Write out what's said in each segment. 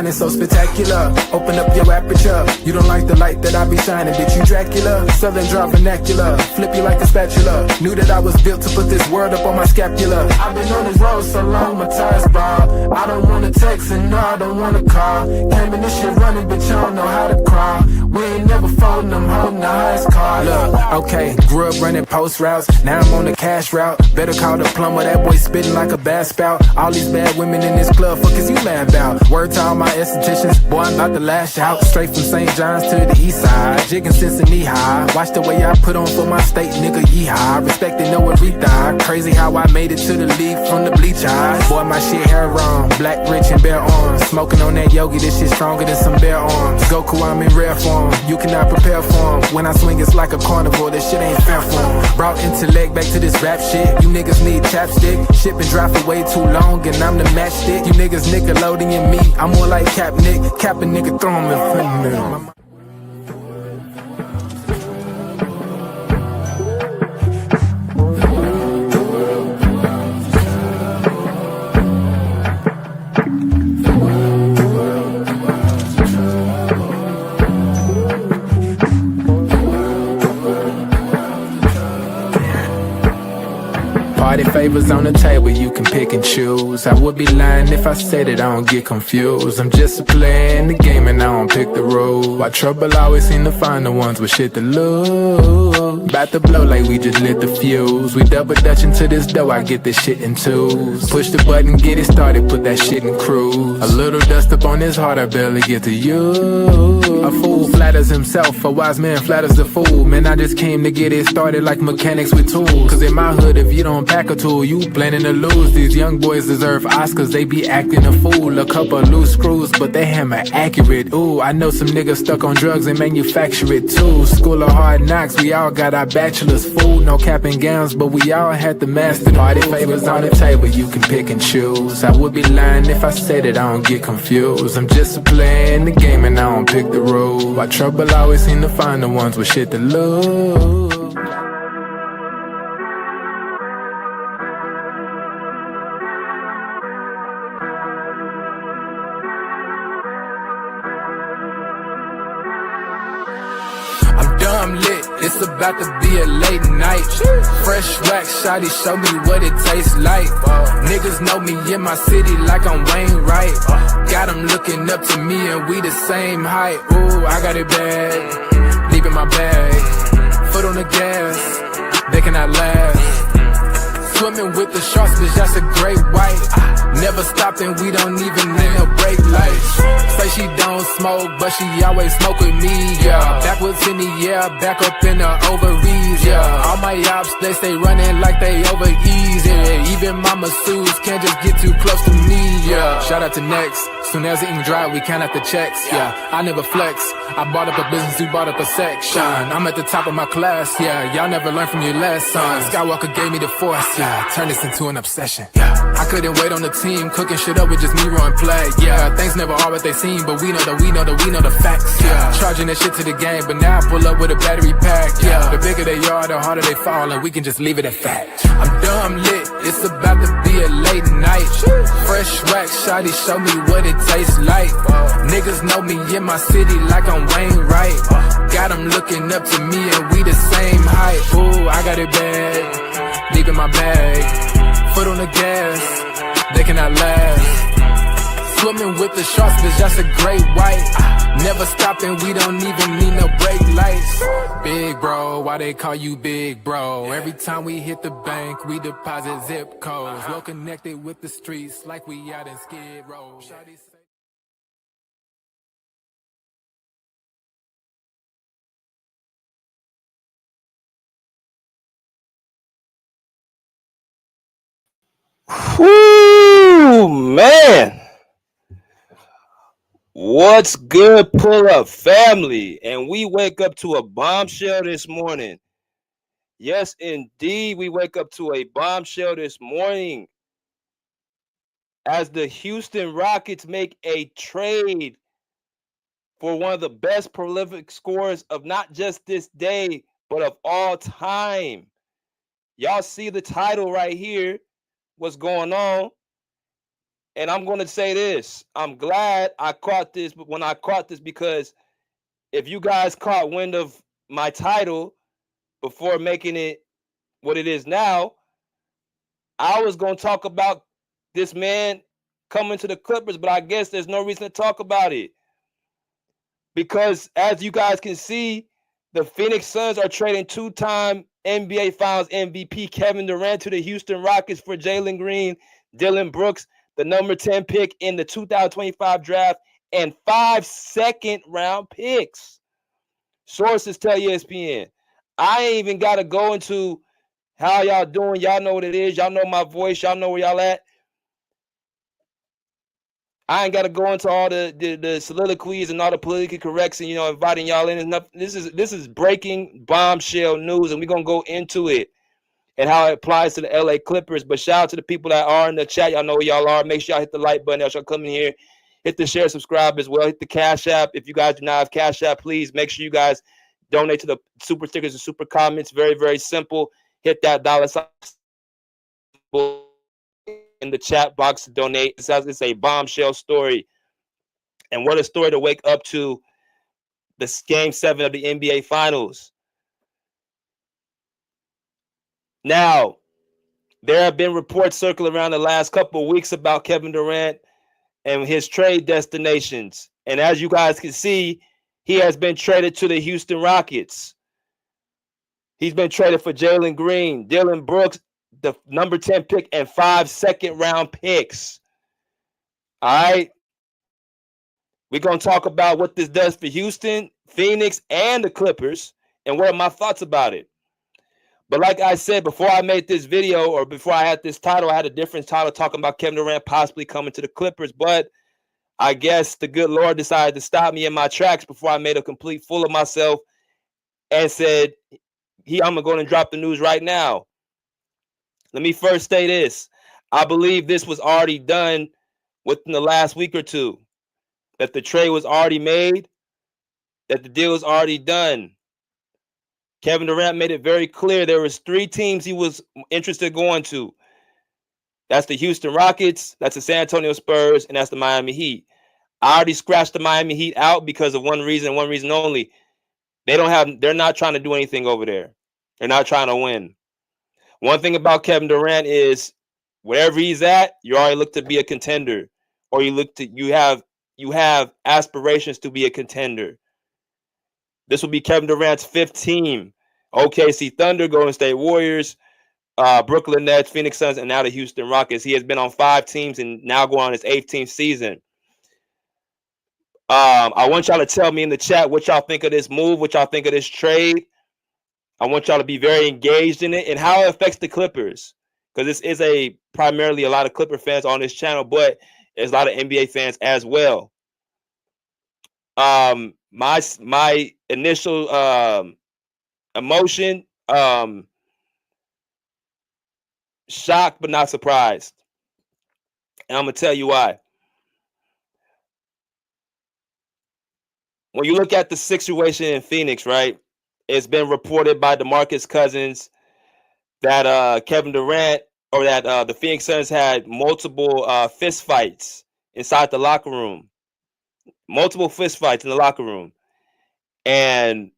shining so spectacular. Open up your aperture. You don't like the light that I be shining, bitch, you Dracula. Southern draw vernacular, flip you like a spatula. Knew that I was built to put this world up on my scapula. I've been on this road so long, my tires bald. I don't wanna text and no, I don't wanna call. Came in this shit running, bitch, I don't know how to crawl. We ain't never folding, I'm holding the highest car. Look, okay, grew up running post routes. Now I'm on the cash route. Better call the plumber, that boy spitting like a bass spout. All these bad women in this club, fuck is you mad about? Word to all my estheticians, boy, I'm about to lash out. Straight from St. John's to the east side, jigging since the knee high. Watch the way I put on for my state, nigga, yeehaw. Respecting no Aretha, crazy how I made it to the league from the bleach eyes. Boy, my shit hair wrong, black, rich, and bare arms. Smoking on that yogi, this shit stronger than some bare arms. Goku, I'm in rare form, you cannot prepare for him. When I swing, it's like a carnivore, this shit ain't fair for him. Brought intellect back to this rap shit, you niggas need chapstick. Shit been dry for way too long, and I'm the matchstick. You niggas Nickelodeon me, I'm more like Cap Nick. Cap a nigga, throw him in front of me. Party favors on the table, you can pick and choose. I would be lying if I said it, I don't get confused. I'm just a player in the game and I don't pick the rule. Why trouble always seem to find the ones with shit to lose. About to blow like we just lit the fuse. We double dutch into this dough, I get this shit in twos. Push the button, get it started, put that shit in cruise. A little dust up on his heart, I barely get to use. A fool flatters himself, a wise man flatters the fool. Man, I just came to get it started like mechanics with tools. Cause in my hood, if you don't pack a tool, you planning to lose. These young boys deserve Oscars, they be acting a fool. A couple loose screws, but they hammer accurate. Ooh, I know some niggas stuck on drugs and manufacture it too. School of hard knocks, we all got our bachelor's. Food, no cap and gowns, but we all had the master. Party favors on the table, you can pick and choose. I would be lying if I said it, I don't get confused. I'm just a player in the game and I don't pick the rule. Why trouble always seem to find the ones with shit to lose. I'm dumb lit, it's about to be a late night. Fresh wax, shawty, show me what it tastes like. Niggas know me in my city like I'm Wayne Wright. Got them looking up to me and we the same height. Ooh, I got it bad, deep in my bag. Foot on the gas, they cannot last. Swimming with the sharks, bitch, that's a great white. Never stopping, we don't even need no brake lights. Say she don't smoke, but she always smoke with me, yeah. Backwards in the air, back up in the ovaries, yeah. All my ops, they stay running like they over easy. Even my masseuse can't just get too close to me, yeah. Shout out to Next, soon as the ink dry, we count out the checks, yeah. I never flex, I bought up a business, you bought up a section. I'm at the top of my class, yeah. Y'all never learned from your lesson. Skywalker gave me the force, yeah. Turn this into an obsession, yeah. I couldn't wait on the team, cooking shit up with just me run play, yeah. Things never are what they seem, but we know the facts, yeah. Charging that shit to the game, but now I pull up with a battery pack, yeah. The bigger they are, the harder they fall, and we can just leave it at fact. I'm dumb lit, it's about to be a late night. Fresh wax, shawty, show me what it tastes like. Niggas know me in my city like I'm Wayne Wright. Got them looking up to me and we the same height. Ooh, I got it bad, deep in my bag. Foot on the gas, they cannot last. Swimming with the sharks, bitch, that's a great white. Never stopping, we don't even need no brake lights. Big bro, why they call you big bro? Every time we hit the bank, we deposit zip codes. Well connected with the streets, like we out in Skid Row. Whoo, man. What's good, pull up family? And we wake up to a bombshell this morning. Yes, indeed, we wake up to a bombshell this morning as the Houston Rockets make a trade for one of the best prolific scorers of not just this day, but of all time. Y'all see the title right here. What's going on? And I'm going to say this. I'm glad I caught this, but when I caught this, because if you guys caught wind of my title before making it what it is now, I was going to talk about this man coming to the Clippers, but I guess there's no reason to talk about it. Because as you guys can see, the Phoenix Suns are trading two-time NBA Finals MVP Kevin Durant to the Houston Rockets for Jalen Green, Dylan Brooks, the number 10 pick in the 2025 draft, and 5 second-round picks. Sources tell ESPN. I ain't even got to go into how y'all doing. Y'all know what it is. Y'all know my voice. Y'all know where y'all at. I ain't got to go into all the soliloquies and all the politically corrects and, inviting y'all in. This is breaking bombshell news, and we're going to go into it and how it applies to the LA Clippers. But shout out to the people that are in the chat. Y'all know who y'all are. Make sure y'all hit the like button. Y'all come in here. Hit the share, subscribe as well. Hit the Cash App. If you guys do not have Cash App, please make sure you guys donate to the super stickers and super comments. Very, very simple. Hit that dollar sign in the chat box to donate. It's a bombshell story. And what a story to wake up to the Game 7 of the NBA Finals. Now, there have been reports circling around the last couple of weeks about Kevin Durant and his trade destinations. And as you guys can see, he has been traded to the Houston Rockets. He's been traded for Jalen Green, Dylan Brooks, the number 10 pick, and 5 second-round picks. All right? We're going to talk about what this does for Houston, Phoenix, and the Clippers, and what are my thoughts about it. But like I said, before I made this video, or before I had this title, I had a different title talking about Kevin Durant possibly coming to the Clippers. But I guess the good Lord decided to stop me in my tracks before I made a complete fool of myself and said, I'm going to drop the news right now. Let me first say this. I believe this was already done within the last week or two, that the trade was already made, that the deal was already done. Kevin Durant made it very clear there was 3 teams he was interested in going to. That's the Houston Rockets, that's the San Antonio Spurs, and that's the Miami Heat. I already scratched the Miami Heat out because of one reason only. They're not trying to do anything over there. They're not trying to win. One thing about Kevin Durant is wherever he's at, you already look to be a contender, or you have aspirations to be a contender. This will be Kevin Durant's 5th team. OKC Thunder, Golden State Warriors, Brooklyn Nets, Phoenix Suns, and now the Houston Rockets. He has been on 5 teams and now going on his 18th season. I want y'all to tell me in the chat what y'all think of this move, what y'all think of this trade. I want y'all to be very engaged in it and how it affects the Clippers, because this is primarily a lot of Clipper fans on this channel, but there's a lot of NBA fans as well. My initial emotion, shocked but not surprised, and I'm gonna tell you why. When you look at the situation in Phoenix, right, it's been reported by DeMarcus Cousins that Kevin Durant, or that the Phoenix Suns had multiple fist fights inside the locker room. Multiple fist fights in the locker room. And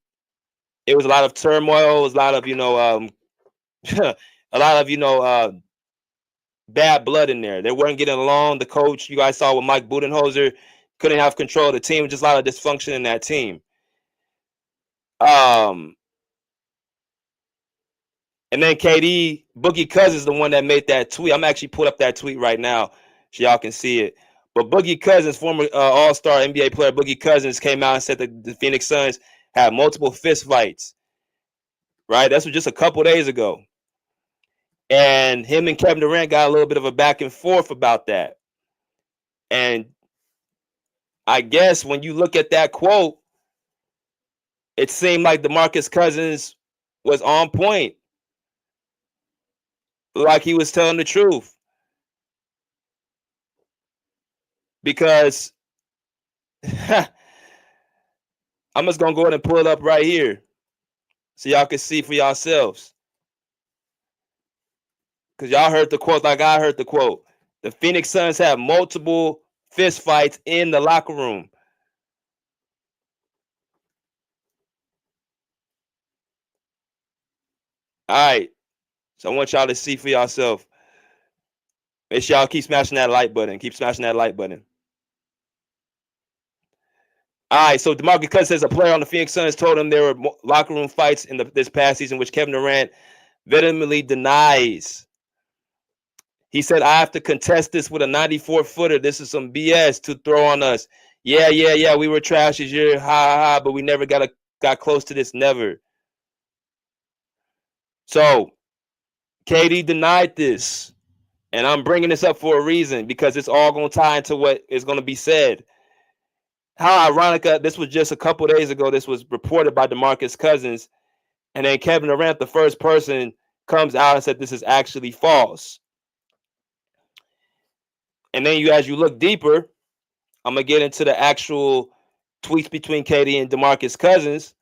it was a lot of turmoil. It was a lot of, bad blood in there. They weren't getting along. The coach, you guys saw with Mike Budenholzer, couldn't have control of the team. Just a lot of dysfunction in that team. And then KD, Boogie Cousins, the one that made that tweet. I'm actually put up that tweet right now so y'all can see it. But Boogie Cousins, former All-Star NBA player Boogie Cousins, came out and said that the Phoenix Suns had multiple fist fights. Right? That's just a couple days ago. And him and Kevin Durant got a little bit of a back and forth about that. And I guess when you look at that quote, it seemed like DeMarcus Cousins was on point. Like he was telling the truth. Because I'm just going to go ahead and pull it up right here so y'all can see for yourselves. Because y'all heard the quote like I heard the quote. The Phoenix Suns have multiple fist fights in the locker room. All right. So I want y'all to see for yourself. Make sure y'all keep smashing that like button. Keep smashing that like button. All right. So DeMarcus Cousins says a player on the Phoenix Suns told him there were locker room fights in this past season, which Kevin Durant vehemently denies. He said, I have to contest this with a 94-footer. This is some BS to throw on us. Yeah. We were trash this year. Ha, ha, ha. But we never got close to this. Never. So KD denied this. And I'm bringing this up for a reason because it's all going to tie into what is going to be said. How ironic, this was just a couple days ago. This was reported by DeMarcus Cousins. And then Kevin Durant, the first person, comes out and said this is actually false. And then as you look deeper, I'm going to get into the actual tweets between KD and DeMarcus Cousins.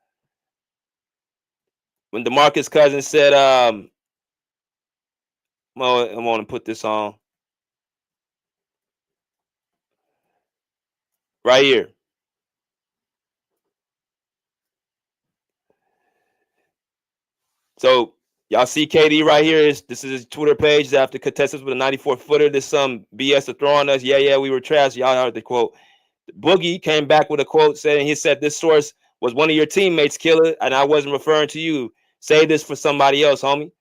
When DeMarcus Cousins said, well, I want to put this on. Right here. So y'all see KD right here. This is his Twitter page. After contestants with a 94-footer, there's some BS to throw on us. Yeah, we were trash. Y'all heard the quote. Boogie came back with a quote saying, he said, this source was one of your teammates, Killer, and I wasn't referring to you. Say this for somebody else, homie.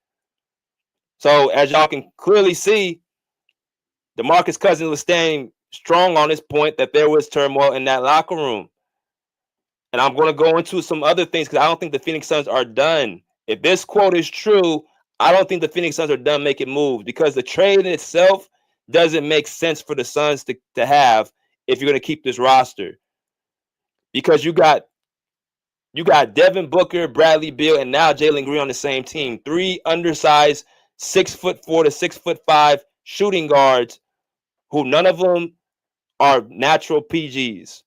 So as y'all can clearly see, DeMarcus Cousins was staying strong on this point that there was turmoil in that locker room. And I'm going to go into some other things because I don't think the Phoenix Suns are done. If this quote is true, I don't think the Phoenix Suns are done making moves because the trade in itself doesn't make sense for the Suns to have if you're going to keep this roster. Because you got Devin Booker, Bradley Beal, and now Jalen Green on the same team. 3 undersized 6'4" to 6'5" shooting guards who none of them are natural PGs.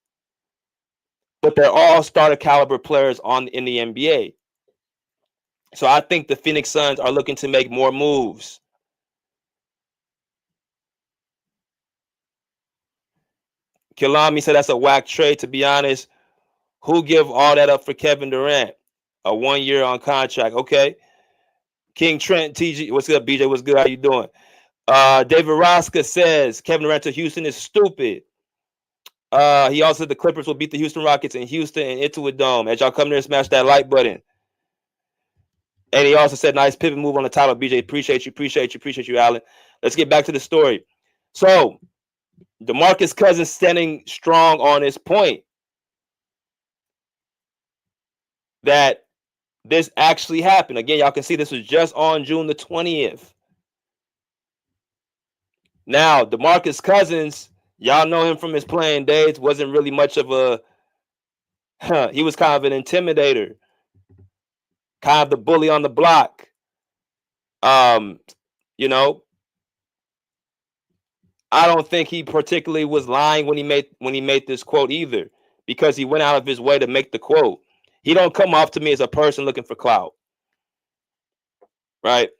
But they're all starter caliber players in the NBA. So I think the Phoenix Suns are looking to make more moves. Kilami said that's a whack trade. To be honest, who give all that up for Kevin Durant? A 1 year on contract. Okay. King Trent, TG, what's up, BJ? What's good? How you doing? David Rosca says Kevin Durant to Houston is stupid. He also said the Clippers will beat the Houston Rockets in Houston and Intuit Dome. As y'all come there and smash that like button. And he also said, nice pivot move on the title, BJ. Appreciate you, Alan. Let's get back to the story. So, DeMarcus Cousins standing strong on his point that this actually happened. Again, y'all can see this was just on June the 20th. Now, DeMarcus Cousins, y'all know him from his playing days, wasn't really much of a he was kind of an intimidator, kind of the bully on the block. You know, I don't think he particularly was lying when he made this quote either, because he went out of his way to make the quote. He don't come off to me as a person looking for clout, right?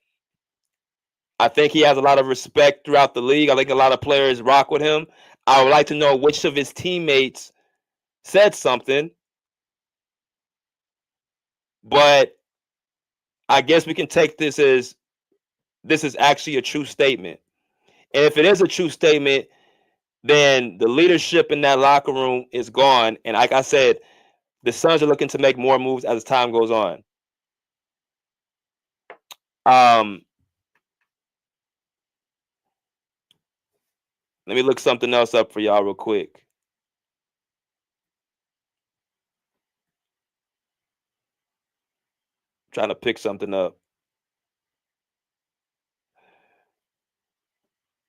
I think he has a lot of respect throughout the league. I think a lot of players rock with him. I would like to know which of his teammates said something, but I guess we can take this as this is actually a true statement. And if it is a true statement, then the leadership in that locker room is gone. And like I said, the Suns are looking to make more moves as time goes on. Let me look something else up for y'all real quick. I'm trying to pick something up.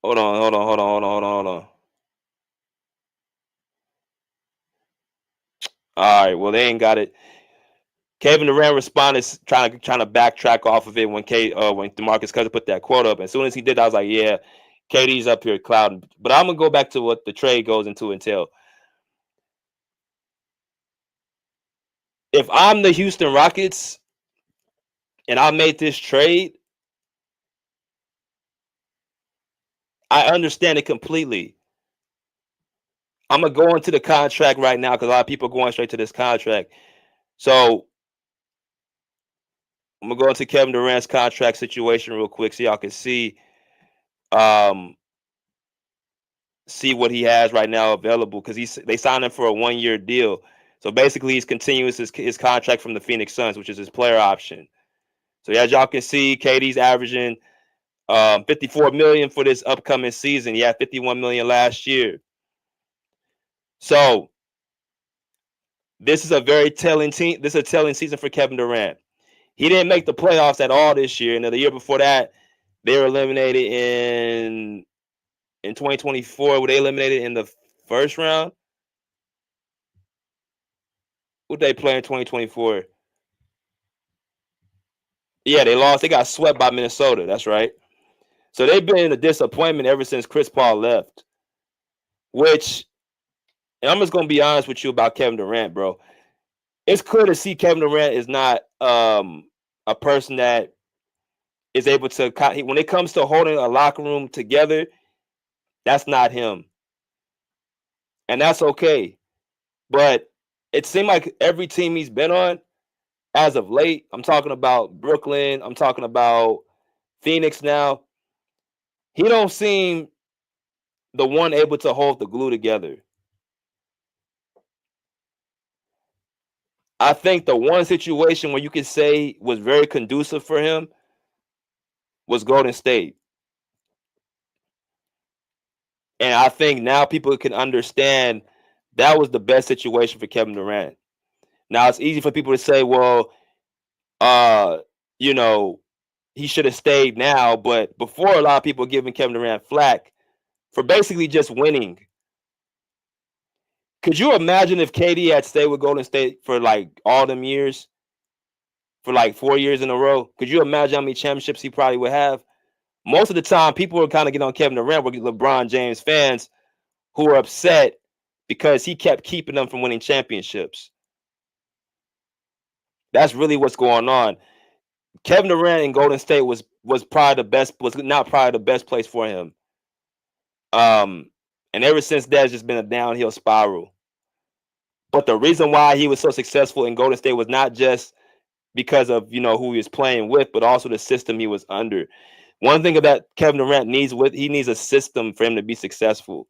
Hold on. All right, well, they ain't got it. Kevin Durant responded trying to backtrack off of it when DeMarcus Cousins put that quote up. As soon as he did, I was like, yeah, KD's up here clouding. But I'm gonna go back to what the trade goes into until. If I'm the Houston Rockets and I made this trade, I understand it completely. I'm gonna go into the contract right now because a lot of people are going straight to this contract. So I'm gonna go into Kevin Durant's contract situation real quick so y'all can um see what he has right now available because they signed him for a 1 year deal. So basically, he's continuing his contract from the Phoenix Suns, which is his player option. So as y'all can see, KD's averaging 54 million for this upcoming season. He had 51 million last year. So this is a very telling team. This is a telling season for Kevin Durant. He didn't make the playoffs at all this year, and the year before that, they were eliminated in 2024. Were they eliminated in the first round? Would they play in 2024? Yeah, they lost. They got swept by Minnesota. That's right. So they've been a disappointment ever since Chris Paul left. Which, and I'm just gonna be honest with you about Kevin Durant, bro. It's clear to see Kevin Durant is not a person that is able to, when it comes to holding a locker room together, that's not him. And that's okay. But it seemed like every team he's been on as of late, I'm talking about Brooklyn, I'm talking about Phoenix now, he don't seem the one able to hold the glue together. I think the one situation where you could say was very conducive for him was Golden State. And I think now people can understand that was the best situation for Kevin Durant. Now it's easy for people to say, well, uh, you know, he should have stayed now, but before a lot of people giving Kevin Durant flack for basically just winning. Could you imagine if KD had stayed with Golden State for like all them years, for like 4 years in a row? Could you imagine how many championships he probably would have? Most of the time, people are kind of getting on Kevin Durant with LeBron James fans who are upset because he kept keeping them from winning championships. That's really what's going on. Kevin Durant in Golden State was probably the best, was not probably the best place for him. And ever since that, it's just been a downhill spiral. But the reason why he was so successful in Golden State was not just because of who he was playing with, but also the system he was under. One thing that Kevin Durant he needs a system for him to be successful.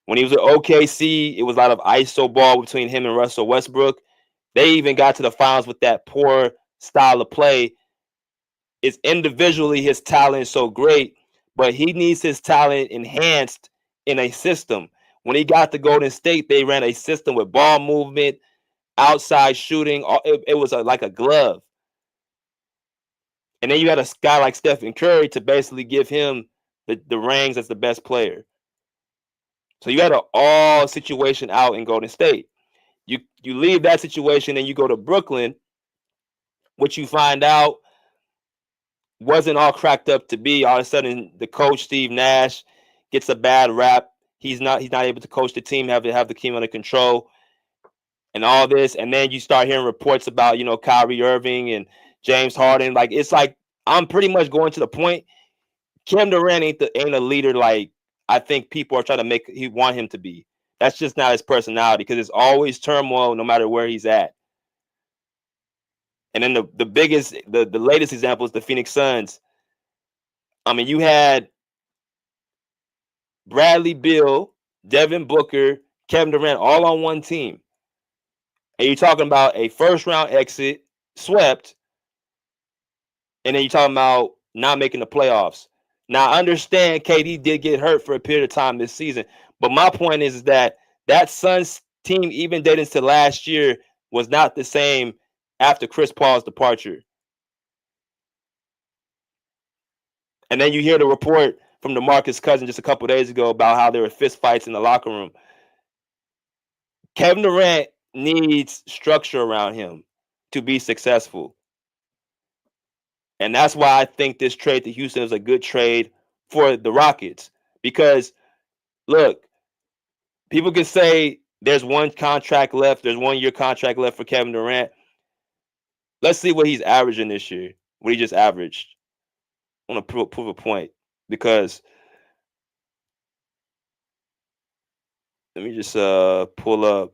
When he was at OKC, it was a lot of ISO ball between him and Russell Westbrook. They even got to the finals with that poor style of play. It's individually his talent is so great, but he needs his talent enhanced in a system. When he got to Golden State, they ran a system with ball movement, outside shooting. It was like a glove. And then you had a guy like Stephen Curry to basically give him the rings as the best player. So you had an all situation out in Golden State. You leave that situation and you go to Brooklyn, which you find out wasn't all cracked up to be. All of a sudden, the coach Steve Nash gets a bad rap. He's not able to coach the team, have the team under control, and all this. And then you start hearing reports about Kyrie Irving and James Harden. Like it's like I'm pretty much going to the point. Kevin Durant ain't a leader like I think people are trying to make he want him to be. That's just not his personality because it's always turmoil no matter where he's at. And then the biggest, the latest example is the Phoenix Suns. I mean, you had Bradley Beal, Devin Booker, Kevin Durant all on one team. And you're talking about a first round exit, swept, and then you're talking about not making the playoffs. Now, I understand KD did get hurt for a period of time this season, but my point is that Suns team, even dating to last year, was not the same after Chris Paul's departure. And then you hear the report from DeMarcus Cousins just a couple days ago about how there were fist fights in the locker room. Kevin Durant needs structure around him to be successful. And that's why I think this trade to Houston is a good trade for the Rockets. Because, look, people can say there's one contract left. There's 1 year contract left for Kevin Durant. Let's see what he's averaging this year. What he just averaged. I want to prove a point. Because Let me just pull up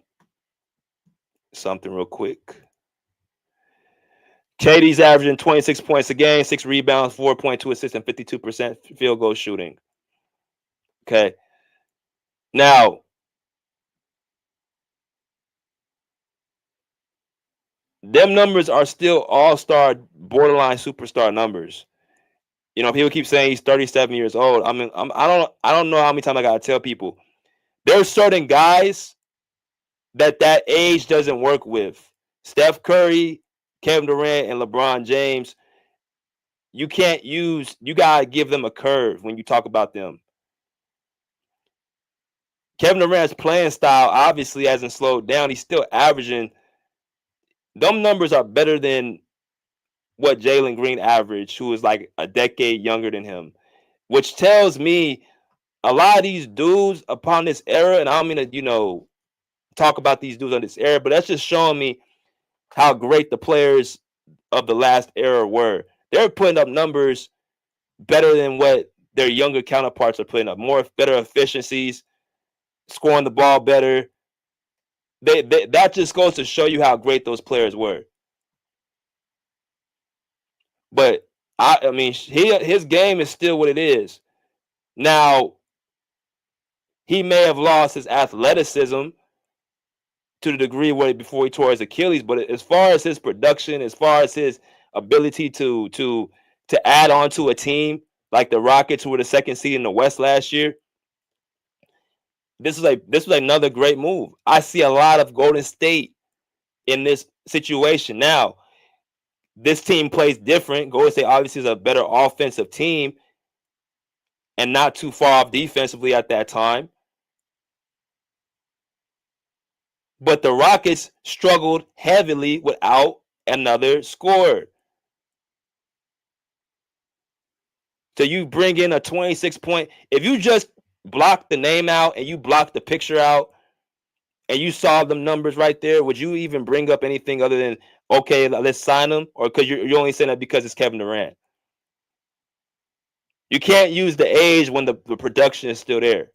something real quick. KD's averaging 26 points a game, 6 rebounds, 4.2 assists, and 52% field goal shooting. Okay. Now, them numbers are still all-star, borderline superstar numbers. You know, people keep saying he's 37 years old. I mean, I don't know how many times I gotta tell people. There's certain guys that age doesn't work with. Steph Curry, Kevin Durant, and LeBron James. You gotta give them a curve when you talk about them. Kevin Durant's playing style obviously hasn't slowed down. He's still averaging. Them numbers are better than what Jalen Green averaged, who is like a decade younger than him, which tells me a lot of these dudes upon this era, and I don't mean to, talk about these dudes on this era, but that's just showing me how great the players of the last era were. They're putting up numbers better than what their younger counterparts are putting up. Better efficiencies, scoring the ball better. That just goes to show you how great those players were. But I mean, his game is still what it is. Now, he may have lost his athleticism to the degree where before he tore his Achilles, but as far as his production, as far as his ability to add on to a team like the Rockets, who were the second seed in the West last year, this was another great move. I see a lot of Golden State in this situation. Now, this team plays different. Golden State obviously is a better offensive team and not too far off defensively at that time. But the Rockets struggled heavily without another scorer. So you bring in a 26-point. If you just block the name out and you block the picture out and you saw them numbers right there, would you even bring up anything other than, okay, let's sign him? Or because you're only saying that because it's Kevin Durant? You can't use the age when the production is still there.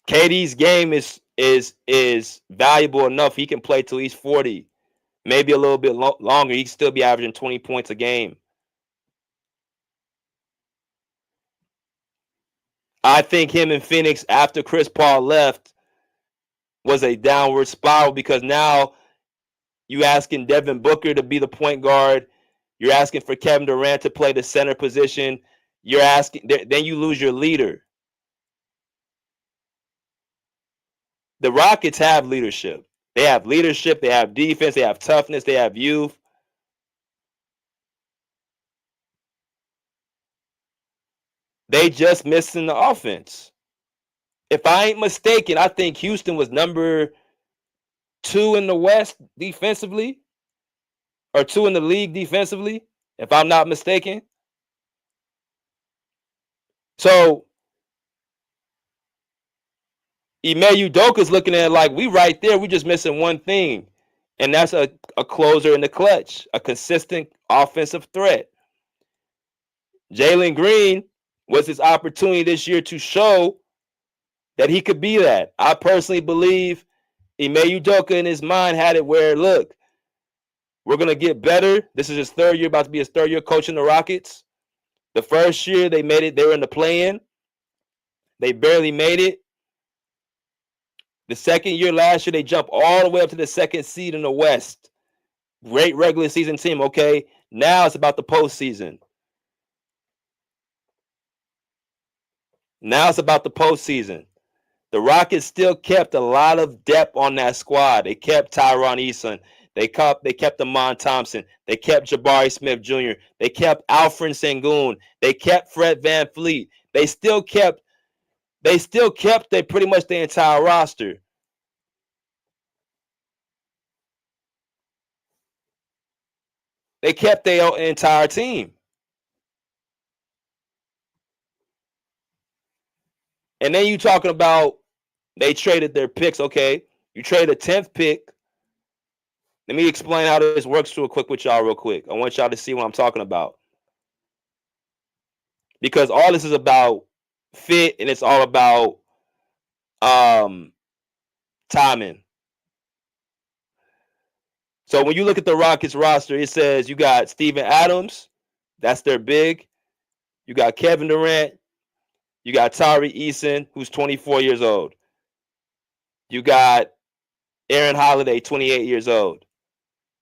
KD's game is valuable enough. He can play till he's 40, maybe a little bit longer. He can still be averaging 20 points a game. I think him in Phoenix after Chris Paul left was a downward spiral because now you asking Devin Booker to be the point guard. You're asking for Kevin Durant to play the center position. You're asking, then you lose your leader. The Rockets have leadership. They have leadership. They have defense. They have toughness. They have youth. They just missing the offense. If I ain't mistaken, I think Houston was number 2 in the West defensively, or 2 in the league defensively, if I'm not mistaken. So Ime Udoka's looking at it like, we right there, we just missing one thing, and that's a closer in the clutch, a consistent offensive threat. Jalen Green was his opportunity this year to show that he could be that. I personally believe Ime Udoka in his mind had it where, look, we're going to get better. This is his third year, about to be his third year coaching the Rockets. The first year they made it, they were in the play-in. They barely made it. The second year, last year, they jumped all the way up to the second seed in the West. Great regular season team. Okay, now it's about the postseason. Now it's about the postseason. The Rockets still kept a lot of depth on that squad. They kept Tyron Eason. They kept Amon Thompson. They kept Jabari Smith Jr. They kept Alfred Sengun. They kept Fred VanVleet. They still kept pretty much the entire roster. They kept their entire team. And then you talking about they traded their picks. Okay, you traded a 10th pick. Let me explain how this works real quick with y'all real quick. I want y'all to see what I'm talking about. Because all this is about fit, and it's all about timing. So when you look at the Rockets roster, it says you got Steven Adams, that's their big. You got Kevin Durant. You got Tari Eason, who's 24 years old. You got Aaron Holiday, 28 years old.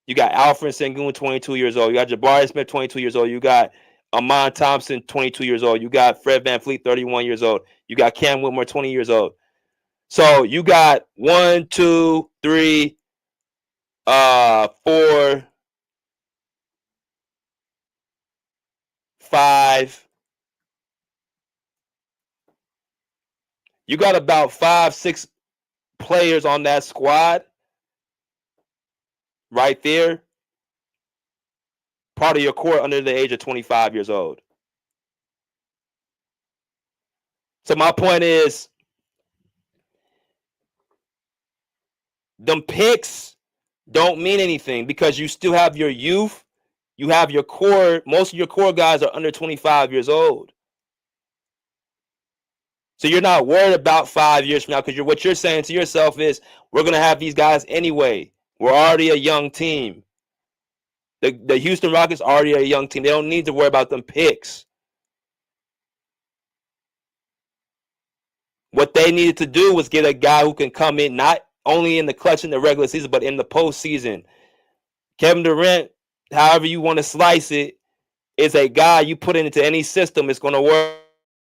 You got Alfred Sengun, 22 years old. You got Jabari Smith, 22 years old. You got Amon Thompson, 22 years old. You got Fred VanVleet, 31 years old. You got Cam Whitmore, 20 years old. So you got 1, 2, 3, 4, 5. You got about 5, 6 players on that squad right there, part of your core under the age of 25 years old. So my point is, them picks don't mean anything because you still have your youth. You have your core. Most of your core guys are under 25 years old. So you're not worried about 5 years from now because what you're saying to yourself is, we're going to have these guys anyway. We're already a young team. The Houston Rockets are already a young team. They don't need to worry about them picks. What they needed to do was get a guy who can come in not only in the clutch in the regular season, but in the postseason. Kevin Durant, however you want to slice it, is a guy you put into any system, it's going to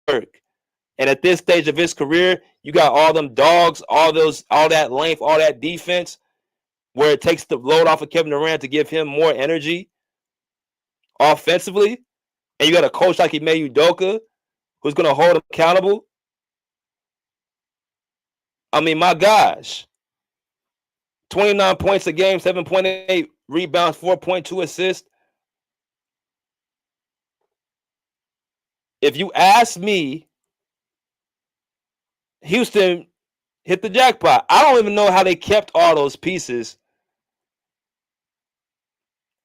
work. And at this stage of his career, you got all them dogs, all that length, all that defense, where it takes the load off of Kevin Durant to give him more energy offensively. And you got a coach like Ime Udoka who's going to hold him accountable. I mean, my gosh. 29 points a game, 7.8 rebounds, 4.2 assists. If you ask me, Houston hit the jackpot. I don't even know how they kept all those pieces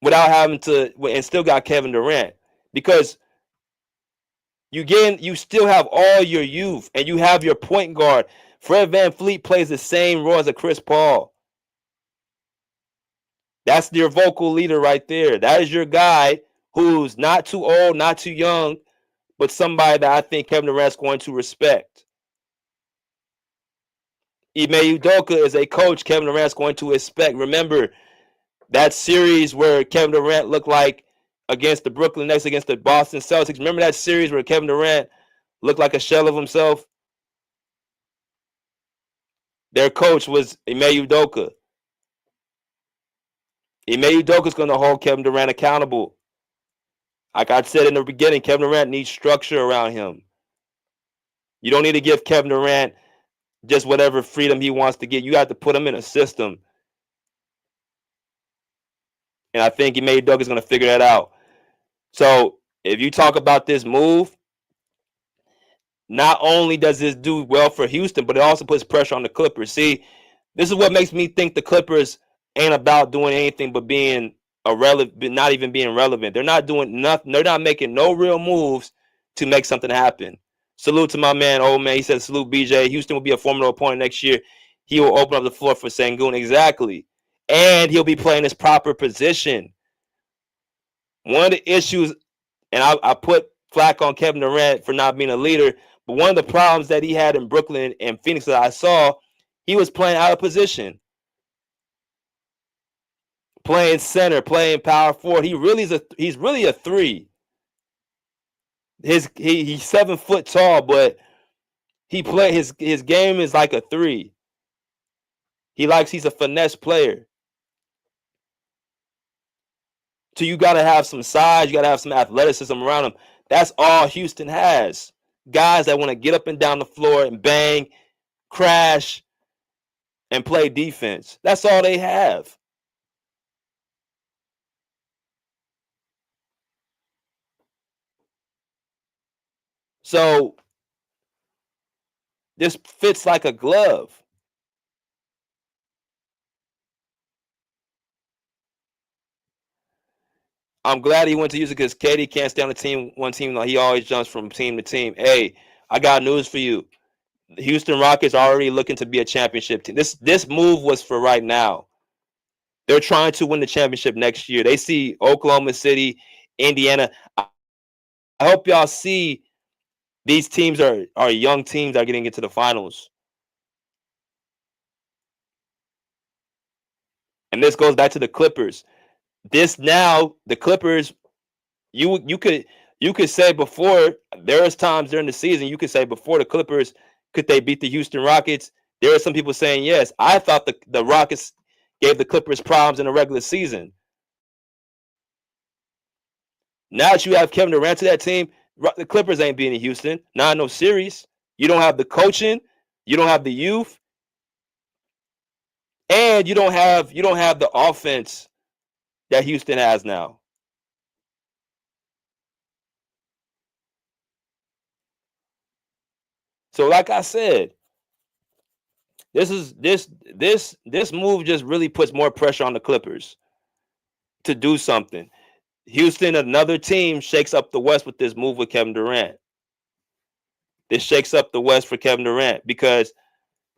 without having to, and still got Kevin Durant, because you still have all your youth and you have your point guard. Fred VanVleet plays the same role as a Chris Paul. That's your vocal leader right there. That is your guy who's not too old, not too young, but somebody that I think Kevin Durant's going to respect. Ime Udoka is a coach Kevin Durant's going to respect. Remember that series where Kevin Durant looked like against the Brooklyn Nets, against the Boston Celtics? Remember that series where Kevin Durant looked like a shell of himself? Their coach was Ime Udoka. Ime Udoka is going to hold Kevin Durant accountable. Like I said in the beginning, Kevin Durant needs structure around him. You don't need to give Kevin Durant just whatever freedom he wants to get. You have to put him in a system. And I think Ime Udoka is going to figure that out. So if you talk about this move, not only does this do well for Houston, but it also puts pressure on the Clippers. See, this is what makes me think the Clippers ain't about doing anything but being irrelevant, not even being relevant. They're not doing nothing. They're not making no real moves to make something happen. Salute to my man, old man. He said, salute BJ. Houston will be a formidable opponent next year. He will open up the floor for Sengun. Exactly. And he'll be playing his proper position. One of the issues, and I put flack on Kevin Durant for not being a leader, but one of the problems that he had in Brooklyn and Phoenix that I saw, he was playing out of position. Playing center, playing power forward. He's really a 3. He's 7 foot tall, but his game is like a 3. He's a finesse player. So you gotta have some size, you gotta have some athleticism around him. That's all Houston has. Guys that want to get up and down the floor and bang, crash, and play defense. That's all they have. So this fits like a glove. I'm glad he went to Houston because KD can't stay on the team, one team. He always jumps from team to team. Hey, I got news for you. The Houston Rockets are already looking to be a championship team. This move was for right now. They're trying to win the championship next year. They see Oklahoma City, Indiana. I hope y'all see these teams are young teams that are getting into the finals. And this goes back to the Clippers. This now, the Clippers, you could say before, there was times during the season you could say before the Clippers, could they beat the Houston Rockets? There are some people saying yes. I thought the Rockets gave the Clippers problems in the regular season. Now that you have Kevin Durant to that team, the Clippers ain't beating Houston. Not in no series. You don't have the coaching, you don't have the youth, and you don't have the offense that Houston has now. So, like I said, this move just really puts more pressure on the Clippers to do something. Houston, another team, shakes up the West with this move with Kevin Durant. This shakes up the West for Kevin Durant because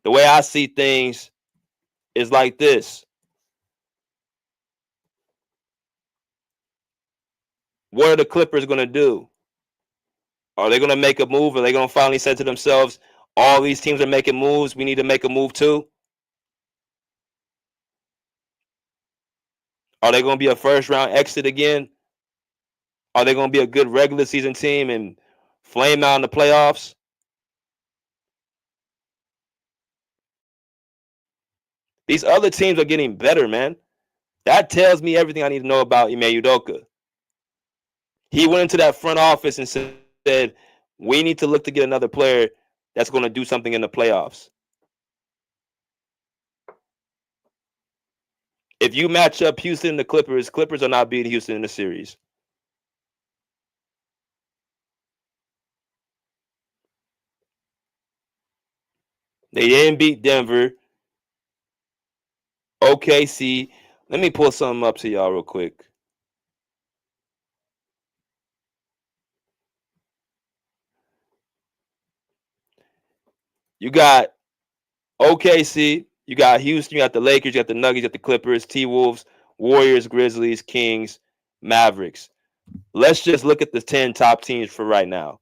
the way I see things is like this. What are the Clippers going to do? Are they going to make a move? Are they going to finally say to themselves, all these teams are making moves, we need to make a move too? Are they going to be a first round exit again? Are they going to be a good regular season team and flame out in the playoffs? These other teams are getting better, man. That tells me everything I need to know about Ime Udoka. He went into that front office and said, we need to look to get another player that's going to do something in the playoffs. If you match up Houston and the Clippers, Clippers are not beating Houston in the series. They didn't beat Denver. OKC. Let me pull something up to y'all real quick. You got OKC, you got Houston, you got the Lakers, you got the Nuggets, you got the Clippers, T-Wolves, Warriors, Grizzlies, Kings, Mavericks. Let's just look at the 10 top teams for right now.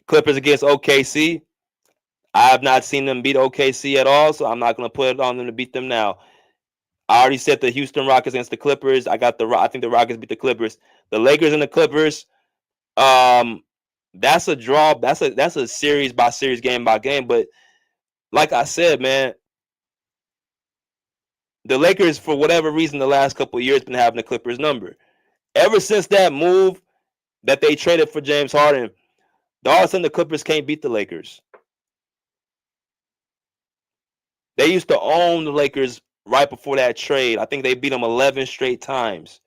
Clippers against OKC. I have not seen them beat OKC at all, so I'm not going to put it on them to beat them now. I already said the Houston Rockets against the Clippers. I think the Rockets beat the Clippers. The Lakers and the Clippers. That's a draw. That's a series by series, game by game. But like I said, man, the Lakers, for whatever reason, the last couple of years been having the Clippers number. Ever since that move that they traded for James Harden, all of a sudden the Clippers can't beat the Lakers. They used to own the Lakers right before that trade. I think they beat them 11 straight times.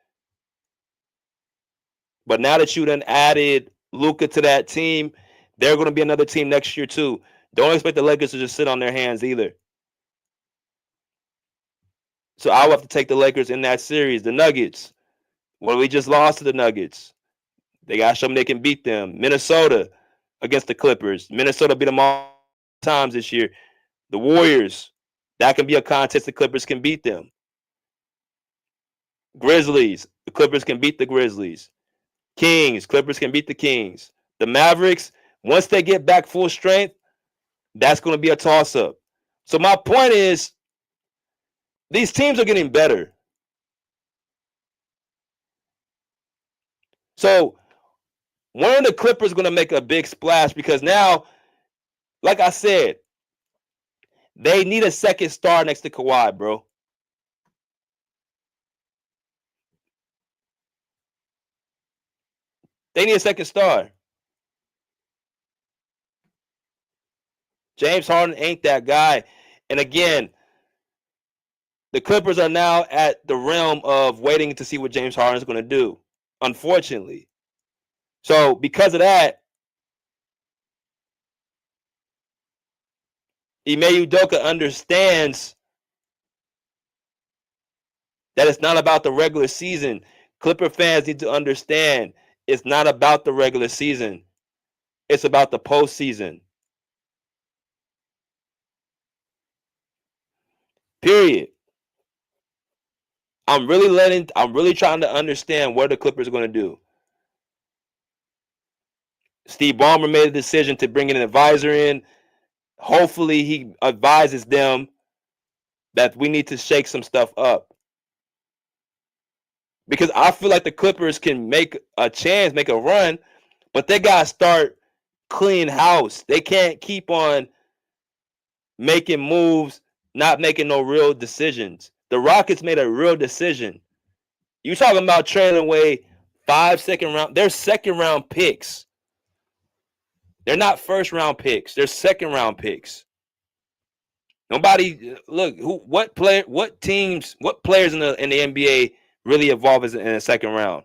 But now that you done added Luka to that team, they're going to be another team next year too. Don't expect the Lakers to just sit on their hands either. So I will have to take the Lakers in that series. The Nuggets. Well, we just lost to the Nuggets. They got to show them they can beat them. Minnesota against the Clippers. Minnesota beat them all times this year. The Warriors. That can be a contest the Clippers can beat them. Grizzlies. The Clippers can beat the Grizzlies. Kings. Clippers can beat the Kings. The Mavericks, once they get back full strength, that's going to be a toss-up. So my point is, these teams are getting better. So when are the Clippers going to make a big splash? Because now, like I said, they need a second star next to Kawhi, bro. They need a second star. James Harden ain't that guy. And again, the Clippers are now at the realm of waiting to see what James Harden is going to do, unfortunately. So because of that, Ime Udoka understands that it's not about the regular season. Clipper fans need to understand It's not about the regular season. It's about the postseason. Period. I'm really trying to understand what the Clippers are going to do. Steve Ballmer made a decision to bring an advisor in. Hopefully he advises them that we need to shake some stuff up. Because I feel like the Clippers can make a chance, make a run, but they got to start clean house. They can't keep on making moves, not making no real decisions. The Rockets made a real decision. You talking about trading away 5 second round? They're second round picks. They're not first round picks. They're second round picks. Nobody look what players in the NBA really evolve in a second round.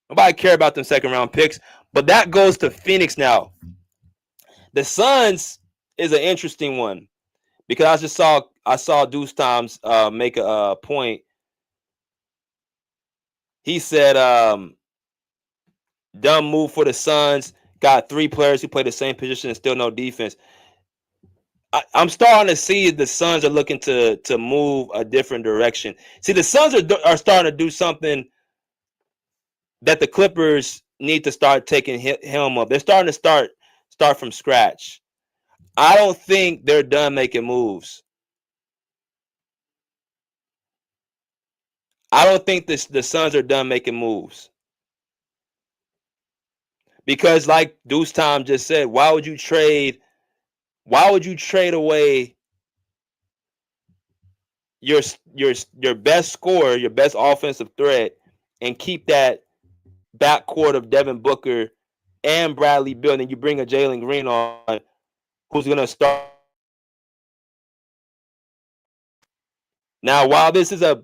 Nobody care about them second round picks, but that goes to Phoenix now. The Suns is an interesting one because I saw Deuce Times make a point. He said, dumb move for the Suns. Got 3 players who play the same position and still no defense. I'm starting to see the Suns are looking to move a different direction. See, the Suns are starting to do something that the Clippers need to start taking helm of. They're starting to start from scratch. I don't think they're done making moves. I don't think the Suns are done making moves. Because like Deuce Time just said, why would you trade away your best scorer, your best offensive threat, and keep that backcourt of Devin Booker and Bradley Beal, and you bring a Jalen Green on, who's gonna start. Now, while this was a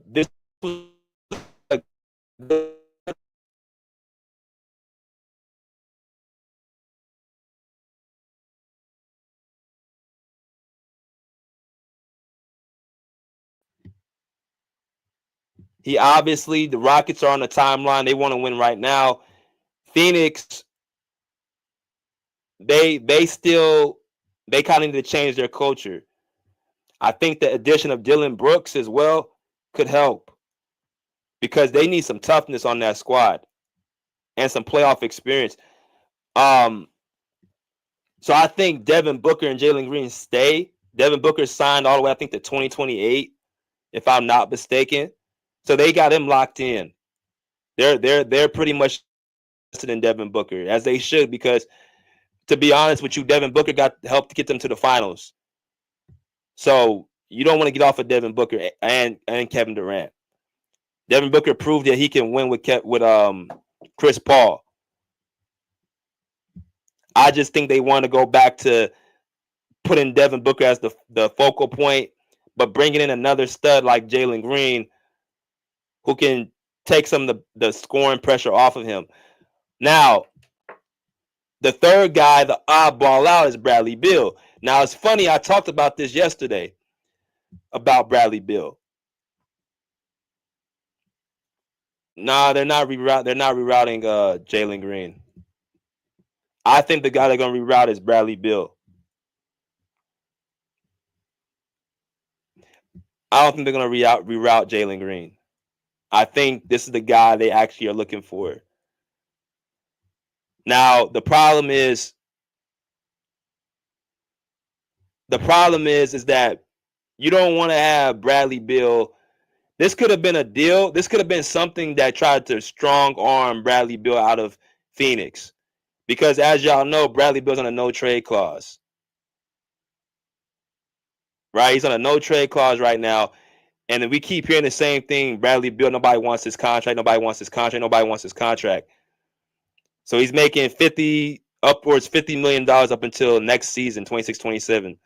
he obviously the Rockets are on the timeline. They want to win right now. Phoenix, they kind of need to change their culture. I think the addition of Dylan Brooks as well could help because they need some toughness on that squad and some playoff experience. So I think Devin Booker and Jalen Green stay. Devin Booker signed all the way, I think, to 2028, if I'm not mistaken. So they got him locked in. They're pretty much invested in Devin Booker, as they should, because to be honest with you, Devin Booker got helped to get them to the finals. So you don't want to get off of Devin Booker and Kevin Durant. Devin Booker proved that he can win with Chris Paul. I just think they want to go back to putting Devin Booker as the focal point, but bringing in another stud like Jalen Green, who can take some of the scoring pressure off of him. Now, the third guy, the oddball out, is Bradley Beal. Now, it's funny, I talked about this yesterday about Bradley Beal. Nah, they're not rerouting Jalen Green. I think the guy they're going to reroute is Bradley Beal. I don't think they're going to reroute Jalen Green. I think this is the guy they actually are looking for. Now, the problem is that you don't want to have Bradley Beal. This could have been a deal. This could have been something that tried to strong arm Bradley Beal out of Phoenix. Because as y'all know, Bradley Beal's on a no trade clause. Right? He's on a no trade clause right now. And then we keep hearing the same thing. Bradley Beal, nobody wants his contract. Nobody wants his contract. Nobody wants his contract. So he's making upwards $50 million up until next season, 26-27.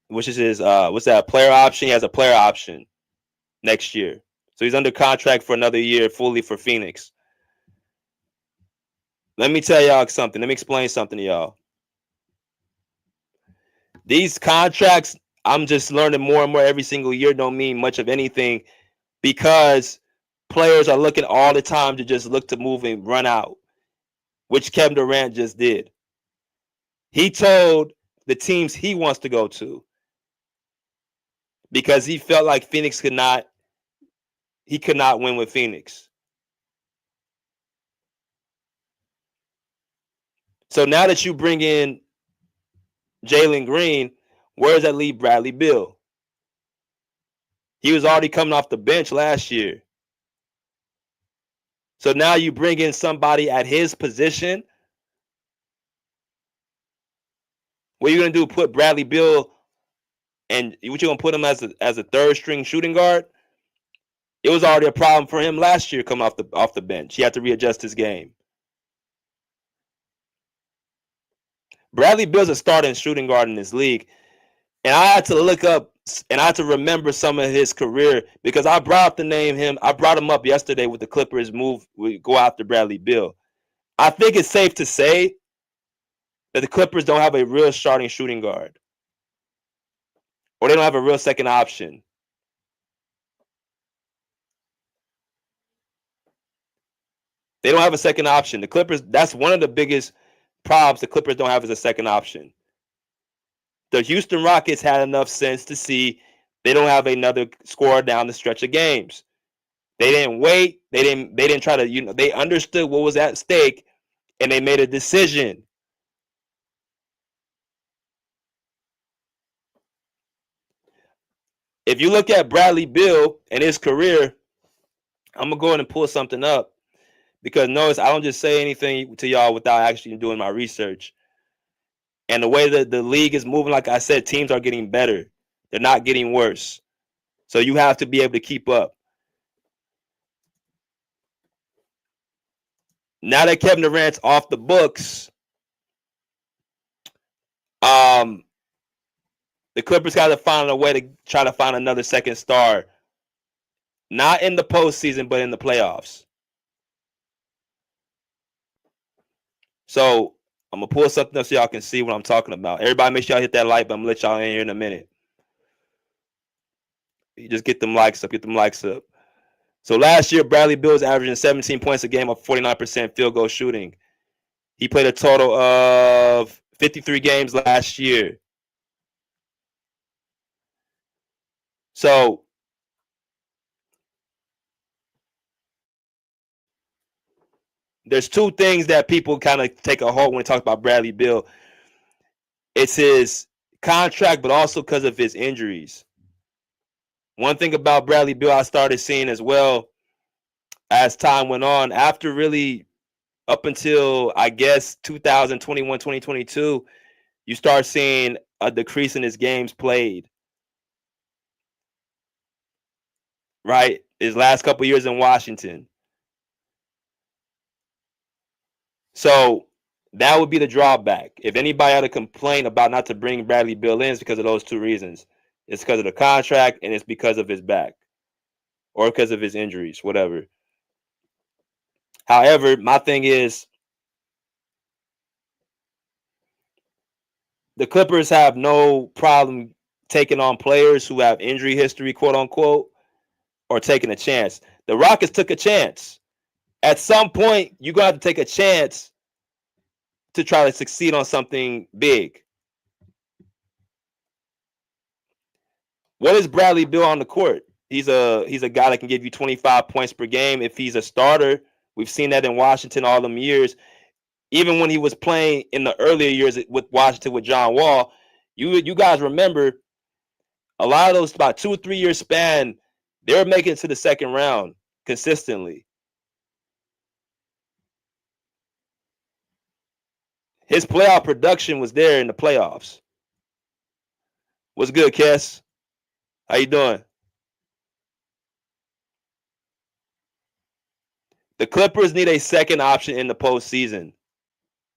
Which is his what's that, player option? He has a player option next year. So he's under contract for another year fully for Phoenix. Let me tell y'all something. Let me explain something to y'all. These contracts, I'm just learning more and more every single year, don't mean much of anything because players are looking all the time to just look to move and run out, which Kevin Durant just did. He told the teams he wants to go to because he felt like Phoenix could not win with Phoenix. So now that you bring in Jalen Green, where does that leave Bradley Beal? He was already coming off the bench last year. So now you bring in somebody at his position. What are you going to do? Put Bradley Beal, and what you going to put him as a third string shooting guard? It was already a problem for him last year coming off the bench. He had to readjust his game. Bradley Beal's a starting shooting guard in this league. And I had to look up and I had to remember some of his career because I brought him up yesterday with the Clippers move. We go after Bradley Beal. I think it's safe to say that the Clippers don't have a real starting shooting guard. Or they don't have a real second option. They don't have a second option. The Clippers, that's one of the biggest problems the Clippers don't have as a second option. The Houston Rockets had enough sense to see they don't have another scorer down the stretch of games. They didn't wait. They didn't try to, they understood what was at stake and they made a decision. If you look at Bradley Beal and his career, I'm going to go ahead and pull something up because notice I don't just say anything to y'all without actually doing my research. And the way that the league is moving, like I said, teams are getting better. They're not getting worse. So you have to be able to keep up. Now that Kevin Durant's off the books, the Clippers got to find a way to try to find another second star. Not in the postseason, but in the playoffs. So I'm going to pull something up so y'all can see what I'm talking about. Everybody make sure y'all hit that like button. I'm going to let y'all in here in a minute. You just get them likes up. So last year, Bradley Beal was averaging 17 points a game of 49% field goal shooting. He played a total of 53 games last year. So there's two things that people kind of take a hold when they talk about Bradley Beal. It's his contract, but also because of his injuries. One thing about Bradley Beal I started seeing as well as time went on, after really up until, I guess, 2021, 2022, you start seeing a decrease in his games played. Right? His last couple years in Washington. So that would be the drawback. If anybody had a complaint about not to bring Bradley Beal in, it's because of those two reasons. It's because of the contract and it's because of his back or because of his injuries, whatever. However, my thing is the Clippers have no problem taking on players who have injury history, quote unquote, or taking a chance. The Rockets took a chance. At some point, you're going to have to take a chance to try to succeed on something big. What is Bradley Beal on the court? He's a guy that can give you 25 points per game if he's a starter. We've seen that in Washington all them years. Even when he was playing in the earlier years with Washington with John Wall, you guys remember a lot of those about 2 or 3 year span, they were making it to the second round consistently. His playoff production was there in the playoffs. What's good, Kes? How you doing? The Clippers need a second option in the postseason.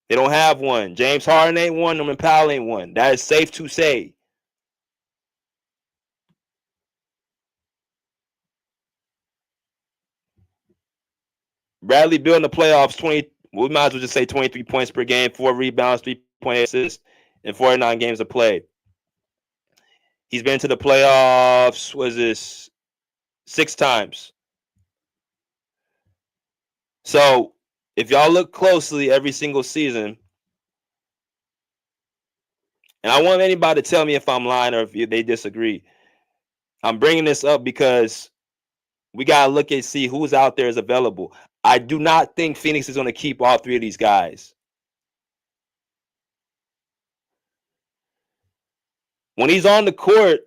They don't have one. James Harden ain't one. Norman Powell ain't one. That is safe to say. Bradley Beal in the playoffs, we might as well just say 23 points per game, 4 rebounds, 3.8 assists, and 49 games of play. He's been to the playoffs, 6 times. So if y'all look closely every single season, and I want anybody to tell me if I'm lying or if they disagree. I'm bringing this up because we got to look and see who's out there is available. I do not think Phoenix is going to keep all three of these guys. When he's on the court,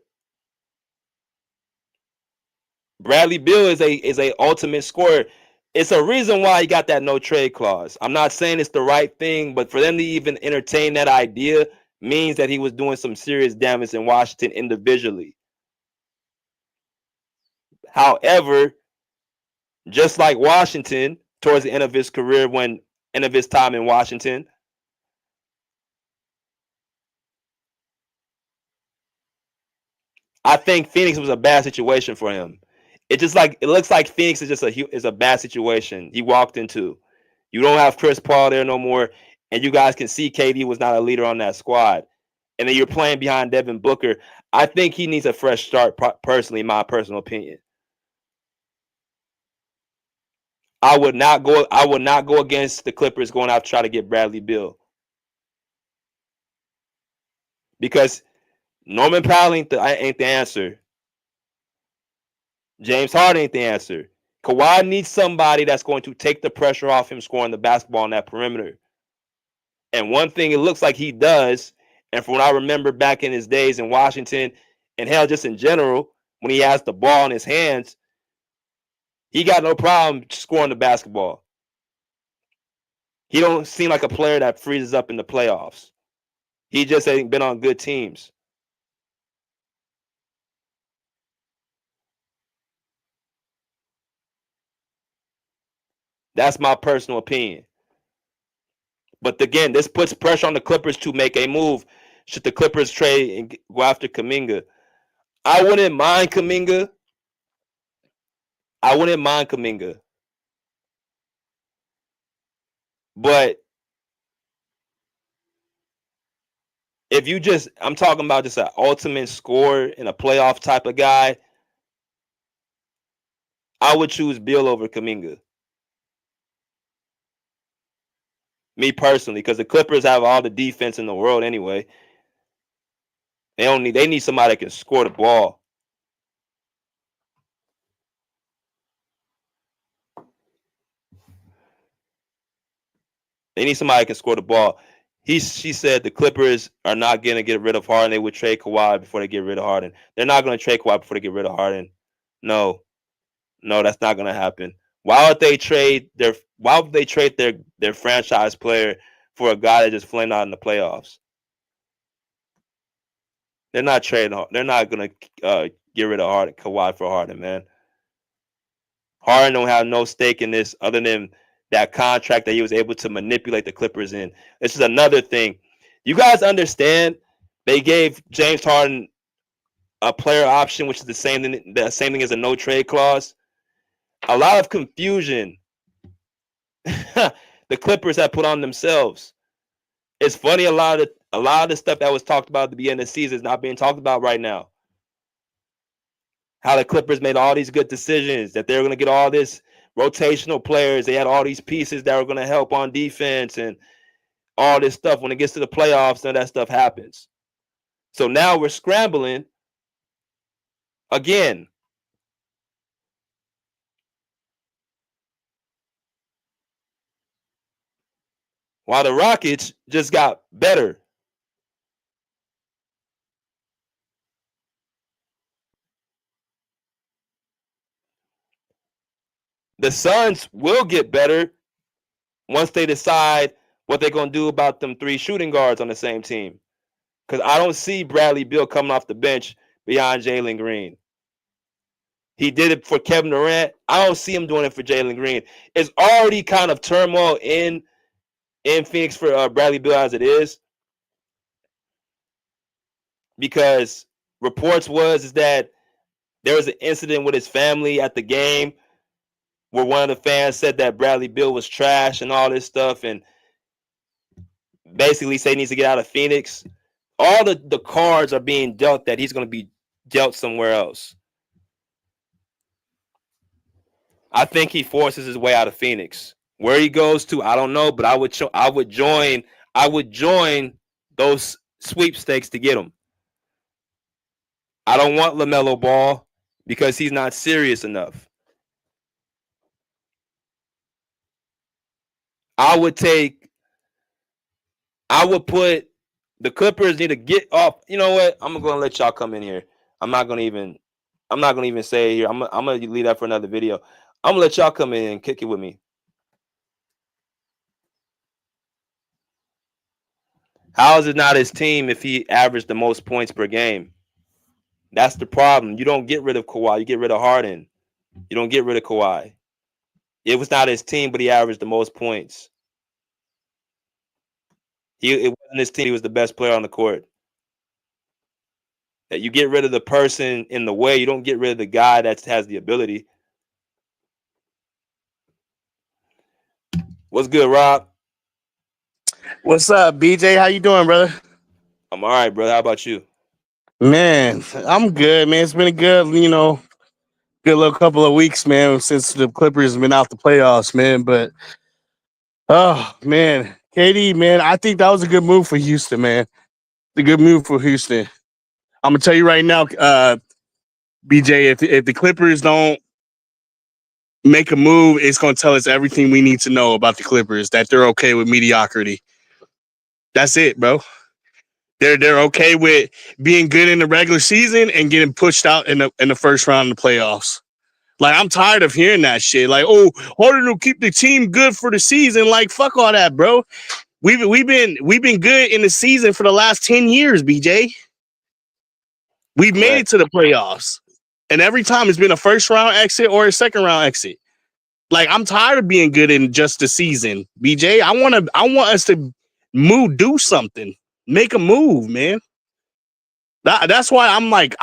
Bradley Beal is a ultimate scorer. It's a reason why he got that no trade clause. I'm not saying it's the right thing, but for them to even entertain that idea means that he was doing some serious damage in Washington individually. However, just like Washington, towards the end of his career, end of his time in Washington, I think Phoenix was a bad situation for him. It looks like Phoenix is just a bad situation he walked into. You don't have Chris Paul there no more, and you guys can see KD was not a leader on that squad. And then you're playing behind Devin Booker. I think he needs a fresh start. Personally, my personal opinion. I would not go against the Clippers going out to try to get Bradley Beal because Norman Powell ain't the answer. James Harden ain't the answer. Kawhi needs somebody that's going to take the pressure off him scoring the basketball on that perimeter. And one thing it looks like he does, and from what I remember back in his days in Washington, and hell, just in general, when he has the ball in his hands, he got no problem scoring the basketball. He don't seem like a player that freezes up in the playoffs. He just ain't been on good teams. That's my personal opinion. But again, this puts pressure on the Clippers to make a move. Should the Clippers trade and go after Kuminga? I wouldn't mind Kuminga. But if you just, I'm talking about just an ultimate scorer and a playoff type of guy, I would choose Bill over Kuminga. Me personally, because the Clippers have all the defense in the world anyway. They need somebody that can score the ball. They need somebody that can score the ball. She said the Clippers are not going to get rid of Harden. They would trade Kawhi before they get rid of Harden. They're not going to trade Kawhi before they get rid of Harden. No, that's not going to happen. Why would they trade their franchise player for a guy that just flamed out in the playoffs? They're not trading. They're not going to get rid of Kawhi for Harden, man. Harden don't have no stake in this other than that contract that he was able to manipulate the Clippers in. This is another thing. You guys understand they gave James Harden a player option, which is the same thing as a no trade clause. A lot of confusion the Clippers have put on themselves. It's funny, a lot of the stuff that was talked about at the beginning of the season is not being talked about right now. How the Clippers made all these good decisions, that they were going to get all this rotational players. They had all these pieces that were going to help on defense and all this stuff. When it gets to the playoffs, none of that stuff happens. So now we're scrambling again. While the Rockets just got better. The Suns will get better once they decide what they're going to do about them three shooting guards on the same team. Because I don't see Bradley Beal coming off the bench behind Jalen Green. He did it for Kevin Durant. I don't see him doing it for Jalen Green. It's already kind of turmoil in Phoenix for Bradley Beal as it is. Because reports is that there was an incident with his family at the game where one of the fans said that Bradley Beal was trash and all this stuff and basically say he needs to get out of Phoenix. All the cards are being dealt that he's going to be dealt somewhere else. I think he forces his way out of Phoenix. Where he goes to, I don't know, but I would join those sweepstakes to get him. I don't want LaMelo Ball because he's not serious enough. I would take I would put the Clippers need to get off. You know what? I'm gonna let y'all come in here. I'm not gonna even I'm not gonna even say it here. I'm gonna leave that for another video. I'm gonna let y'all come in and kick it with me. How is it not his team if he averaged the most points per game? That's the problem. You don't get rid of Kawhi. You get rid of Harden. You don't get rid of Kawhi. It was not his team, but he averaged the most points. It wasn't his team. He was the best player on the court. That you get rid of the person in the way. You don't get rid of the guy that has the ability. What's good, Rob? What's up, BJ? How you doing, brother? I'm all right, brother. How about you? Man, I'm good, man. It's been a good, good little couple of weeks, man, since the Clippers have been out the playoffs, man. But oh man, KD, man, I think that was a good move for Houston, man. The good move for Houston. I'm gonna tell you right now, BJ, if the Clippers don't make a move, it's gonna tell us everything we need to know about the Clippers. That they're okay with mediocrity. That's it, bro. They're okay with being good in the regular season and getting pushed out in the first round of the playoffs. Like, I'm tired of hearing that shit. Like, oh, Harden will keep the team good for the season. Like, fuck all that, bro. We've been good in the season for the last 10 years, BJ. We've made it Correct. to the playoffs. And every time it's been a first round exit or a second round exit. Like, I'm tired of being good in just the season, BJ. I want us to do something. Make a move, man. That's why I'm like,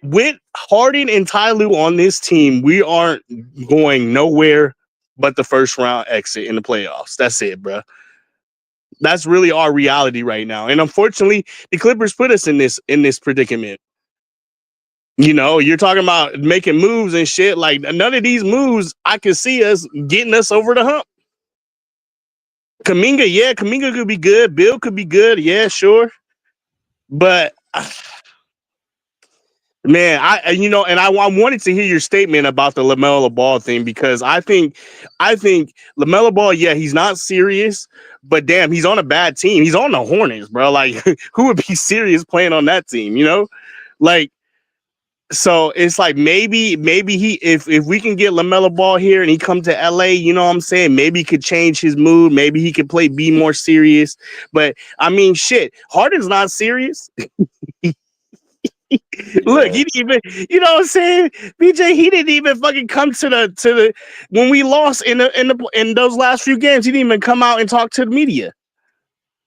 with Harden and Ty Lue on this team, we aren't going nowhere but the first round exit in the playoffs. That's it, bro. That's really our reality right now. And unfortunately, the Clippers put us in this predicament. You're talking about making moves and shit. Like, none of these moves, I can see us getting us over the hump. Kaminga could be good. Bill could be good. Yeah, sure. But man, and I wanted to hear your statement about the LaMelo Ball thing because I think LaMelo Ball, yeah, he's not serious, but damn, he's on a bad team. He's on the Hornets, bro. Like, who would be serious playing on that team? Like, so it's like maybe he if we can get LaMelo Ball here and he come to LA, you know what I'm saying? Maybe he could change his mood. Maybe he could be more serious. But I mean, shit, Harden's not serious. Look, Yeah. he didn't even, you know what I'm saying? BJ, he didn't even fucking come to the when we lost in those last few games, he didn't even come out and talk to the media.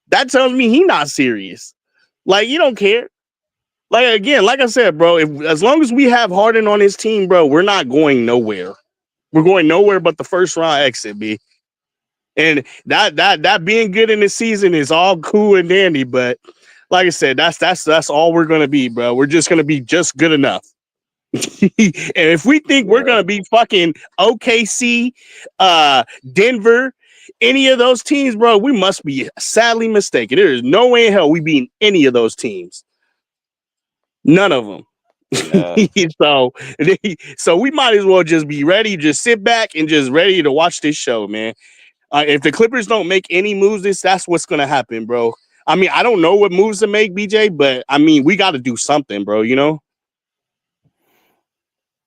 That tells me he not serious. Like, you don't care. Like, again, like I said, bro, as long as we have Harden on his team, bro, we're not going nowhere. We're going nowhere but the first round exit, B. And that being good in the season is all cool and dandy, but like I said, that's all we're gonna be, bro. We're just gonna be just good enough. And if we think we're Yeah. gonna be fucking OKC, Denver, any of those teams, bro, we must be sadly mistaken. There is no way in hell we beat any of those teams. None of them. Yeah. so, so we might as well just be ready, just sit back and just ready to watch this show, man. If the Clippers don't make any moves, that's what's gonna happen, bro. I mean, I don't know what moves to make, BJ, but I mean, we got to do something, bro.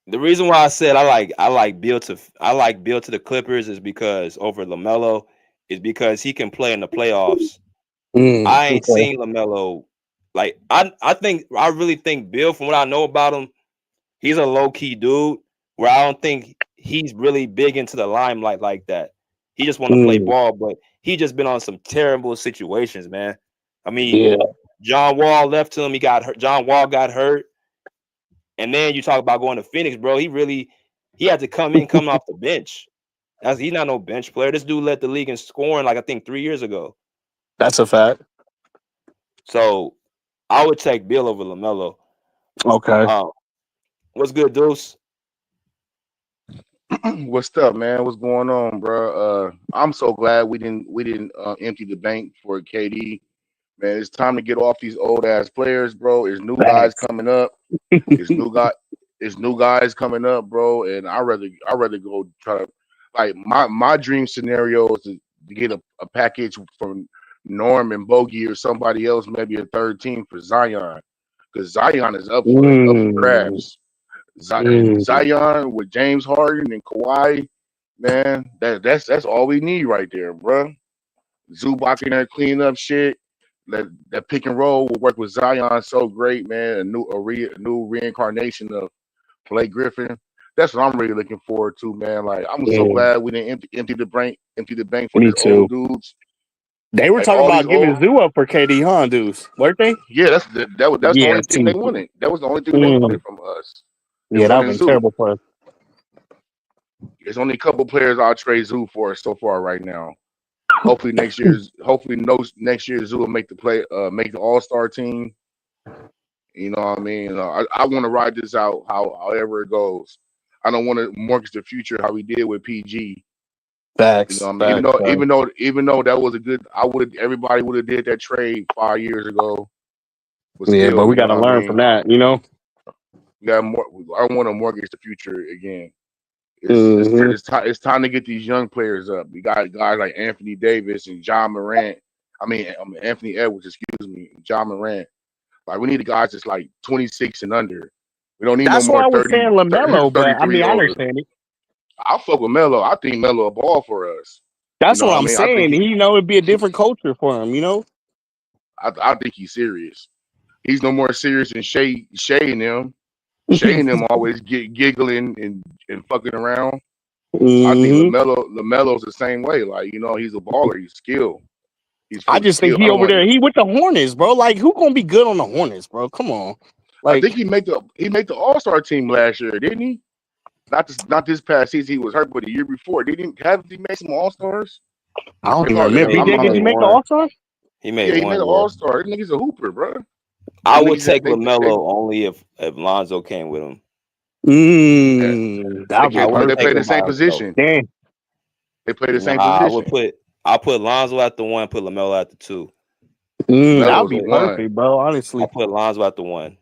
The reason why I said I like Bill to the Clippers is because over LaMelo is because he can play in the playoffs. I ain't Okay. seen LaMelo like I really think Bill, from what I know about him, he's a low key dude where I don't think he's really big into the limelight like that. He just want to play Mm, ball, but he just been on some terrible situations, man. I mean, yeah, John Wall left him. He got hurt. John Wall got hurt, and then you talk about going to Phoenix, bro. He had to come off the bench. He's not no bench player. This dude led the league in scoring like I think 3 years ago. that's a fact. So I would take Bill over LaMelo. Okay. Um, what's good, Deuce? What's up, man? What's going on, bro? I'm so glad we didn't empty the bank for KD. Man, it's time to get off these old ass players, bro. There's new guys Facts. coming up. It's new guy. It's new guys coming up, bro. And I rather go try to like my dream scenario is to get a package from Norm and Bogey or somebody else, maybe a third team for Zion, because Zion is up for Mm, grabs. mm. Zion with James Harden and Kawhi, man, that's all we need right there, bro. Zubac in there cleaning up shit. That pick and roll will work with Zion so great, man. A new reincarnation of Blake Griffin. That's what I'm really looking forward to, man. Like I'm so Yeah, glad we didn't empty the bank for me these old too. dudes. They were Like talking all these about giving old, Zoo up for KD, huh, dudes? Weren't they? yeah. That's the Yeah, only thing see. they wanted. That was the only thing they Mm. wanted from us. They Yeah, that would wanted have been Zoo. terrible for us. There's only a couple players I'll trade Zoo for so far right now. Hopefully no next year Zoo will make the All-Star team. You know what I mean? I want to ride this out however it goes. I don't want to mortgage the future how we did with PG. You know Facts, what I mean? facts, facts. Even though that was a good, everybody would have did that trade 5 years ago. But Yeah, but still, we you know got what to I learn from mean? that, you know? We got more. I don't want to mortgage the future again. Hmm. It's time to get these young players up. We got guys like Anthony Davis and John Morant. Anthony Edwards, excuse me, John Morant. Like we need the guys that's like 26 and under. We don't need no That's why more I was saying 30 LaMelo, but I 33 mean, I older. understand it. I'll fuck with Melo. I think Melo a ball for us. You That's know what what I I'm mean? I think saying. He, it'd be a different culture for him, you know? I think he's serious. He's no more serious than Shay and them. Shay and them always get giggling and fucking around. I think Hmm. Lamelo's the same way. Like, he's a baller. He's skilled. He's I full of just think skill. he I don't over want. there, he with the Hornets, bro. Like, who gonna be good on the Hornets, bro? Come on. I think Like, he made the All-Star team last year, didn't he? Not this past season. He was hurt, but the year before, didn't he? Haven't he made some All-Stars? I don't It's even hard. He remember. made BJ, he did I'm he made make the one. All-Star? He made Yeah, he made one. an Yeah. All-Star. That nigga's a hooper, bro. I Them would niggas take they LaMelo only if Lonzo came with him. That would be I because wouldn't they take play perfect. the him by same himself. position. Damn. They play the same Nah, position. I'll put Lonzo at the one, put LaMelo at the two. That I would Melo's a be put one. perfect, bro. I Honestly. put Lonzo at the one.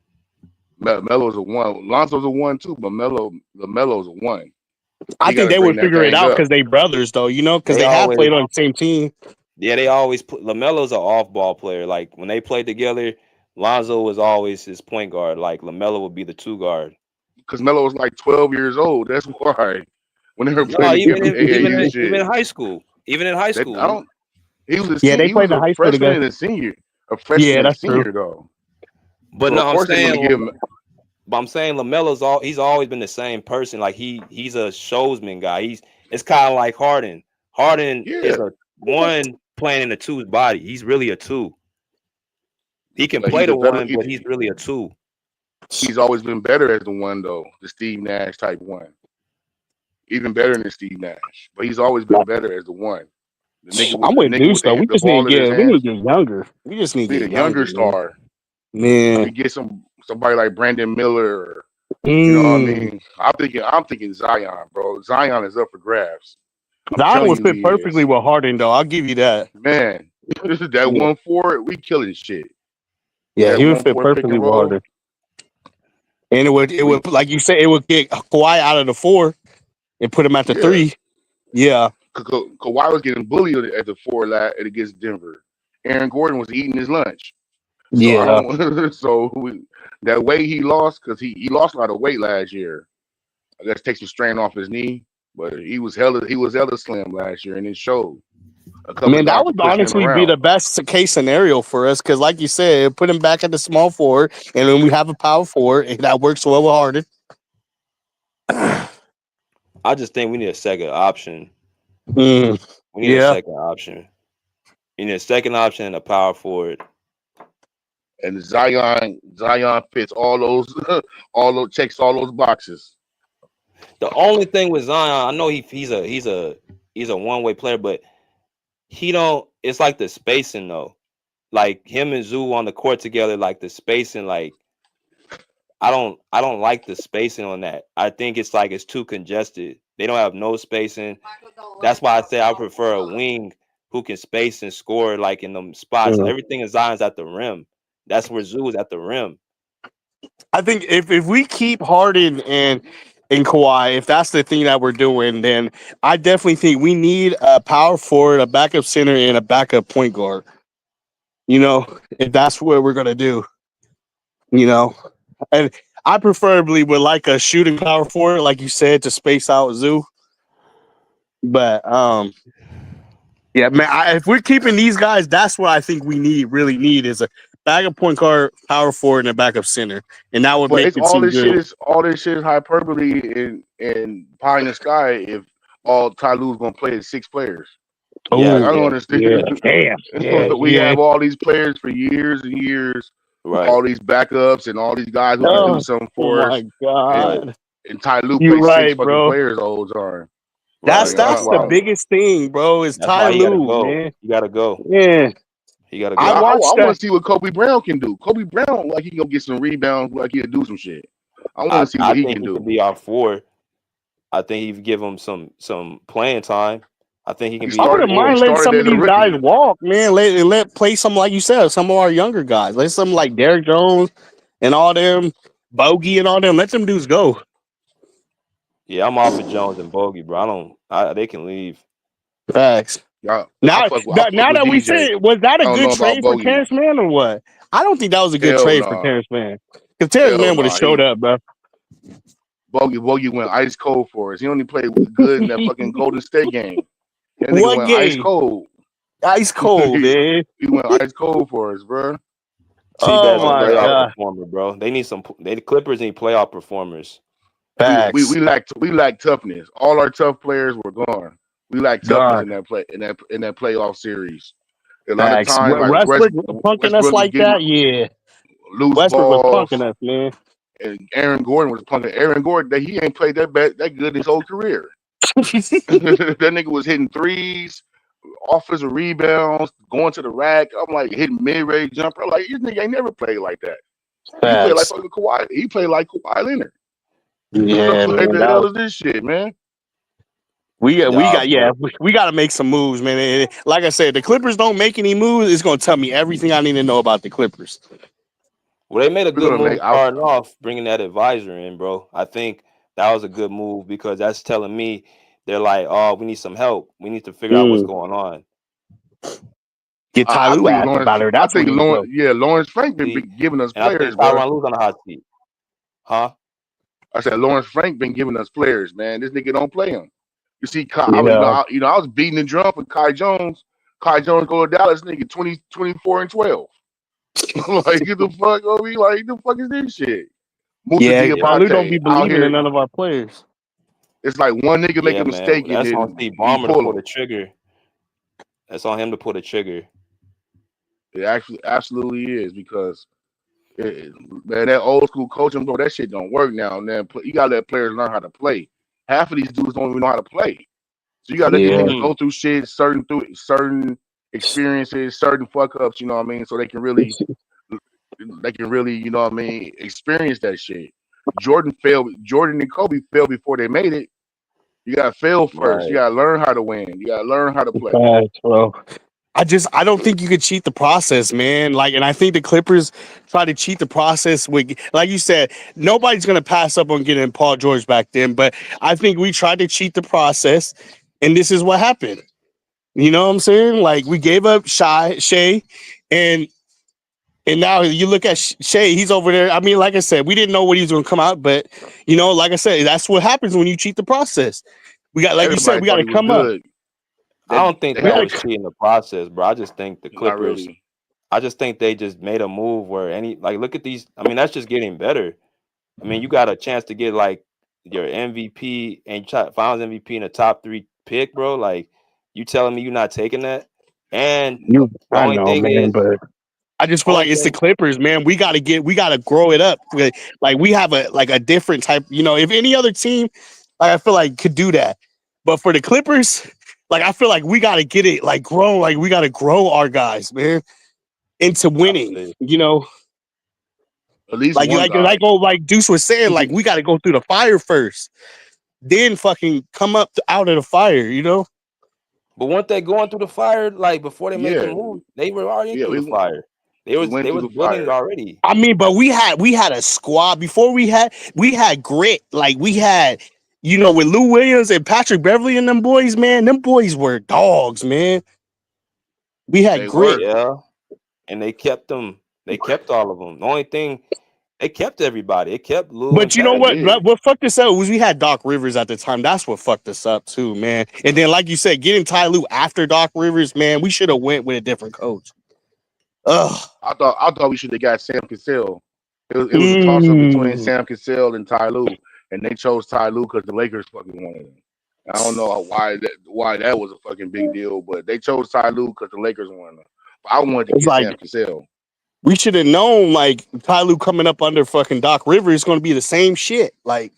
Melo's a one. Lonzo's a one too, but Melo's a one. I He got think to they bring would that figure it thing out up because they brothers, though, you know, because They they have always played on the same team. they always put LaMelo's an off ball player. Like when they played together, Lonzo was always his point guard. Like LaMelo would be the two guard. because Melo was like 12 years old. That's why when they were playing No, together in AAU even shit, in high school. Even in high that school. I don't. He was a Yeah, senior. they He played was in a high school freshman together. and Yeah, that's true. though. But So of no, course they're gonna give him. I'm saying he's always been the same person. Like he's a showsman guy. It's kind of like Harden. Harden is Yeah, a one playing in the two's body. He's really a two. He can but play he's the a better. one, but he's really a two. He's always been better as the one though, the Steve Nash type one. Even better than Steve Nash, but he's always been better as the one. I'm The with nigga Deuce with though. We the just need ball to in his get we need hands. to get younger. We just need We to need a get younger, younger man. star. Man. We get somebody like Brandon Miller. Or, you know what I Mm. mean? I'm thinking Zion, bro. Zion is up for grabs. I'm Zion telling would you, fit he perfectly is. with Harden though. I'll give you that. Man, that Yeah, 1-4, we killing shit. yeah, That he would fit 1-4 pick perfectly and with roll. Harden. And it We would like you said, it would get Kawhi out of the 4 and put him at the yeah. 3. Yeah. Kawhi was getting bullied at the 4 against Denver. Aaron Gordon was eating his lunch. So I Yeah. don't. That weight he lost because he lost a lot of weight last year. I guess take some strain off his knee, but he was hella slim last year, and it showed. A couple Man, of guys that were would pushing him honestly be around the best case scenario for us because, like you said, put him back at the small 4, and then we have a power 4, and that works well with Harden. I just think we need a second option. Mm, We need a yeah. second option. We need a second option and a power forward. and Zion fits all those checks all those boxes. The only thing with Zion, I know he's a one way player, but he don't. It's like the spacing though. Like him and Zoo on the court together, like the spacing, like I don't like the spacing on that. I think it's like it's too congested. They don't have no spacing. That's why I say I prefer a wing who can space and score like in them spots. Mhm. Everything in Zion's at the rim. That's where Zoo is at the rim. I think if we keep Harden and Kawhi, if that's the thing that we're doing, then I definitely think we need a power forward, a backup center, and a backup point guard. You know, if that's what we're gonna do, you know, and I preferably would like a shooting power forward, like you said, to space out Zoo. But yeah, man, if we're keeping these guys, that's what I think we really need is a backup point guard, power forward, and a backup center, and that would But make it's the team good. all this shit is hyperbole in pie in the sky if all Ty Lue's gonna play is 6 players. Yeah, Like I Oh, don't yeah, yeah, understand. damn, yeah, We yeah. have all these players for years and years, right, all these backups and all these guys who can do Oh, something oh for us. my right, god, And Ty Lue you're plays six right, fucking bro. players the whole time. right. That's Like That's that's the why. biggest thing, bro. Is That's Ty why he got to Lue, go. man. He got to go. Yeah, He got to I I, go. I, watched want that. to see what Kobe Brown can do. Kobe Brown, like he gonna get some rebounds, like he'll do some shit. I want to see I what he think can he do. can be our 4. I think he give him some playing time. I think he can be I your wouldn't He mind 4. letting started some of as a these guys rookie. walk, man. Let play some like you said, some of our younger guys. Let some like Derrick Jones and all them, Bogey and all them. Let them dudes go. Yeah, I'm off of Jones and Bogey, bro. I don't. They can leave. Facts. Yeah, Now, I fuck now with that we DJ. say, was that a I don't good know about trade for Bogey. Terrence Mann or what? I don't think that was a good Hell trade for no. Terrence Mann. Because Terrence Hell Mann would have no. showed up, bro. Bogey went ice cold for us. He only played good in that fucking Golden State game. That nigga What went ice game? cold. Ice cold, he, man. he went ice cold for us, bro. Oh Seabad's a I'm my like, playoff god. performer, bro. They need some. The Clippers need playoff performers. Facts. we lack toughness. All our tough players were gone. We lack toughness God. in that playoff series. A lot of Facts. times, like Westbrook punking us Westbrook was like getting that? Yeah. loose Westbrook was balls, punking us, man. and Aaron Gordon was punking. Aaron Gordon, he ain't played that good his whole career. That nigga was hitting threes, offensive rebounds, going to the rack. I'm like hitting mid-range jumper. I'm like, this nigga ain't never played like that. He played like Facts. fucking Kawhi. He played like Kawhi Leonard. Yeah, Like man. the hell is this shit, man? Nah, but We got to make some moves, man. And like I said, the Clippers don't make any moves. It's gonna tell me everything I need to know about the Clippers. well, they made a We're good gonna make move out. starting off, bringing that advisor in, bro. I think that was a good move because that's telling me they're like, oh, we need some help. We need to figure out what's Mm. going on. Get Ty I Lue think ass Lawrence. about her. I That's where think you Lawrence. go. Yeah, Lawrence Frank been See, giving us and I players, think bro. Tyronn Lue's on the hot seat, huh? I said Lawrence Frank been giving us players, man. This nigga don't play him. You see, I was, Yeah. I was beating the drum for Kai Jones. Kai Jones go to Dallas, nigga, 20, 24 and 12. Like, get the fuck over me. Like, the fuck is this shit? Musa Yeah. Ty Lue don't Diabate be out believing in here. none of our players. It's like one nigga make Yeah, a man. mistake and That's on then Steve he Ballmer to pull pull him. the trigger. That's on him to pull the trigger. It actually absolutely is because man, that old school coaching, bro, that shit don't work now. And then you gotta let players learn how to play. Half of these dudes don't even know how to play. So you gotta let these Yeah. niggas go through shit, certain experiences, certain fuck ups, you know what I mean? So they can really, you know what I mean, experience that shit. Jordan and Kobe failed before they made it. You gotta fail first. You Right. gotta learn how to win. You gotta learn how to play. Facts, bro. I don't think you could cheat the process, man. Like, and I think the Clippers try to cheat the process with, like you said, nobody's gonna pass up on getting Paul George back then. But I think we tried to cheat the process, and this is what happened. You know what I'm saying? Like, we gave up Shea, and now you look at Shea, he's over there. I mean, like I said, we didn't know what he was gonna come out, but like I said, that's what happens when you cheat the process. We got, like you said, Everybody we got thought to he was come up. good. I don't think They We that got had was to. cheating the process, bro. I just think the not Clippers. really. I just think they just made a move where look at these. I mean, that's just getting better. I mean, you got a chance to get like your MVP and Finals MVP in the top 3 pick, bro. Like, you telling me you're not taking that? And the I only know, thing man, is, but I just feel only like it's the thing, Clippers, man. We gotta grow it up. Like we have a different type. If any other team, like I feel like could do that, but for the Clippers, like I feel like we gotta get it like grow. Like we gotta grow our guys, man, into I winning. see. At least Like one guy. like Deuce was saying, like we gotta go through the fire first. then fucking come up out of the fire, you know? But weren't they going through the fire like before they made the Yeah, move? They were already yeah. through the fire. They We was went they through was the building it fire. already. I mean, but we had a squad before we had grit. Like we had, you know, with Lou Williams and Patrick Beverly and them boys, man, them boys were dogs, man. We had They grit. were. Yeah, and they kept them. They kept all of them. The only thing they kept everybody. It kept Lou and But you know Pat. They what? did. What fucked us up was we had Doc Rivers at the time. That's what fucked us up too, man. And then, like you said, getting Ty Lue after Doc Rivers, man, we should have went with a different coach. Ugh. I thought we should have got Sam Cassell. It was a toss up between Mm. Sam Cassell and Ty Lue, and they chose Ty Lue because the Lakers fucking wanted him. I don't know why that was a fucking big deal, but they chose Ty Lue because the Lakers wanted him. But I wanted to It's get like Sam Cassell. we should have known, like Ty Lue coming up under fucking Doc Rivers is going to be the same shit. Like,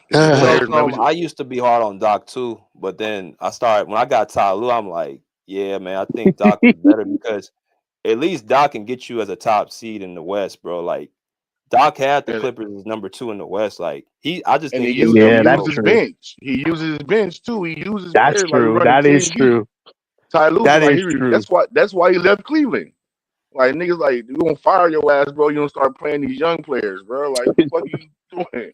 It's just You know, players, man. some I used to be hard on Doc too, but then I started when I got Ty Lue, I'm like, yeah, man, I think Doc was better because at least Doc can get you as a top seed in the West, bro. Like Doc had the and, Clippers as number 2 in the West. Like I just and think he he has used he yeah, stronger that's used his coach. true. bench. He uses his bench too. He uses That's players like he true. running That is team deep. true. Ty Lue, That like is true. that's why he left Cleveland. Like niggas, like you gonna fire your ass, bro. You don't start playing these young players, bro. Like the fuck you doing?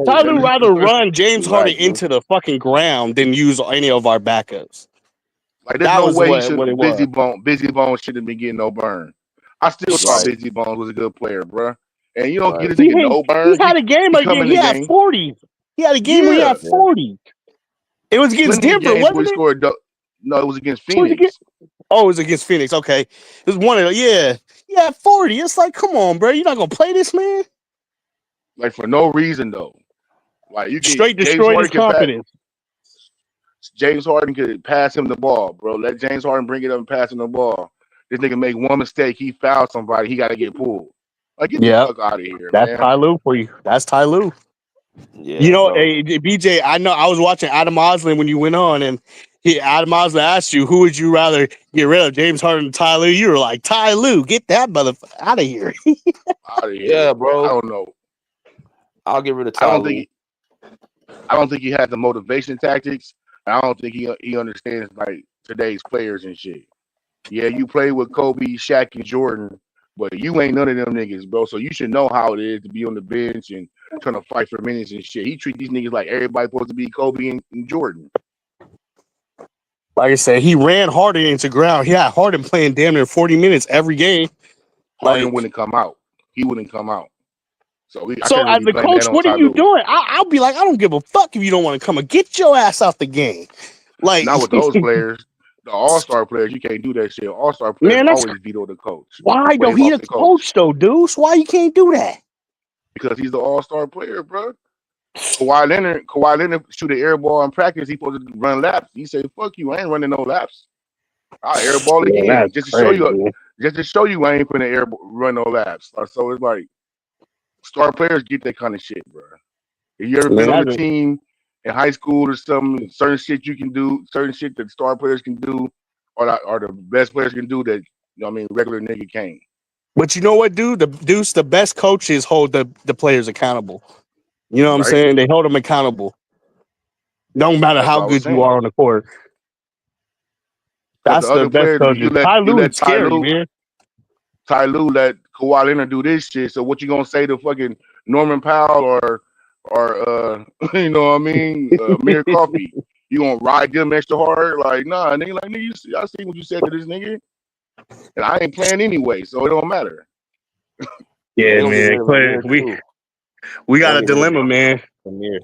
Ty Lue rather run James You're right, Harden dude. into the fucking ground than use any of our backups. Like there's That no was way he what it should was. Busy Bone shouldn't be getting no burn. I still thought Right, Busy Bones was a good player, bro. And you don't get right. this nigga no He burn. had a game He like come in he the had game. 40. He had a game where he Yeah, had Yeah. 40. It was against plenty of Denver, games where wasn't he it? scored. No, it was against Who was it against? Phoenix. Oh, it was against Phoenix. Okay. It was one of the, yeah. He had 40. It's like, come on, bro. You're not gonna play this, man. Like for no reason though. Like you can Straight destroyed his confidence. James Harden could pass him the ball, bro. Let James Harden bring it up and pass him the ball. This nigga make one mistake, he fouled somebody, he got to get pulled. Like get the Yeah. fuck out of here, That's man. Ty Lue for you. That's Ty Lue. You Yeah, know, bro. BJ, I know I was watching Adam Oslin when you went on, and Adam Oslin asked you, who would you rather get rid of, James Harden or Ty Lue? You were like, Ty Lue, get that motherfucker out of here. Out of here. Yeah, I bro. don't know. I'll get rid of I Ty don't Lue. think I don't think he has the motivation tactics. I don't think he understands like today's players and shit. Yeah, you play with Kobe, Shaq, and Jordan, but you ain't none of them niggas, bro. So you should know how it is to be on the bench and trying to fight for minutes and shit. He treat these niggas like everybody supposed to be Kobe and Jordan. Like I said, he ran Harden into ground. He had Harden playing damn near 40 minutes every game. Harden Like, wouldn't come out. He wouldn't come out. So I so can't as really the blame that coach, on what are Ty you Lue. doing? I'll be like, I don't give a fuck if you don't want to come and get your ass out the game. Like, Not with those players. The all-star players, you can't do that shit. All-star players man, that's always veto the coach. why though. Wave He off the the coach. coach though, Deuce. Why you can't do that? Because he's the all-star player, bro. Kawhi Leonard shoot an air ball in practice. He supposed to run laps. He said, "Fuck you, I ain't running no laps. I'll air ball Yeah, again that's just to crazy. show you I ain't gonna run no laps." So it's like star players get that kind of shit, bro. If you ever been on a team in high school or something, certain shit you can do, certain shit that star players can do, or the best players can do that. You know what I mean, regular nigga can't. But you know what, dude? The best coaches hold the players accountable. You know what I'm Right? saying? They hold them accountable. No matter That's how what I was good you saying. are on the court. Because the That's the other best players, coaches. Ty you Lue let is scary, man. Ty Lue let Kawhi Leonard do this shit. So what you gonna say to fucking Norman Powell or you know what I mean, Amir Coffey? You gonna ride them extra hard? Like nah, nigga. Like nigga, I see what you said to this nigga, and I ain't playing anyway, so it don't matter. Yeah, Yeah, they'll get man. rid of Amir too. We got They'll a get rid of dilemma, man. Amir.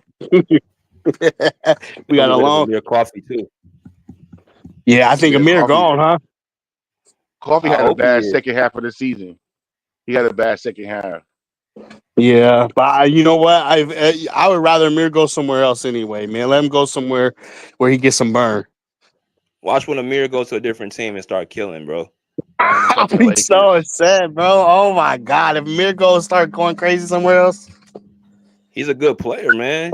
We got They'll a get rid of long. Amir Coffee too. Yeah, I think Yeah, Amir gone, huh? Coffee I had a hope he bad is. second half of the season. He had a bad second half. Yeah, but you know what? I would rather Amir go somewhere else anyway, man. Let him go somewhere where he gets some burn. Watch when Amir goes to a different team and start killing, bro. I'll Fucking be so Lakers. upset, bro. Oh my god, if Amir goes start going crazy somewhere else. He's a good player, man.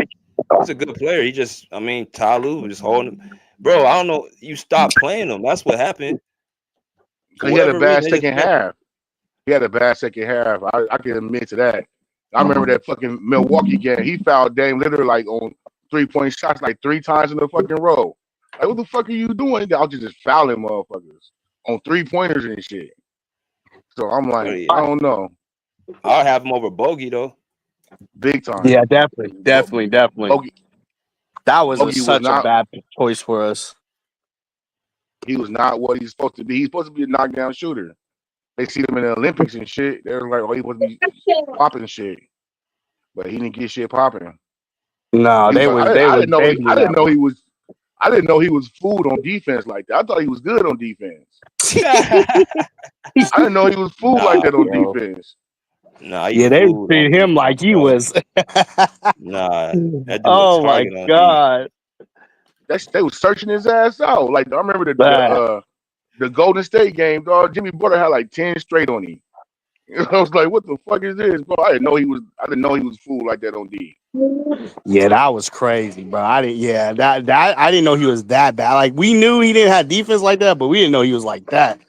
He's a good player. He just, I mean, Ty Lue just holding him. Bro, I don't know. You stopped playing him. That's what happened. For He had a whatever reason, bad they just second half. He had a bad second half. I can admit to that. I remember that fucking Milwaukee game. He fouled Dame literally like on 3-point shots like 3 times in a fucking row. Like, what the fuck are you doing? I was just fouling motherfuckers on 3-pointers and shit. So I'm like, Oh, yeah. I don't know. I'll have him over Bogey though. Big time. Yeah, definitely. Bogey, That was Bogey was such a not. bad choice for us. He was not what he's supposed to be. He's supposed to be a knockdown shooter. They see him in the Olympics and shit. They're like, oh, he supposed to be popping shit, but he didn't get shit popping. No, I didn't know he was. I didn't know he was fooled on defense like that. I thought he was good on defense. I didn't know he was fooled like that on defense. Nah, yeah, they treated him like he was. Nah, that dude oh my god, they was searching his ass out. Like I remember the Golden State game, dog. Jimmy Butler had like 10 straight on him. I was like, what the fuck is this, bro? I didn't know he was fooled like that on D. Yeah, that was crazy, bro. I didn't know he was that bad. Like we knew he didn't have defense like that, but we didn't know he was like that.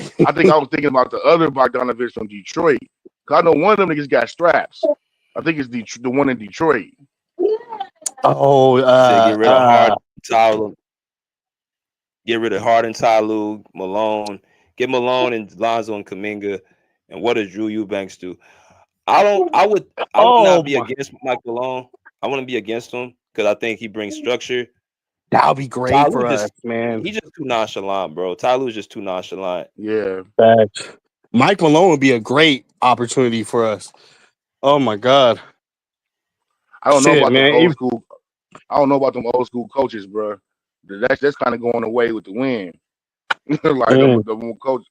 I think I was thinking about the other Bogdanovich from Detroit. Cause I know one of them niggas got straps. I think it's the one in Detroit. Oh, get rid of Harden, Tyler. Get rid of Harden, Tyloo, Malone. Get Malone and Lonzo and Kuminga. And what does Drew Eubanks do? I would not be against Mike Malone. I wouldn't be against him because I think he brings structure. That would be great Tyloo for us, man. He's just too nonchalant, bro. Tyloo's just too nonchalant. Yeah. Facts. Mike Malone would be a great opportunity for us. Oh my god. I don't know about them old school. I don't know about them old school coaches, bro. That's kind of going away with the wind. Like the coach.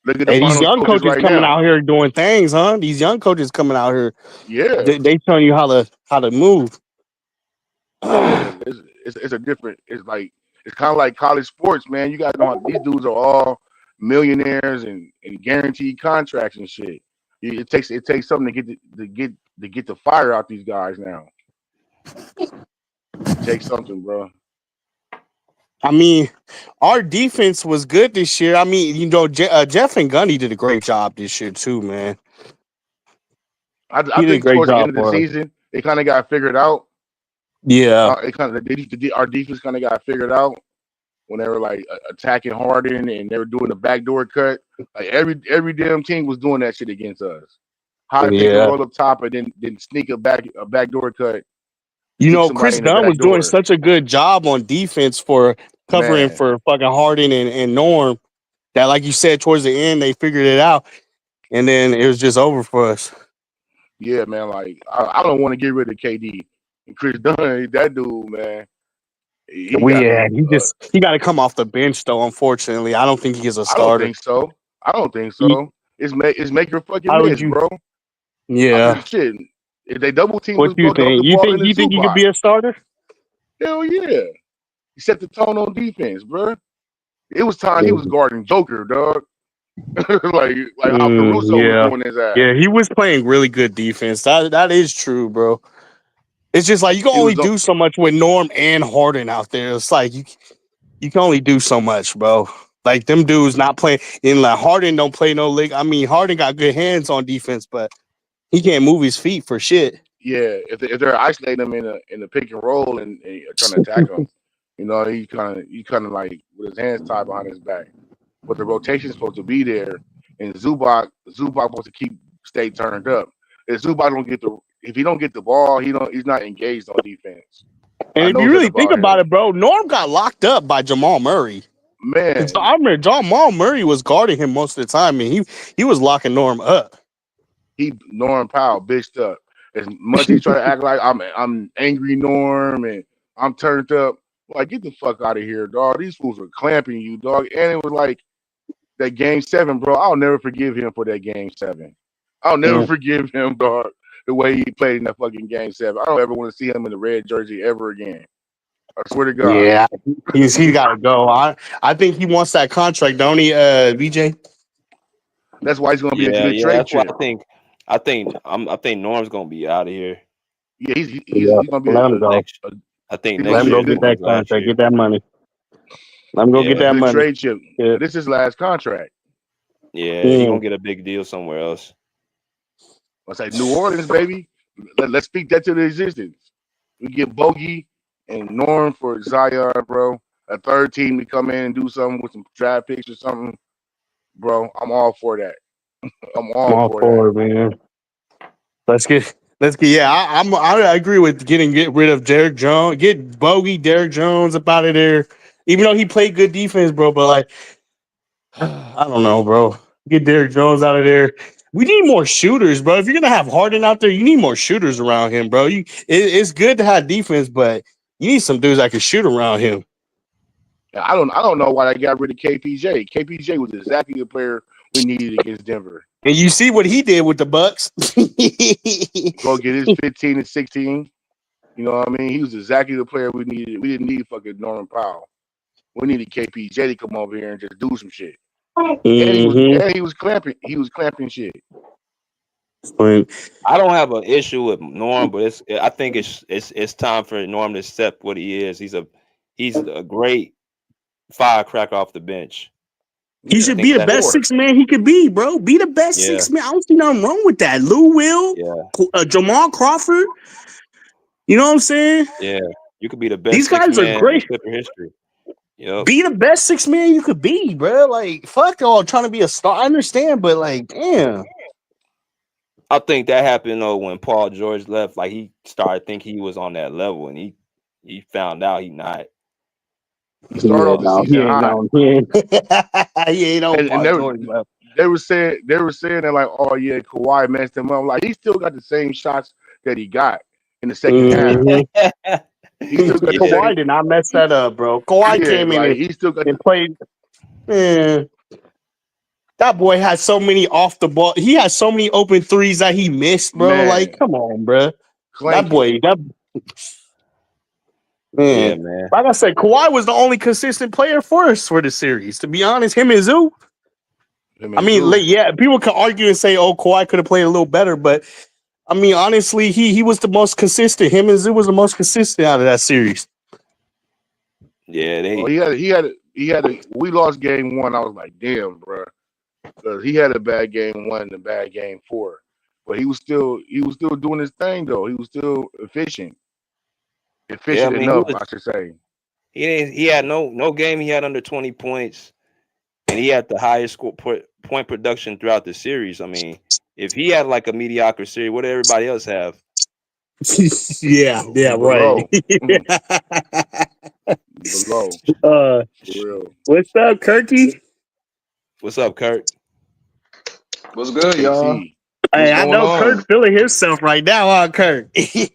Look at the these young coaches right coming now. out here doing things, huh? These young coaches coming out here. Yeah. They telling you how to move. It's a different. It's kind of like college sports, man. You guys know these dudes are all millionaires and guaranteed contracts and shit. It takes something to get the fire out these guys now. It takes something, bro. I mean, our defense was good this year. I mean, Jeff and Gundy did a great job this year too, man. I think towards the end of the season, they kind of got figured out. Yeah, our defense kind of got figured out when they were like attacking Harden and they were doing the backdoor cut. Like every damn team was doing that shit against us. High pick and roll up top and then sneak a backdoor cut. Chris Dunn was doing such a good job on defense for covering for fucking Harden and Norm that, like you said, towards the end they figured it out, and then it was just over for us. Yeah, man. Like I don't want to get rid of KD and Chris Dunn. That dude, man. He got to come off the bench though. Unfortunately, I don't think he is a starter. I don't think so. It's make your fucking miss, bro. Yeah. Shit. If they double team, what do you think? You think he could be a starter? Hell yeah. He set the tone on defense, bro. It was time he was guarding Joker, dog. like how Caruso was doing his ass. Yeah, he was playing really good defense. That is true, bro. It's just like you can only do so much with Norm and Harden out there. It's like you can only do so much, bro. Like them dudes not playing in like Harden don't play no league. I mean, Harden got good hands on defense, but he can't move his feet for shit. Yeah, if they're isolating him in the pick and roll and trying to attack him, he kind of like with his hands tied behind his back. But the rotation is supposed to be there, and Zubac supposed to stay turned up. If Zubac if he don't get the ball, he's not engaged on defense. And if you really think about it, bro, Norm got locked up by Jamal Murray. Man, so I remember Jamal Murray was guarding him most of the time, and he was locking Norm up. Norm Powell bitched up. As much as he try to act like I'm angry Norm and I'm turned up, like get the fuck out of here, dog. These fools were clamping you, dog. And it was like that game 7, bro. I'll never forgive him for that game 7. I'll never forgive him, dog, the way he played in that fucking game 7. I don't ever want to see him in the red jersey ever again. I swear to God. Yeah, he's got to go. I think he wants that contract, don't he, BJ? That's why he's going to be a good trade chip. I think Norm's gonna be out of here. Yeah, he's gonna be. Let him go. I think let him go get that contract, get that money. Let him go get that money. Trade chip. Yeah. This is his last contract. Yeah, he's gonna get a big deal somewhere else. I say New Orleans, baby. Let's speak that to the existence. We get Bogey and Norm for Zion, bro. A third team to come in and do something with some draft picks or something, bro. I'm all for that. I'm I'm all all for that. for it, man. Let's get. Yeah, I agree with get rid of Derrick Jones, get Bogey Derrick Jones up out of there. Even though he played good defense, bro, but like I don't know, bro. Get Derrick Jones out of there. We need more shooters, bro. If you're gonna have Harden out there, you need more shooters around him, bro. It's good to have defense, but you need some dudes that can shoot around him. I don't know why they got rid of KPJ. KPJ was exactly the player we needed against Denver. And you see what he did with the Bucks. Go get his 15 and 16. You know what I mean? He was exactly the player we needed. We didn't need fucking Norman Powell. We needed KPJ to come over here and just do some shit. Mm-hmm. And he was clamping. He was clamping shit. I don't have an issue with Norm, but I think it's time for Norm to accept what he is. He's a great firecracker off the bench. He should be the best six man he could be, bro. Be the best six man. I don't see nothing wrong with that. Lou Will, Jamal Crawford. You know what I'm saying? Yeah, you could be the best. These guys are great. In Clipper history. Yep. Be the best six man you could be, bro. Like fuck all trying to be a star. I understand, but like, damn. I think that happened though when Paul George left. Like he started thinking he was on that level, and he found out he not. He started off the season high. He ain't on Paul George level. They were saying that like, oh yeah, Kawhi messed him up. Like he still got the same shots that he got in the second half. He still got Kawhi did not mess that up, bro. Kawhi came in and, he still got and played. Man, that boy had so many off the ball. He had so many open threes that he missed, bro. Man. Like, come on, bro. That boy, man. Yeah, man. Like I said, Kawhi was the only consistent player for us for the series. To be honest, him and Zoo. I mean, yeah, people can argue and say, "Oh, Kawhi could have played a little better," but I mean, honestly, he was the most consistent. Him and Zoo was the most consistent out of that series. Yeah, he had a. We lost game one. I was like, damn, bro, because he had a bad game one and a bad game four, but he was still doing his thing though. He was still efficient enough, I should say. He had no game he had under 20 points. And he had the highest point production throughout the series. I mean, if he had like a mediocre series, what did everybody else have? yeah, right. Below. For real. What's up, Kirky? What's up, Kurt? What's good, y'all? Hey, I know Kurt feeling himself right now, huh, Kurt? Hey,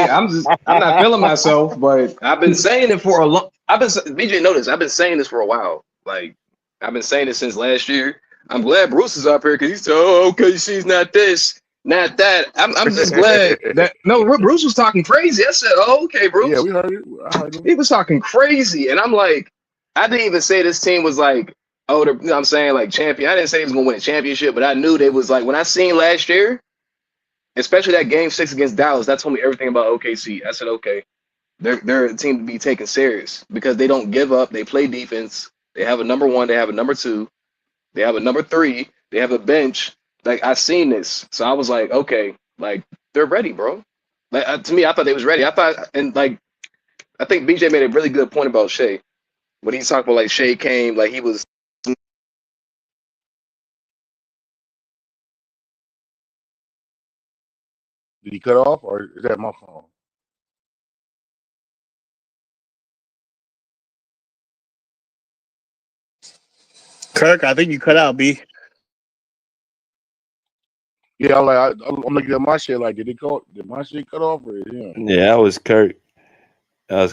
I'm not feeling myself, but I've been saying it for a long. BJ, notice I've been saying this for a while. Like I've been saying it since last year. I'm glad Bruce is up here because he's okay. She's not this, not that. I'm just glad that Bruce was talking crazy. I said, oh, okay, Bruce. Yeah, we heard it. I heard it. He was talking crazy, and I'm like, I didn't even say this team was like, oh, you know what I'm saying, like champion. I didn't say he was gonna win a championship, but I knew they was like when I seen last year, especially that game 6 against Dallas. That told me everything about OKC. I said, okay, they're a team to be taken serious because they don't give up. They play defense. They have a number 1. They have a number 2. They have a number 3. They have a bench. Like I seen this, so I was like, okay, like they're ready, bro. Like to me, I thought they was ready. I think BJ made a really good point about Shea when he talked about like Shea came, like he was. Did he cut off, or is that my phone? Kirk, I think you cut out, B. Yeah, I'm looking at my shit like, did my shit cut off or him? Yeah, that was Kirk. I'm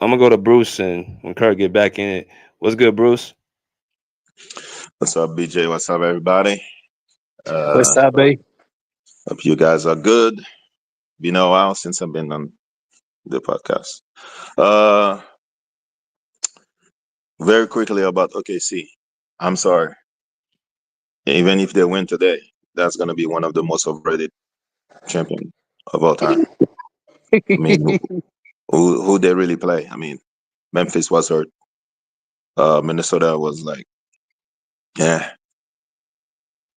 gonna go to Bruce and when Kirk get back in it. What's good, Bruce? What's up, BJ? What's up, everybody? What's up, B? Hope you guys are good. Been a while since I've been on the podcast. Very quickly about OKC. I'm sorry. Even if they win today, that's going to be one of the most overrated champions of all time. I mean, who they really play? I mean, Memphis was hurt. Minnesota was like, yeah.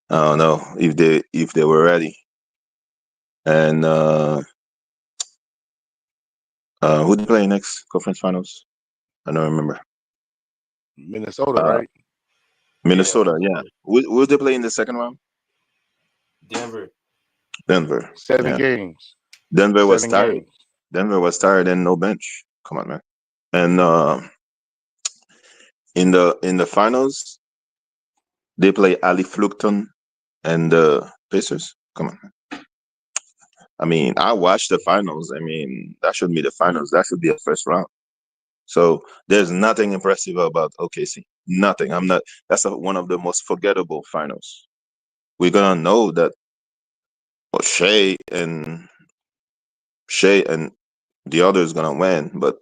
I don't know if they were ready. And who they play next conference finals? I don't remember. Minnesota, Uh, right? Minnesota, yeah. Who they play in the second round? Denver. Denver. 7 Yeah. games. Denver was 7 tired. games. Denver was tired and no bench. Come on, man. And in the finals, they play Ali Flukton and the Pacers. Come on. I mean, I watched the finals. I mean, that shouldn't be the finals. That should be a first round. So there's nothing impressive about OKC. Nothing. I'm not. That's one of the most forgettable finals. We're gonna know that Shea and the other is gonna win, but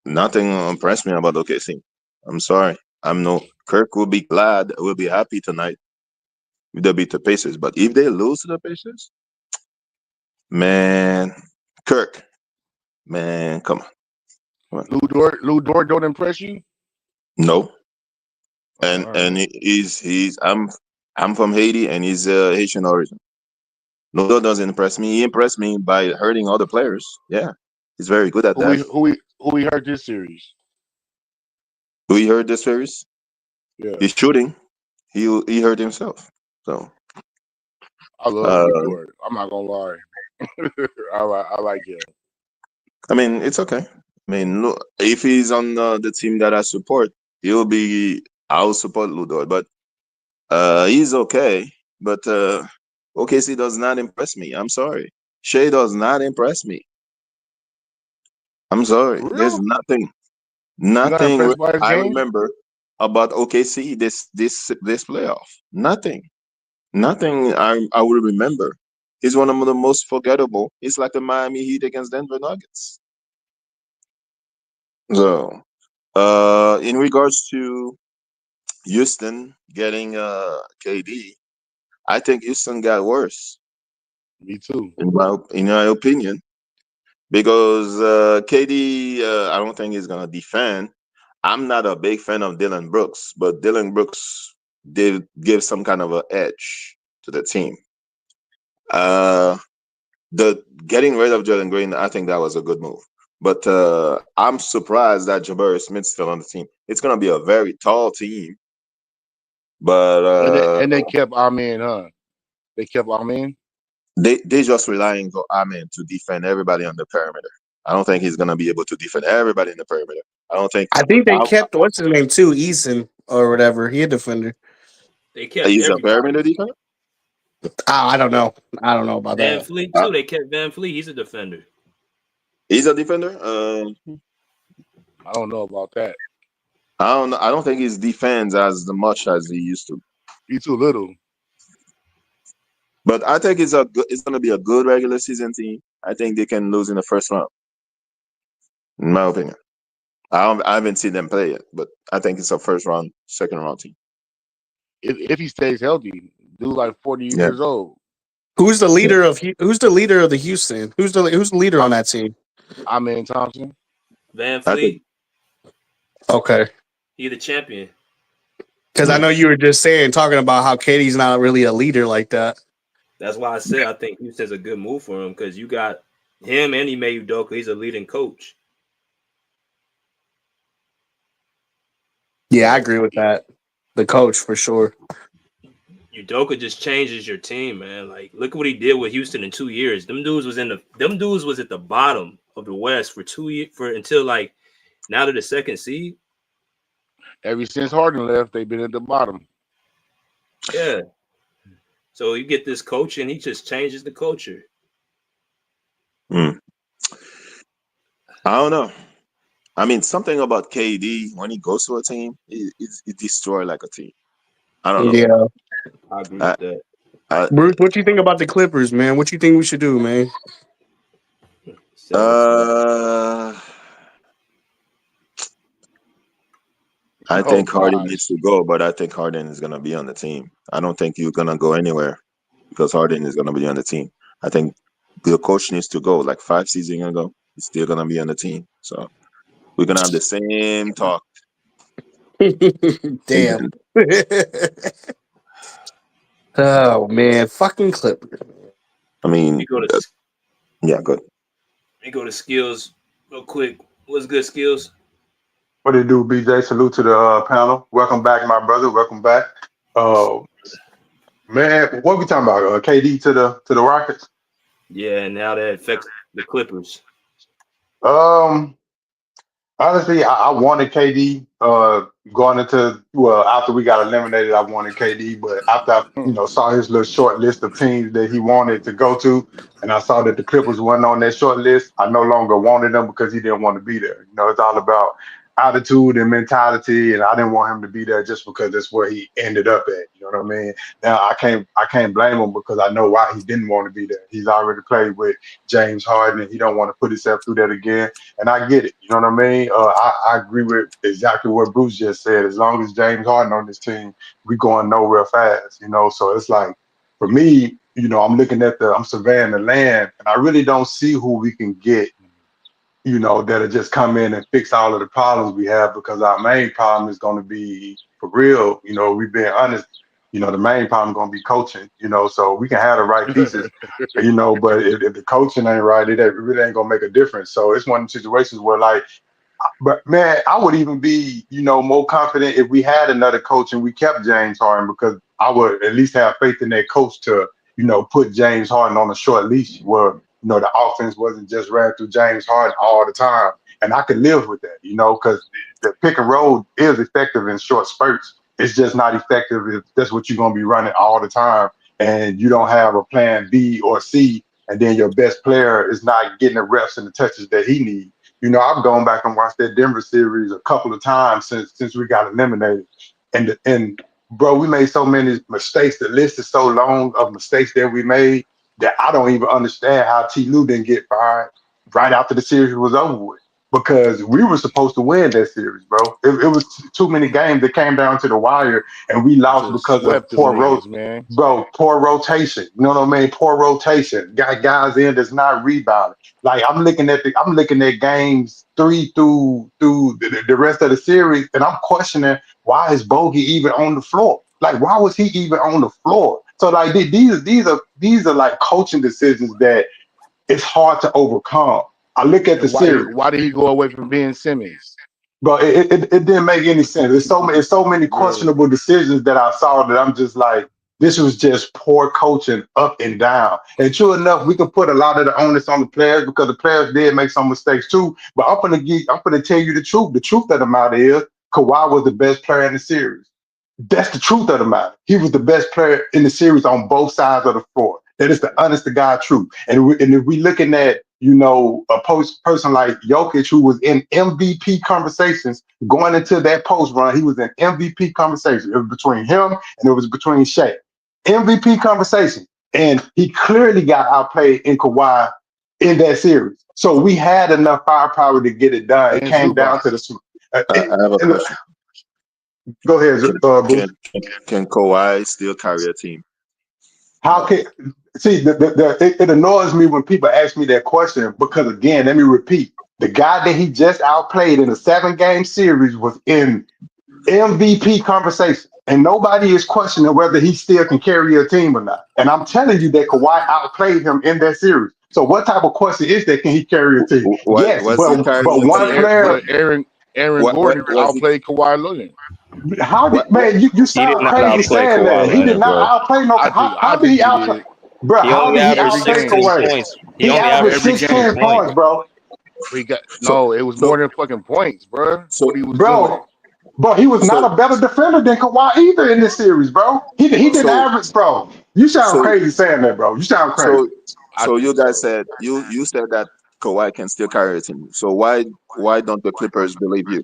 nothing impressed me about OKC. I'm sorry. I'm no Kirk will be glad, will be happy tonight if they beat the Pacers. But if they lose to the Pacers, man, Kirk, man, come on. Come on. Lou Dort don't impress you? No. All And right. he's I'm from Haiti and he's Haitian origin. No, doesn't impress me. He impressed me by hurting other players. Yeah. He's very good at that. Who we heard this series? We heard this series. Yeah. He's shooting. He hurt himself. So I love uh Lou Dort. I'm not gonna lie. I like him. I mean, it's okay. I mean, look, if he's on the team that I support, he'll be. I'll support Ludor, but he's okay. But OKC does not impress me. I'm sorry. Shea does not impress me. I'm sorry. For There's real? You're not nothing impressed by his I game? remember about OKC this playoff. Nothing I will remember. He's one of the most forgettable. It's like the Miami Heat against Denver Nuggets. So, in regards to Houston getting KD, I think Houston got worse Me too. in my opinion because KD I don't think he's gonna defend. I'm not a big fan of Dylan Brooks, but Dylan Brooks did give some kind of an edge to the team. Uh, the getting rid of Jalen Green, I think that was a good move. But I'm surprised that Jabari Smith's still on the team. It's gonna be a very tall team, but And they kept Amen, huh? They kept Amen. they just relying on Amen to defend everybody on the perimeter. I don't think he's gonna be able to defend everybody in the perimeter. I don't think I think they I, kept what's his name too, Eason or whatever. He a defender. They kept he's a perimeter everybody. defender. I don't know. I don't know about Van that. Fleet Uh, too. They kept Van Fleet. He's a defender. he's a defender. I don't know about that. I don't know. I don't think he defends as much as he used to. He's too little. But I think it's gonna be a good regular season team. I think they can lose in the first round, in my opinion. I haven't seen them play yet, but I think it's a first round, second round team. If he stays healthy, dude like 40 Yeah. years old. Who's the leader of the Houston? Who's the leader I, on that team? Amen Thompson. Van I think. Fleet. Okay. He the champion. Because I Mm. know you were just talking about how Katie's not really a leader like that. That's why I said I think Houston's a good move for him because you got him and Ime Udoka. He's a leading coach. Yeah, I So agree with that. The coach for sure. Udoka just changes your team, man. Like, look at what he did with Houston in 2 years. Them dudes was at the bottom of the West for 2 years until like now they're the second seed. Ever since Harden left, they've been at the bottom. Yeah. So you get this coach and he just changes the culture. Mm. I don't know. I mean, something about KD when he goes to a team, it destroys like a team. I don't know. Yeah. I agree I, with that. I, Bruce, what you think about the Clippers, man? What you think we should do, man? 7-7. uh, I Oh think Harden needs gosh. to go, but I think Harden is gonna be on the team. I don't think you're gonna go anywhere because Harden is gonna be on the team. I think the coach needs to go. Like 5 seasons ago, he's still gonna be on the team. So we're gonna have the same talk. Damn. Oh man, fucking Clippers. I mean, You go to Yeah, good. Let me go to skills real quick. What's good, skills? What it do, BJ? Salute to the panel. Welcome back, my brother. Welcome back. Uh, man, what we talking about? KD to the Rockets. Yeah, and now that affects the Clippers. Um, Honestly, I wanted KD going into after we got eliminated. I wanted KD, but after I saw his little short list of teams that he wanted to go to, and I saw that the Clippers wasn't on that short list, I no longer wanted them because he didn't want to be there. It's all about attitude and mentality, and I didn't want him to be there just because that's where he ended up at. You know what I mean? Now I can't blame him because I know why he didn't want to be there. He's already played with James Harden, and he don't want to put himself through that again, and I get it. You know what I mean? I agree with exactly what Bruce just said. As long as James Harden on this team, we going nowhere fast. So it's like for me, I'm looking at I'm surveying the land, and I really don't see who we can get. That'll just come in and fix all of the problems we have because our main problem is going to be for real. We've been honest. The main problem going to be coaching. So we can have the right pieces. But if the coaching ain't right, it really ain't gonna make a difference. So it's one of the situations where like but man, I would even be, more confident if we had another coach and we kept James Harden because I would at least have faith in that coach to, put James Harden on a short leash where, the offense wasn't just ran through James Harden all the time. And I could live with that, because the pick and roll is effective in short spurts. It's just not effective if that's what you're going to be running all the time and you don't have a plan B or C. And then your best player is not getting the reps and the touches that he needs. I've gone back and watched that Denver series a couple of times since we got eliminated, and bro, we made so many mistakes. The list is so long of mistakes that we made that I don't even understand how T. Lue didn't get fired right after the series was over with because we were supposed to win that series, bro. It was too many games that came down to the wire, and we You lost should have because of swept them niggas, man. poor rotation. You know what I mean? Poor rotation. Got guys in that's not rebounding. Like I'm looking at games 3 through the rest of the series, and I'm questioning why is Bogey even on the floor? Like why was he even on the floor? So like these are like coaching decisions that it's hard to overcome. I look at the And why did series, why did he go away from Ben Simmons? but it didn't make any sense. There's so many Really? questionable decisions that I saw that I'm just like, this was just poor coaching up and down. And true enough, we can put a lot of the onus on the players because the players did make some mistakes too. But I'm gonna tell you the truth. The truth of the matter is Kawhi was the best player in the series. That's the truth of the matter. He was the best player in the series on both sides of the floor. That is the honest to God truth. And if we looking at, person like Jokic, who was in MVP conversations going into that post run, he was in MVP conversation. It was between him and it was between Shaq. MVP conversation. And he clearly got outplayed in Kawhi in that series. So we had enough firepower to get it done. It And came down Zubac. to I have a question. go ahead, Can Bruce. can Kawhi still carry a team? How can see it annoys me when people ask me that question because again, let me repeat: the guy that he just outplayed in a 7-game series was in MVP conversation, and nobody is questioning whether he still can carry a team or not. And I'm telling you that Kawhi outplayed him in that series. So what type of question is that? Can he carry a team? Yes, Was he but carrying a one team? player. But Aaron What Gordon was he? outplayed Kawhi Leonard. How What did man? You He did sound not crazy outplay saying that. Kawhi He did Leonard, not bro. outplay no. I How did think he he outplay? did. Bro, He how only did he averaged Every outplay game. 16 Kawhi? points. He He only averaged averaged Every 16 16 game. points, points. bro. We got So no, it was more so than fucking points, bro. What he so was doing. Bro, but he was not so a better defender than Kawhi either in this series, bro. He didn't so average, bro. You sound so crazy saying that, bro. You sound crazy. so I so you think guys so. said you said that Kawhi can still carry a team. So why don't the Clippers believe you?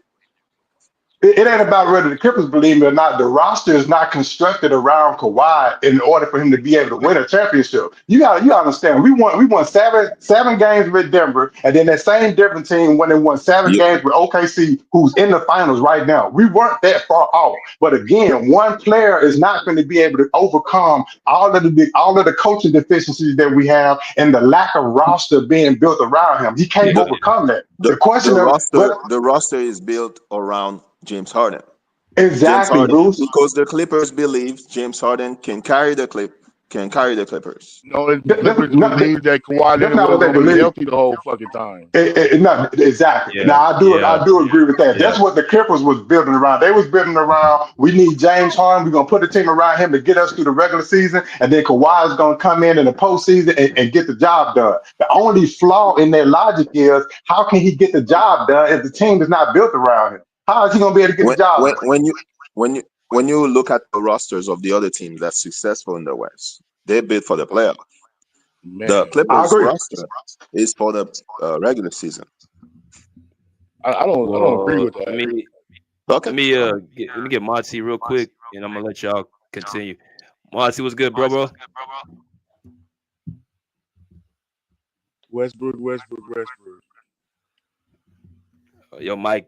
It ain't about whether the Clippers believe me or not. The roster is not constructed around Kawhi in order for him to be able to win a championship. You gotta understand. We won seven games with Denver, and then that same Denver team when they won seven You games with OKC, who's in the finals right now. We weren't that far off. But again, one player is not going to be able to overcome all of the coaching deficiencies that we have and the lack of roster being built around him. He can't the overcome that. the, The the question of roster whether the roster is built around James Harden. James exactly, Harden Bruce. because the Clippers believe James Harden can carry the clip can carry the Clippers. No, the That's Clippers not, believe that Kawhi that's Leonard not what wasn't they going to be believe. healthy the whole fucking time. No, exactly. Yeah, Now I do agree with that. yeah. That's what the Clippers was building around. They was building around. We need James Harden. We're gonna put a team around him to get us through the regular season, and then Kawhi is gonna come in the postseason and get the job done. The only flaw in their logic is how can he get the job done if the team is not built around him? How is he gonna be able to get the When job when done? when you when you when you look at the rosters of the other teams that's successful in the West, they bid for the playoff. The Man, I Clippers agree. roster is for the regular season. I don't agree Well, with let that. me Okay. let me get Monty real quick, and I'm gonna let y'all continue. Monty, what's good, bro? Westbrook. Your mic.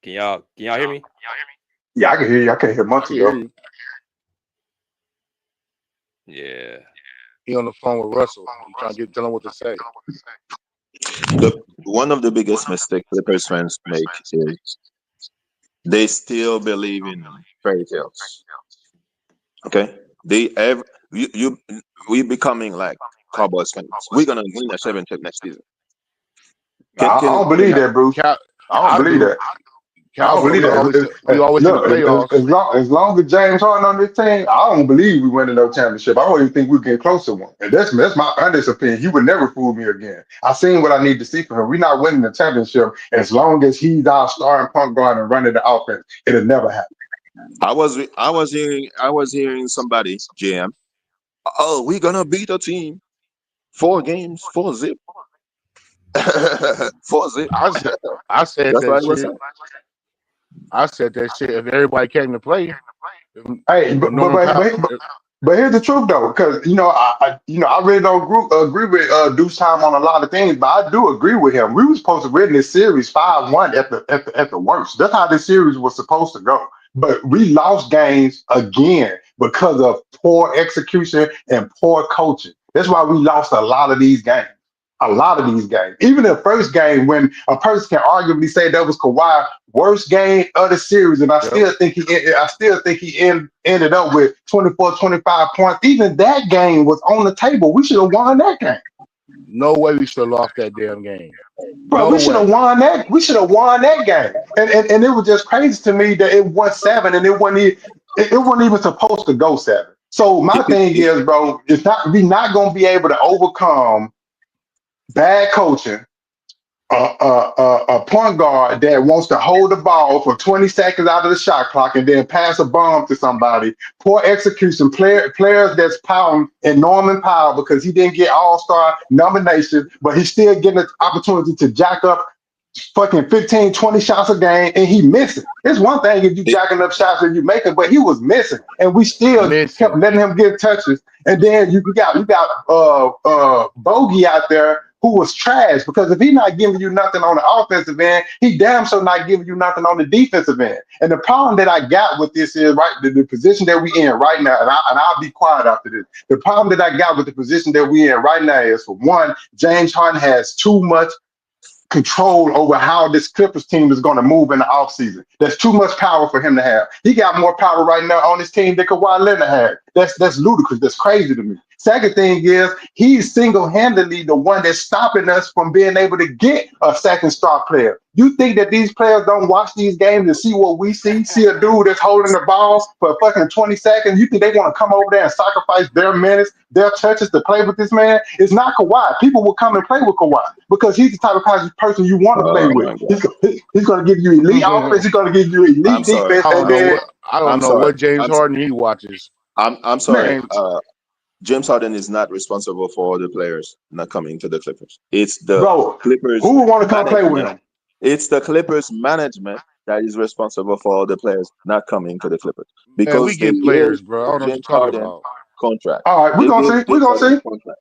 Can y'all hear me? Yeah, I can hear you. I can't hear I Muncie can hear though. you. Yeah. He on the phone with Russell. He trying to tell him what to say. One of the biggest mistakes Clippers fans make is they still believe in fairy tales. Okay, they ever we becoming like Cowboys fans. We're gonna win a championship next season. I don't believe Can that, Bruce. Cow, I don't I believe do. that. I don't Cowboys, believe that. we always in the Look, playoffs. as long as James Harden on this team, I don't believe we win no championship. I don't even think we get close to one. And that's my honest opinion. He would never fool me again. I seen what I need to see from him. We're not winning the championship as long as he's our starting point guard and running the offense. It'll never happen. I was hearing somebody GM. Oh, we're gonna beat a team 4 games, 4-0. 4-0. I said That's that what I was shit. saying. I said that shit. If everybody came to play, Hey, Norman Powell. but here's the truth though, because I really don't agree with Deuce Time on a lot of things, but I do agree with him. We were supposed to win this series 5-1 at the worst. That's how this series was supposed to go. But we lost games again because of poor execution and poor coaching. That's why we lost a lot of these games. A lot of these games. Even the first game, when a person can arguably say that was Kawhi's worst game of the series, and I Yep. still think he ended up with 24, 25 points. Even that game was on the table. We should have won that game. No way we should have lost that damn game. Bro, No we should have way. won that. We should have won that game. And it was just crazy to me that it won 7 and it wasn't even supposed to go 7. So my thing is, bro, we're not gonna be able to overcome bad coaching, a point guard that wants to hold the ball for 20 seconds out of the shot clock and then pass a bomb to somebody. Poor execution, players that's pounding and Norman Powell because he didn't get All-Star nomination, but he's still getting an opportunity to jack up fucking 15, 20 shots a game and he missing. It's one thing if you jacking up shots and you make it, but he was missing. And we still kept letting him get touches. And then you got Bogey out there who was trash because if he's not giving you nothing on the offensive end, he damn sure not giving you nothing on the defensive end. And the problem that I got with this is the position that we in right now, and I'll be quiet after this. The problem that I got with the position that we in right now is, for one, James Harden has too much control over how this Clippers team is going to move in the offseason. There's too much power for him to have. He got more power right now on his team than Kawhi Leonard had. That's ludicrous. That's crazy to me. Second thing is he's single-handedly the one that's stopping us from being able to get a second star player. You think that these players don't watch these games and see what we see? See a dude that's holding the ball for fucking 20 seconds? You think they want to come over there and sacrifice their minutes, their touches to play with this man? It's not Kawhi. People will come and play with Kawhi because he's the type of person you want to play Oh with. my God. He's going to give you elite offense. He's going to give you I'm elite sorry. defense. And then, I don't I'm know sorry. what James Harden he watches. I'm sorry. man, James Harden is not responsible for all the players not coming to the Clippers. It's the bro, Clippers who would want to come play with management. him? It's the Clippers management that is responsible for all the players not coming to the Clippers Man, we because they get players, gave bro. I don't know what you're James talking Harden about. contract. All right, we're They going gave to see. We're James going to Harden see. contract.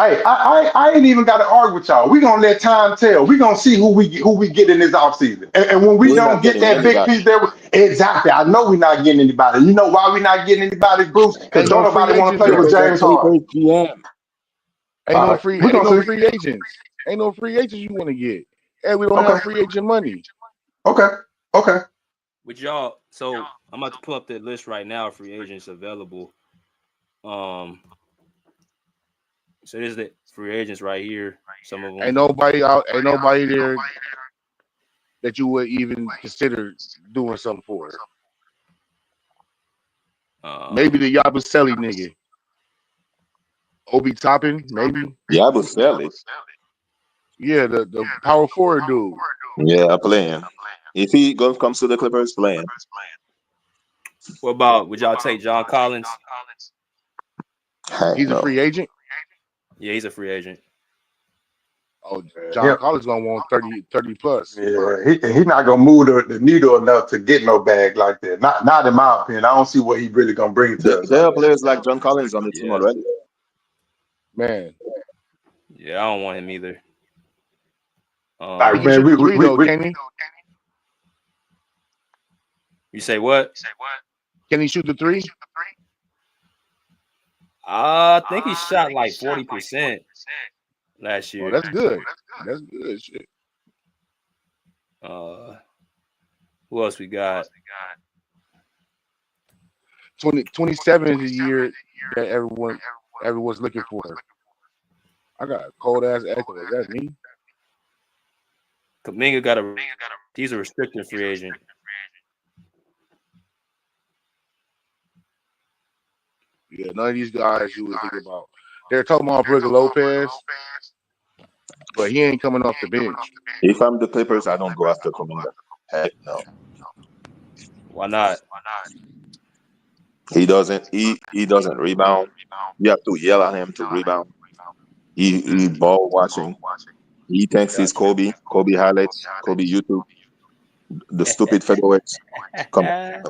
Hey, I ain't even got to argue with y'all. We're gonna let time tell. We're gonna see who we get in this offseason. And when we We're not don't get getting that big anybody. piece there, exactly. I know we're not getting anybody. You know why we're not getting anybody, Bruce? Because Ain't don't no free nobody want to agents play with Because though. of James Harden. Clippers GM. Ain't All no right, free we're agents. gonna see. Ain't no free agents you want to get. and we don't Okay. have free agent money. Okay. Okay. With y'all, so I'm about to pull up the list right now. Free agents available. Um, so there's the free agents right here. Some of them. Ain't nobody out. Ain't nobody there that you would even consider doing something for. Maybe Um, the Yabusele nigga, Obi Toppin, maybe. Yabusele. Yeah, the power forward dude. Yeah, playing. If he comes to the Clippers, playing. what about? Would y'all take John Collins? Heck He's a no. free agent. Yeah, he's a free agent. Oh, Yeah. John Collins gonna want 30 plus. Yeah, he not gonna move the needle enough to get no bag like that. Not in my opinion. I don't see what he really gonna bring to us There like are that. players like John Collins on the team Yeah, already. Man, yeah, I don't want him either. he Like can Um, man, shoot the three though, can he? you say what? Can he shoot the three? I think he shot like 40% last Oh, year. that's good. That's good. Shit. Uh, who else we got? 27 is the year that everyone's looking for. I got a cold ass echo. Is that me? Kaminga got a. He's a restricted free agent. Yeah, none of these guys you would think about. They're talking about Brooke Lopez, but he ain't coming off the bench. If I'm the Clippers, I don't go after Kuminga. Heck no. Why not? He doesn't rebound. You have to yell at him to rebound. He ball watching. He thinks he's Gotcha. Kobe. Kobe highlights. Kobe YouTube. The stupid featherweights. Come on.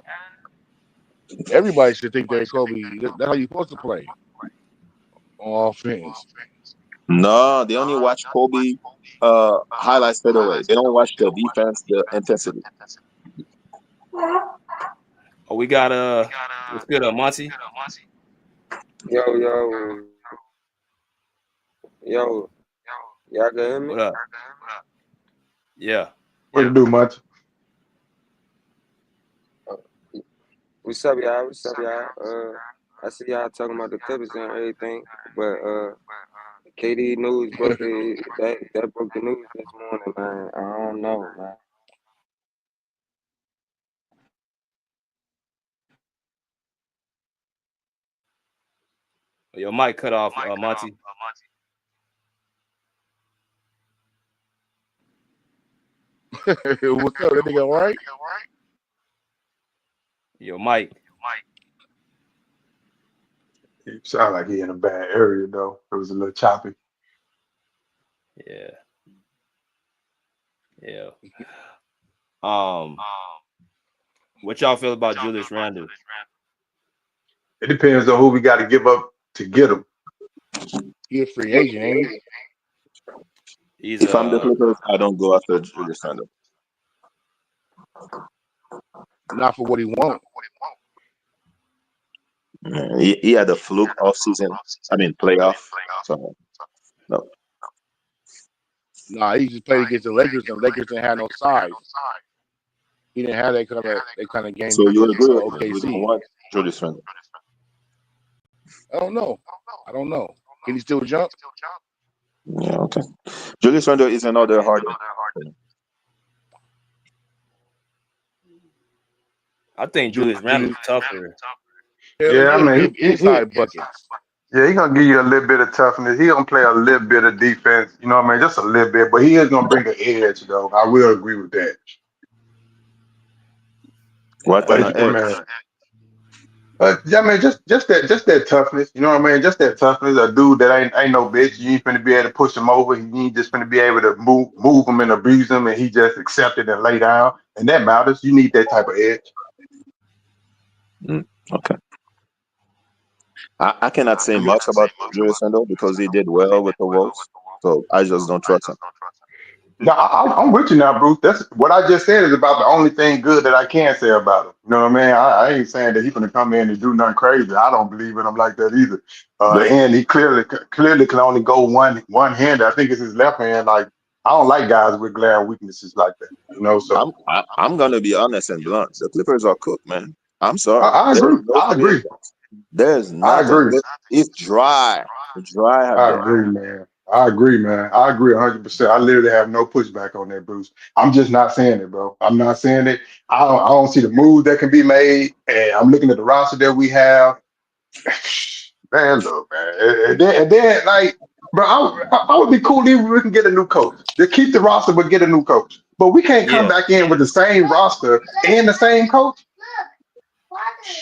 Everybody should think they're Kobe. That's how you're supposed to play on offense. No, they only watch Kobe highlights featherweight. They don't watch the defense, the intensity. Oh, we got what's good, Monty? Yo, yo, yo, y'all can hear me? What up? Yeah. What to do, much? What's up, y'all? What's up, y'all? I see y'all talking about the Clippers and everything, but KD news broke that broke the news this morning, man. I don't know, man. Your mic cut off, Monty. What's up? That nigga all right? Your mic. He sound like he in a bad area though. It was a little choppy. Yeah. Yeah. Um, what y'all feel about Julius Randle? It depends on who we got to give up to get him. He a free agent, ain't he? He's If I'm the Clippers, I don't go after Julius Randle. Not for what he want. He had a fluke off season. I mean playoff. So no. Nah, he just played against the Lakers, and Lakers didn't have no size. He didn't have that kind of game So you against agree with me? You don't OKC. want Julius Randle. I don't know. Can he still jump? Yeah, okay. Julius Randle is another hard. I think Julius Randle's tougher. Yeah, I mean, Them inside buckets. yeah, he gonna give you a little bit of toughness. He gonna play a little bit of defense. You know what I mean? Just a little bit, but he is gonna bring an edge though. I will agree with that. What But kind it's, of I edge? mean, yeah, man, just that toughness. You know what I mean? Just that toughness. A dude that ain't no bitch. You ain't finna be able to push him over. You ain't just finna be able to move him and abuse him, and he just accept it and lay down. And that matters. You need that type of edge. Okay. I cannot say much about Julius Randle because he did well with the Wolves. So I just don't trust him. No, I'm with you now, Bruce. That's what I just said is about the only thing good that I can say about him. You know what I mean? I ain't saying that he's gonna come in and do nothing crazy. I don't believe in him like that either. The And he clearly can only go one hand. I think it's his left hand. Like I don't like guys with glaring weaknesses like that. So I'm gonna be honest and blunt. The Clippers are cooked, man. I'm sorry. I There's agree. no I agree. creative. There's I nothing. agree. It's dry. Dry as I dirt. agree, man. I agree, man. I agree 100%. I literally have no pushback on that, Bruce. I'm just not saying it, bro. I'm not saying it. I don't see the moves that can be made, and I'm looking at the roster that we have. Man, look, man. And then, like, bro, I would be cool even if we can get a new coach. Just keep the roster, but get a new coach. But we can't come Yeah. back in with the same roster and the same coach.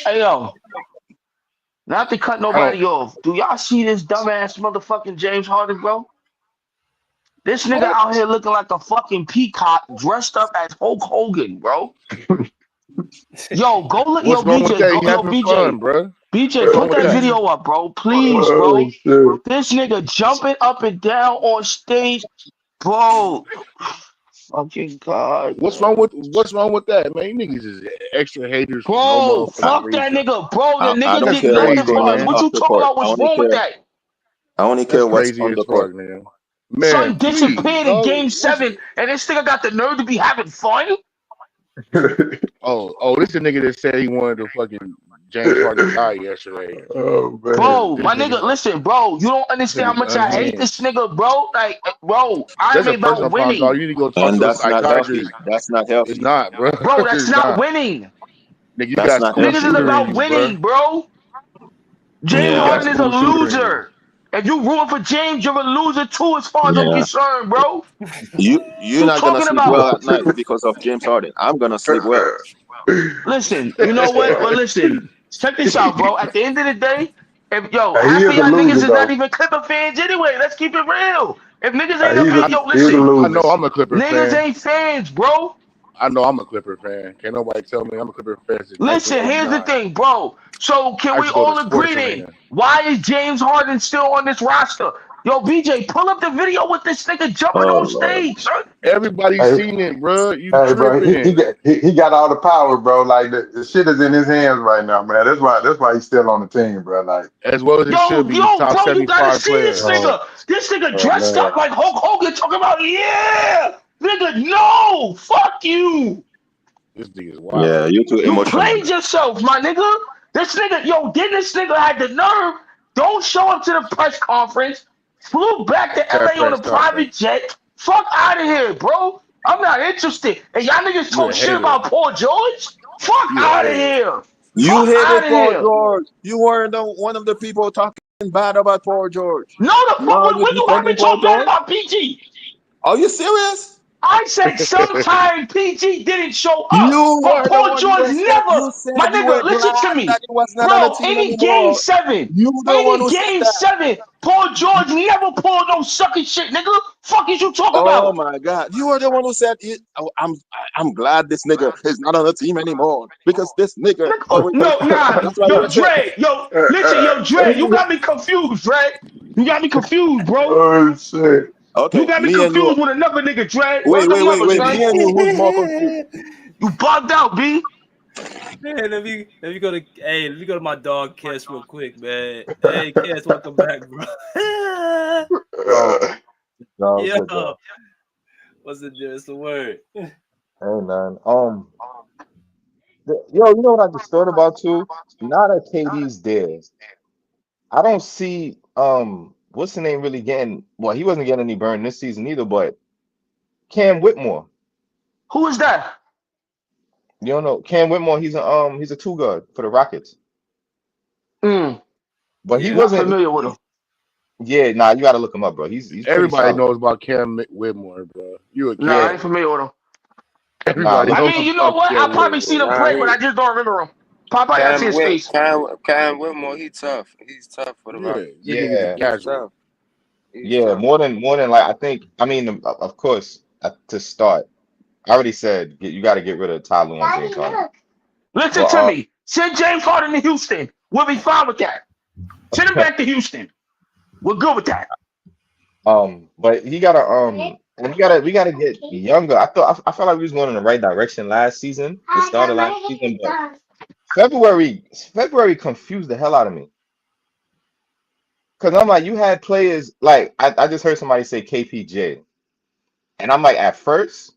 Hey yo, not to cut I don't. nobody off. Do y'all see this dumbass motherfucking James Harden, bro? This nigga out here looking like a fucking peacock dressed up as Hulk Hogan, bro. Yo, go look, yo, What's wrong with BJ, that? go, He yo, having fun, BJ, bro. BJ, What's wrong put with that that? video up, bro. Please, Oh bro. shit. This nigga jumping up and down on stage, bro. Fucking God, bro. What's wrong with that, man? You niggas is extra haters for no Bro, I, motherfucking fuck that reason. nigga, bro. The I nigga don't That's did care what's nothing crazy, going for on us. What man. off you the talking court. about? What's wrong with that? I only That's care what's crazy on as the court. fuck, man. Son Man, please, disappeared in dog. game What's 7, and this nigga got the nerve to be having fun? this the nigga that said he wanted to fucking James Harden die yesterday. Oh man. Bro, This my nigga, nigga's listen, bro, you don't understand how much I hate this unhinged. nigga, bro. Like, bro, I'm That's a about personal problem, dog. winning. You need to go talk And to a that's not healthy. psychiatrist. That's not It's healthy. not, bro. Bro, that's It's not not. winning. Nigga, you That's got not school Niggas is healthy. shooter in about you, bro. winning, bro. James You Yeah. got Harden is a school shooter in you. loser. If you rooting for James, you're a loser too, as far as I'm Yeah. concerned, bro. What You're you not gonna talking sleep well about? at night because of James Harden. I'm gonna sleep well. Listen, you know what? Well, listen, check this out, bro. At the end of the day, if yo, He half of is a y'all niggas loser is not though. even Clipper fans anyway. Let's keep it real. If niggas ain't a He's fan, a I yo, he's a listen, I know loser. I'm a Clipper niggas fan. ain't fans, bro. I know I'm a Clipper fan. Can't nobody tell me I'm a Clipper fan since Listen, here's the 1989. thing, bro. So can I we used to go to all agree Sports then? Arena. Why is James Harden still on this roster? Yo, BJ, pull up the video with this nigga jumping Oh on Lord. stage, son. Everybody's Hey, seen it, bro. You hey, bro, tripping? he got all the power, bro. Like the shit is in his hands right now, man. That's why he's still on the team, bro. Like, As well as it should Yo, be. He's yo, top bro, you gotta 75 see this player. oh, nigga. This nigga oh dressed man, up like Hulk Hogan talking about, yeah, nigga, no, fuck you. This nigga is Yeah, wild. you're too You emotional, played man. yourself, my nigga. This nigga, yo, then this nigga had the nerve. Don't show up to the press conference. Flew back to That LA on a press private conference. jet. Fuck out of here, bro. I'm not interested. And y'all niggas You talk a shit hater. about Paul George. Fuck You a out of hater. here. You Fuck hated out of Paul here. George. You were one of the people talking bad about Paul George. No, the fuck. Now you're When you heard me defending Paul talk bad George? about PG? Are you serious? I said sometime PG didn't show up, You but were the Paul one who George said never. you said My you were nigga, listen to glad that me, he was not on the bro. team anymore. You the one Any who said game that. seven, Paul George never pulled no sucking shit, nigga. Fuck is you talk Oh about? my God! You were the one who said, oh, I'm glad this nigga is not on the team anymore because this nigga Nigga, always." no, nah, That's what yo, you said. Dre, yo, listen, yo, Dre, you got me confused, Dre. You got me confused, bro. oh shit. You Okay, got me me and you. confused with another nigga, Dre. Wait, Word the wait, wait, mother, wait. son. Me and you. Who's more confused? You bugged out, B. Man, let me go to let me go to my dog Kiss real quick, man. Hey Kiss, welcome back, bro. Yo, what's Yo, good, y'all? what's the word? Hey, man. Yo, you know what I just thought about too? Now that KD's there, I don't see what's the name really getting. Well, he wasn't getting any burn this season either, but Cam Whitmore. Who is that? You don't know Cam Whitmore? He's a two guard for the Rockets, Mm, but he Yeah, not wasn't. familiar with him. Yeah, nah, you got to look him up, bro. He's pretty Everybody solid. knows about Cam Whitmore, bro. You a Nah, I Yeah, cat. ain't familiar with him. nah, Everybody look. I knows mean, you know about what? I Cam probably Whitmore, seen him bro. play, Nah, but I just don't remember him. Probably I see his face. Cam Whitmore, he tough. He's tough for the Yeah, Rockets. this nigga's a Yeah, He's casual. tough. He's yeah, tough. more than like I think. I mean, of course, to start, I already said you got to get rid of Tyler on James Harden. Listen But to me. Send James Harden to Houston. We'll be fine with that. Send him back to Houston. We're good with that. but we gotta get younger. I felt like we was going in the right direction last season, the start of last season, but February confused the hell out of me. Cause I'm like, you had players like I just heard somebody say KPJ. And I'm like, at first,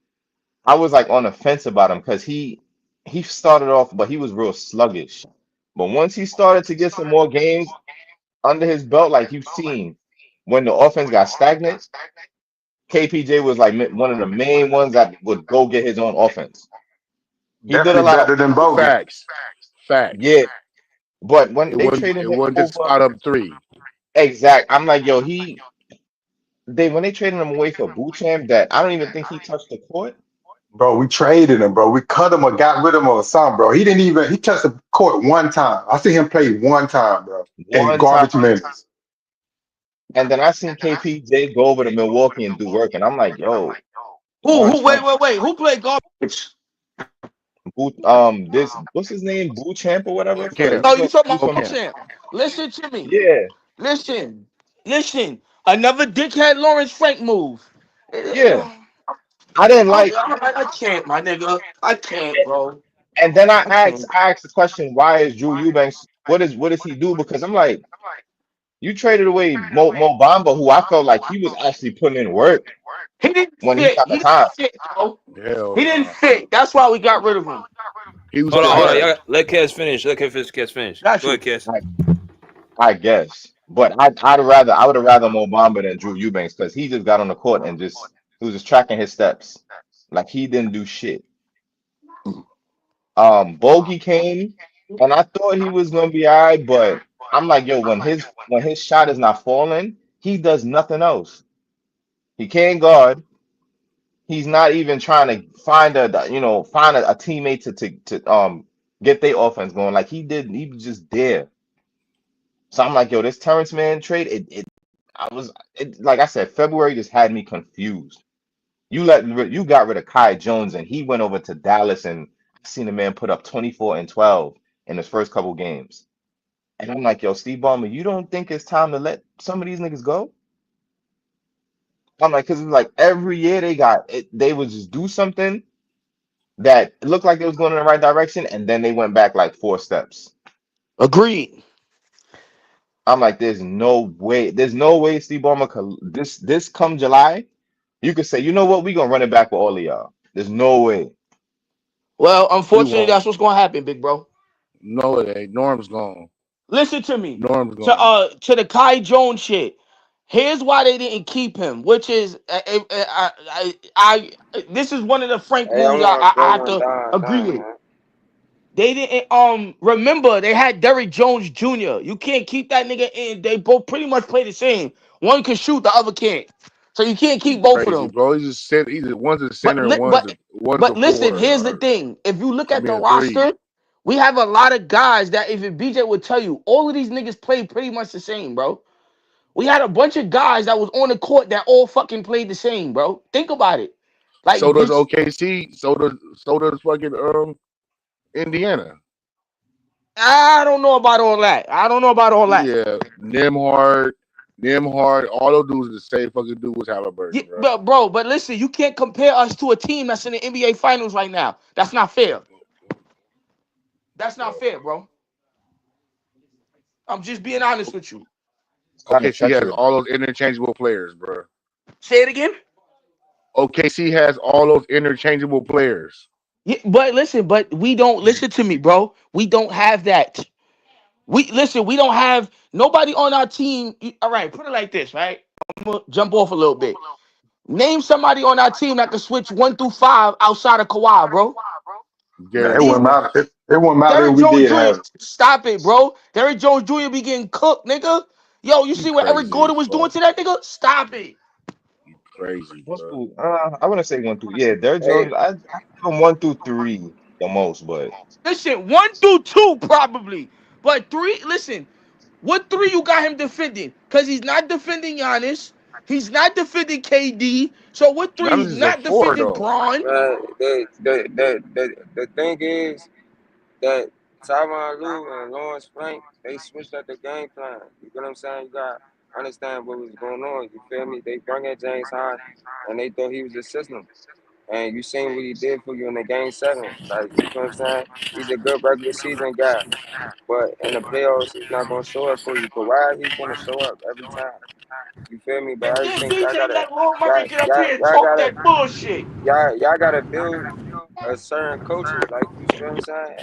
I was like on the fence about him because he started off, but he was real sluggish. But once he started to get some more games under his belt, like you've seen, when the offense got stagnant, KPJ was like one of the main ones that would go get his own offense. He did a Definitely lot of better than Bogey. Facts. Facts. yeah, but when It they wasn't traded it him wasn't just over, spot up three. exact, I'm like, yo, they when they traded him away for Bucham, that I don't even think he touched the court Bro, we traded him, bro. We cut him or got rid of him or something, bro. He touched the court one time. I see him play one time, bro. In one time. garbage minutes. And then I seen KPJ go over to Milwaukee and do work, and I'm like, yo, Who? Lawrence Who? Wait, Frank, wait, wait. Who played garbage? This what's his name, Champ or whatever for Camp. Oh, you talking he's about from Camp. Champ? Listen to me. yeah, Listen. Listen. Another dickhead Lawrence Frank move. yeah. I, I didn't like, I can't, my nigga. I can't, bro. and then I can't. I asked the question, why is Drew Eubanks? What does he do? Because I'm like, you traded away Mo Bamba, who I felt like he was actually putting in work He didn't when he fit. got the He didn't time. fit, bro. Hell He didn't no. fit. That's why we got rid of him. He was Hold on. tired. Y'all let Kes finish. Let Kes finish. Got Go ahead, you. Kes. I guess, but I would have rather Mo Bamba than Drew Eubanks because he just got on the court and just he was just tracking his steps, like he didn't do shit. Bogey came, and I thought he was gonna be all right, but I'm like, yo, when his shot is not falling, he does nothing else. He can't guard. He's not even trying to find a teammate to get their offense going like he did. He was just there. So I'm like, yo, this Terrence Mann trade, like I said, February just had me confused. You got rid of Kai Jones and he went over to Dallas and I seen the man put up 24 and 12 in his first couple games. And I'm like, yo, Steve Ballmer, you don't think it's time to let some of these niggas go? I'm like, because it's like every year they would just do something that looked like they was going in the right direction, and then they went back like 4 steps. Agreed. I'm like, there's no way Steve Ballmer could this come July, you could say, you know what, we gonna run it back with all of y'all. There's no way. Well, We unfortunately, won't. that's what's gonna happen, big bro. No, it ain't. Norm's gone. Listen to me. Norm's gone. To the Kai Jones shit. Here's why they didn't keep him, which is this is one of the Frank Hey, I moves want to I throw have one to down, agree with. man. They didn't remember they had Derrick Jones Jr. You can't keep that nigga in. They both pretty much play the same. One can shoot, the other can't. So you can't keep both of Crazy, them. bro. He's one's a But center and li- but one's but a listen, four. here's the thing. If you look I at mean the a three. roster, we have a lot of guys that if BJ would tell you, all of these niggas play pretty much the same, bro. We had a bunch of guys that was on the court that all fucking played the same, bro. Think about it. So Like does this, OKC. So does fucking Indiana. I don't know about all that. I don't know about all that. Yeah, Nimhard, all those dudes are the same fucking dude with Yeah, Halliburton, bro. but listen, you can't compare us to a team that's in the NBA Finals right now. That's not fair. That's not Bro. fair, bro. I'm just being honest with you. It's kind of OKC has treacherous. all those interchangeable players, bro. Say it again. OKC has all those interchangeable players. Yeah, but listen, but we don't listen to me, bro. We don't have that. We listen. We don't have nobody on our team. All right, put it like this, right? I'm gonna jump off a little bit. Name somebody on our team that can switch 1 through 5 outside of Kawhi, bro. Man, Derrick it wouldn't Jones. matter. It wouldn't matter if Derrick we Jones did Jr. have it. Stop it, bro. Derrick Jones Jr. be getting cooked, nigga. Yo, you You see what Eric crazy Gordon as was doing fuck. to that nigga? Stop it. You crazy, What's bro. cool? I wouldn't say 1 through. Yeah, Derrick Hey, Jones. I give him 1 through 3 the most, but Listen, 1 through 2 probably, but 3. Listen, what 3 you got him defending? Because he's not defending Giannis. He's not defending KD. So what 3? Giannis He's is a not four defending though. Braun. man, the thing is that Tyronn Lue and Lawrence Frank, they switched up the game plan. You get what I'm saying? You got to understand what was going on. You feel me? They bring in James Harden, and they thought he was a system. And you seen what he did for you in the game 7. Like, you feel what I'm saying? He's a good regular season guy. But in the playoffs, he's not going to show up for you. Kawhi, he's going to show up every time. You feel me? But I just Then think y'all BJ gotta, let Lil Murray get up here and y'all talk gotta, that bullshit. y'all gotta build a certain culture. Like you feel what I'm saying?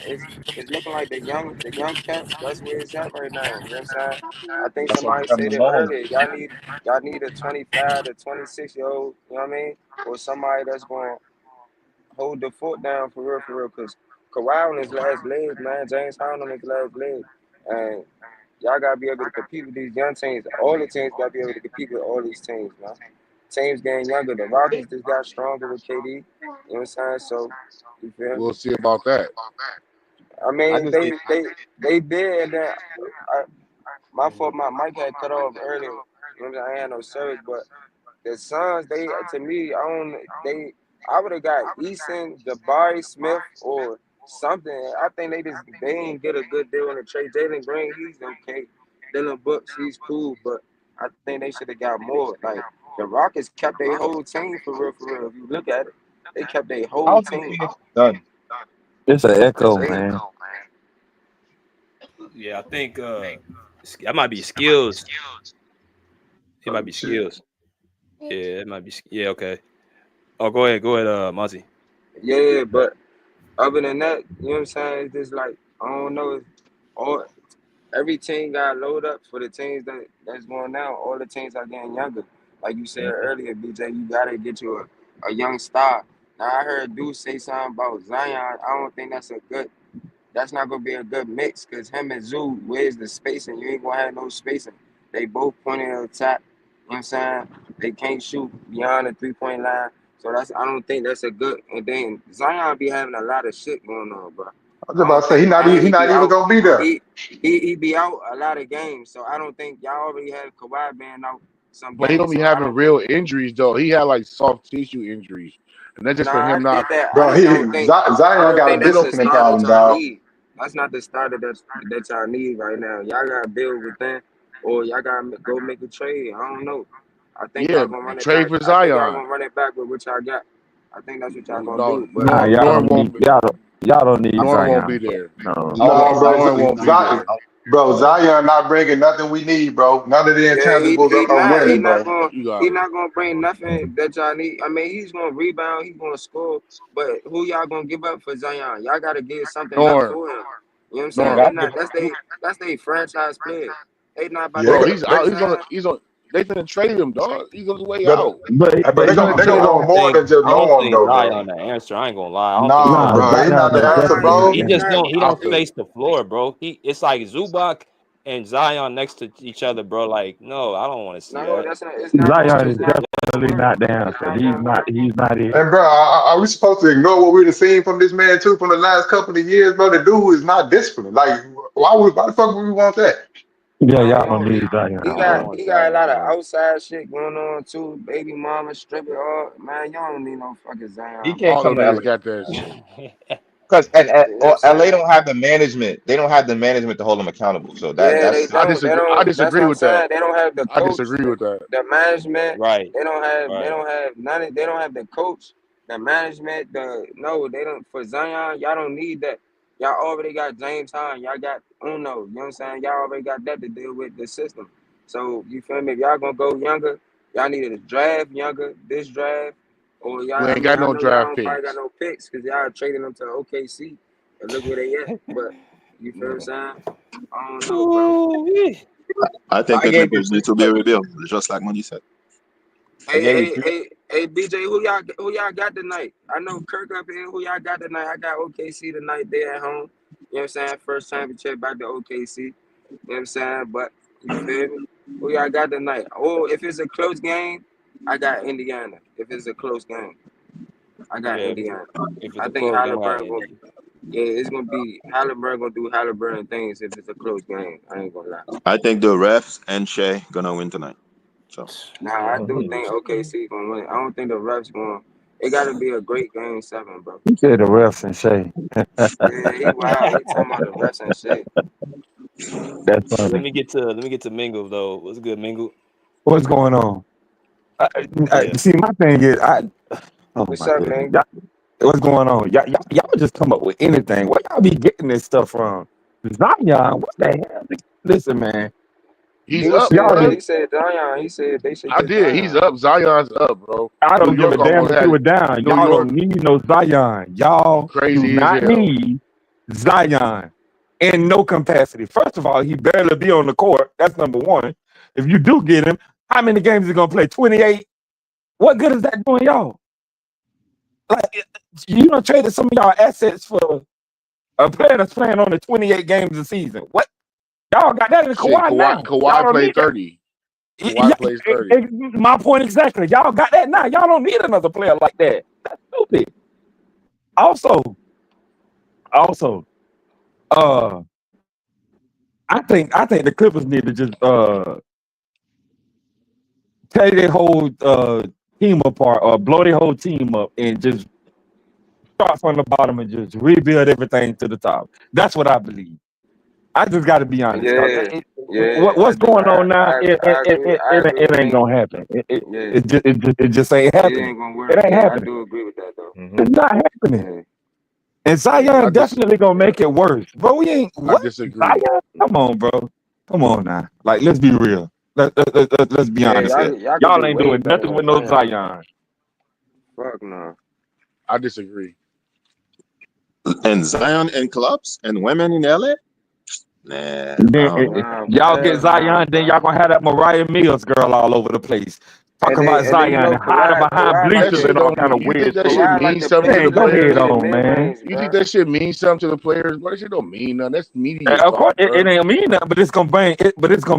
It's looking like the young cats. That's where it's at right now. You know what I'm saying? I think That's why we somebody got said it Malone. earlier. Y'all need a 25 to 26-year-old. You know what I mean? Or somebody that's going hold the foot down for real, for real. Cause Kawhi on his last leg, man. James Harden on his last leg, and y'all gotta be able to compete with these young teams. All the teams gotta be able to compete with all these teams, man. Teams getting younger. The Rockets just got stronger with KD. You know what I'm saying? So you feel me? We'll see about that. I I mean, just think they did, and then my fault. My mic had cut off earlier. You know what I'm saying? I ain't had no service, but the Suns, they to me, I would have got Easton, Jabari Smith, or something. I think they didn't get a good deal on the trade. Jalen Green, he's okay. Dylan Brooks, he's cool, but I think they should have got more. Like the Rockets kept their whole team for real, for real. If you look at it, they kept their I whole don't think team. Phoenix is done. It's an echo, They man. Yeah, I think that might be skills. It might Oh be shit. skills. Yeah, it might be. Yeah, okay. Oh, go ahead, Monty. yeah, but other than that, you know what I'm saying? It's just like I don't know. It's all every team got load up for the teams that's going down. All the teams are getting younger. Like you said Mhm. earlier, BJ, you gotta get you a young star. Now I heard Dude say something about Zion. I don't think that's not gonna be a good mix because him and Zoo, where's the spacing? You ain't gonna have no spacing. They both pointing at the top. You know what I'm saying? They can't shoot beyond the 3-point line. So I don't think that's a good. And then Zion be having a lot of shit going on, bro. I was I about don't to say think, and he he not be even out. gonna be there. He he be out a lot of games. So I don't think y'all already had Kawhi being out some But he don't games. be So I having don't think. real injuries though. He had like soft tissue injuries, and that's just for Nah, I him not. get that. I Bro, just don't think. I Zion don't got a think bit that's up the in the starter column, y'all dog. need. That's not the starter that y'all need right now. Y'all gotta build within, or y'all gotta go make a trade. I don't know. I think Yeah, y'all gonna run it trade back. for I think y'all Zion. gonna run it back with what y'all got. I think that's what y'all gonna No, do. But Nah, Norm won't. y'all don't need I Norm won't be Zion. there. No. don't No, think Zion bro, Norm is won't done. be there. Zion not bringing nothing we need, bro. None of the yeah, intangibles he are not he winning, not bro. gonna You got he it. not gonna bring nothing that y'all need. I mean, he's gonna rebound, he's gonna score, but who y'all gonna give up for Zion? Y'all gotta give something up Norm. for him. You know what I'm You saying? Norm. They gotta give not that's they franchise player. They not about Yeah, to Bro, give. he's You know they, out. what He's I'm on. saying? He's on. They finna trade him, dog. He's on his way but out. but They finna they trade gonna him. they gonna want more I than just don't Norm think though, bro. Zion the answer. I ain't gonna lie. I don't think Nah, Nah, Zion. bro, he Zion not is the answer, definitely bro. He the He's just not. don't. He I don't feel space you. the floor, bro. It's like Zubac and Zion next to each other, bro. Like, no, I don't want to see No, that. that's not. It's not going. Zion is It's not going to definitely work. not the It's answer. not going to work. He's not it. And bro, are we supposed to ignore what we've seen from this man too from the last couple of years, bro? The dude is not disciplined. Like, why the fuck would we want that? Yeah, No, he y'all don't don't. need Zion, I He don't got bro. want he got a lot Zion, of bro. outside shit going on too. Baby mama stripping. All man, y'all don't need no fucking he Zion, bro. can't All come them to niggas LA got that shit. because You know what I'm or LA saying? don't have the management. They don't have the management to hold him accountable. So Yeah, they that's I don't. They disagree. I don't. That's disagree what I'm with that. saying. They don't have the I coach, disagree with that. the management. Right, They don't have. They right. don't have none. They don't have the coach, the management. The no. They don't. For Zion, y'all don't need that. Y'all already got James Harden. Y'all got Uno. You know what I'm saying? Y'all already got that to deal with the system. So you feel me? If y'all gonna go younger, y'all need to draft younger. This draft, or We y'all. I ain't mean, got I no know y'all draft don't probably got picks. no picks because y'all trading them to OKC and look where they at. But you feel what I'm saying? I don't know, bro. Ooh-wee. I think I the gave you Clippers three need to be players. rebuilt, just like Money said. I Hey, gave you hey, three. hey, hey, BJ, who y'all got tonight? I know Kirk up here. Who y'all got tonight? I got OKC tonight. They at home. You know what I'm saying? First championship back to OKC. You know what I'm saying? But you feel me? Who y'all got tonight? Oh, if it's a close game, I got Indiana. If it's a close game, I got Yeah, Indiana. if it's I a think close game, I got Halliburton gonna. Indy. Yeah, it's gonna be Halliburton gonna do Halliburton things if it's a close game. I ain't gonna lie. I think the refs and Shea gonna win tonight. So Nah, I Yeah, do think OKC gonna win. I don't think the refs gonna. It gotta be a great game 7, bro. He said the refs and Shay. Yeah, he wild. He talking about the refs and shit. That's let funny. me get to Mingle though. What's good, Mingle? What's going on? Yeah. See, my thing is, oh What's my up, goodness, man? what's going on? Y'all just come up with anything. Where y'all be getting this stuff from? Zion, what the hell? Listen, man. He's They up, Y'all said bro. need. He said Zion. He said they should I get did. He's Zion. up. Zion's up, bro. I New don't give a York damn almost if he had was down. New Y'all York don't need no Zion. Y'all do crazy as not hell. need Zion in no capacity. First of all, he barely be on the court. That's number one. If you do get him, how many games is he gonna play? 28. What good is that doing y'all? Like you don't traded some of y'all assets for a player that's playing on the 28 games a season. What y'all got that in Shit, Kawhi now? Y'all Kawhi don't need played that. 30. Kawhi plays 30. My point exactly. Y'all got that now. Y'all don't need another player like that. That's stupid. Also, uh, I think the Clippers need to just tear their whole team apart or blow their whole team up and just start from the bottom and just rebuild everything to the top. That's what I believe. I just got to be honest. Yeah, yeah, I What's do. going on now? I agree. I agree It with ain't Nick. gonna happen. Yeah, It just ain't it happening. ain't gonna It work. ain't Yeah, I happening. do agree with that though. It's not happening. Yeah. And I Zion just definitely gonna make it worse, bro. We ain't I what disagree. Zion? Come on, bro. Come on now. Like, let's be real. Let's be Yeah, honest here. y'all could Y'all do ain't way doing better nothing than with no Zion. Zion. Fuck no. I disagree. And Zion and clubs and women in LA? Nah, I Then don't know. Nah, y'all get hell nah, Zion, then bro. y'all gonna have that Mariah Mills girl all over the place talking about And then Zion you know and hiding behind Kawhi like That bleachers to shit and all don't kind mean. of You think weird that shit. shit Kawhi like means to something play to the Man, the go ahead players? underrated on, mid man. range, You think bro. that shit means something to the players? Bro, that shit don't mean nothing. That's media Of course, talk, it bro. ain't mean nothing, but it's gonna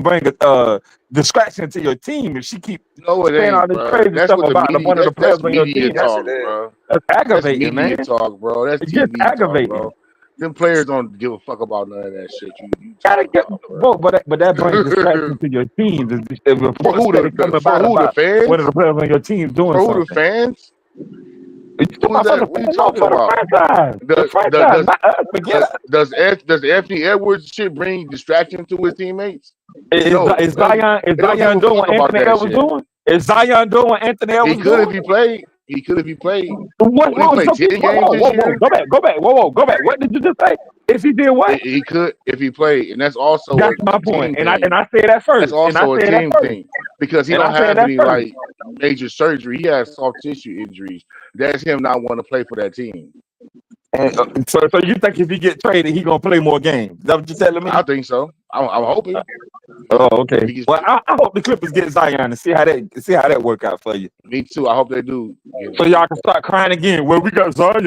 bring a distraction to your team if she keep No, it saying all ain't, this bro. crazy That's stuff what the about media. one of the players That's on your media team. Yes, talk, it is. bro. That's That's aggravating, media man. talk, bro. That's It's just TV talk, aggravating. bro. Them players don't give a fuck about none of that shit you Gotta talking get, about, bro. but that brings distraction to your teams. If For reports who steady coming for who the about one of fans? the players on your team doing For who the something. fans? You talking Who is about for the that? What are you fans? No, talking for the about? franchise. The Does franchise, not us. Forget us. does Anthony Edwards shit bring distraction to his teammates? No, Is they don't give Zion a doing fuck what about Anthony that Edwards shit. doing? Is Zion doing what Anthony He Edwards could doing? if he played. He could if he played. What? When he What? played So 10 games whoa, this whoa, whoa, year, go back, go back. What did you just say? If he did what? he could if he played, and that's also That's a my point. team And I thing. said that That's first. And I also a said that team first. thing because he And I don't said have that any first. like major surgery. He has soft tissue injuries. That's him not wanting to play for that team. And, so you think if he get traded, he gonna play more games? Is that what you're telling me? I think so. I'm hoping Oh, if okay. he gets. Well, I hope the Clippers get Zion and see how that work out for you. Me too. I hope they do get So him. y'all can start crying again. Well, we got Zion.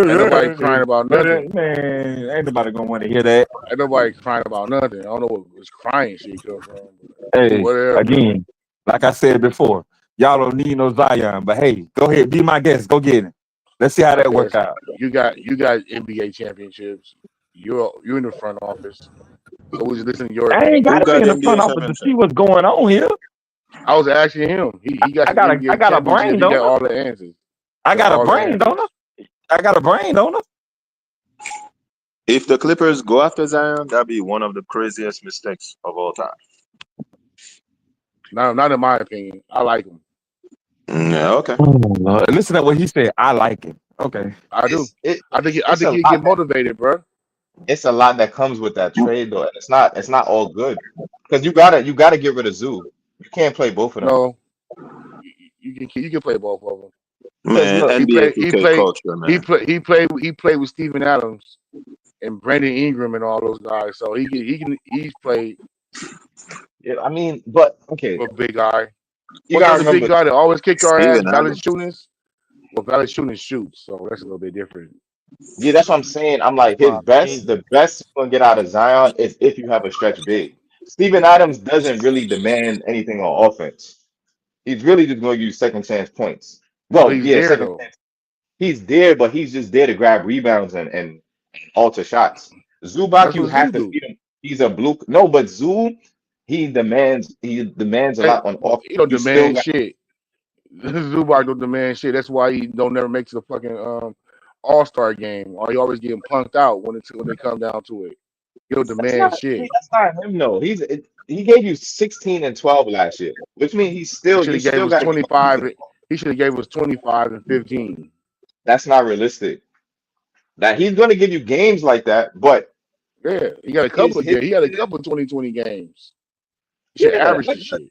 Ain't nobody Yeah. crying about nothing. Man, ain't nobody gonna want to hear that. Ain't nobody crying about nothing. I don't know what this crying shit come from. But Hey, whatever. again, like I said before, y'all don't need no Zion. But hey, go ahead, be my guest. Go get him. Let's see how I that work guess out. you got NBA championships. You're in the front office. So we just listen to your I ain't Who gotta be got in the front NBA office to championship? see what's going on here. I was asking him. He got I some got a I NBA got a brain, championships. He don't got I? all the answers. I Got got a all the brain, don't I? answers. I got a brain, don't I? If the Clippers go after Zion, that'd be one of the craziest mistakes of all time. Not in my opinion. I like him. Yeah, okay. Oh, Lord. Listen to what he said. I like it. Okay. I do. It's it I it's think a he'd lot get motivated, bro. it's a lot that comes with that trade though, and it's not all good because you gotta get rid of Zoo. You can't play both of them No, you can play both of them. because Man, look, He NBA played. He 2K played. culture, man. He played with Steven Adams and Brandon Ingram and all those guys. So he's played yeah, I mean, but okay, with a big guy. you What's the gotta other big remember, guy that always kick our ass? Steven Adams. Valanciunas. Well, Valanciunas shoots, so that's a little bit different. yeah, that's what I'm saying. I'm like Well, I mean, the best you're gonna get out of Zion is if you have a stretch big. Steven Adams doesn't really demand anything on offense. He's really just going to use second chance points. But Well, he's yeah, there second though. chance. He's there, but he's just there to grab rebounds and alter shots. Zubac, That's you what have Zoo to do. feed him. He's a blue. No, but Zoo, he demands a That, lot on offense. he don't You still demand got. shit. Zubac don't demand shit. That's why he don't never make to the fucking All-Star game, or he always getting punked out when they come down to it. He don't That's demand not. shit. That's not him though. He gave you 16 and 12 last year, which means He should you have gave still us got to give him 25. something. He should have gave us 25 and 15. That's not realistic. That he's going to give you games like that, but Yeah, he got a his couple of his games. He had a couple of 2020 games. Should Yeah, average the shit.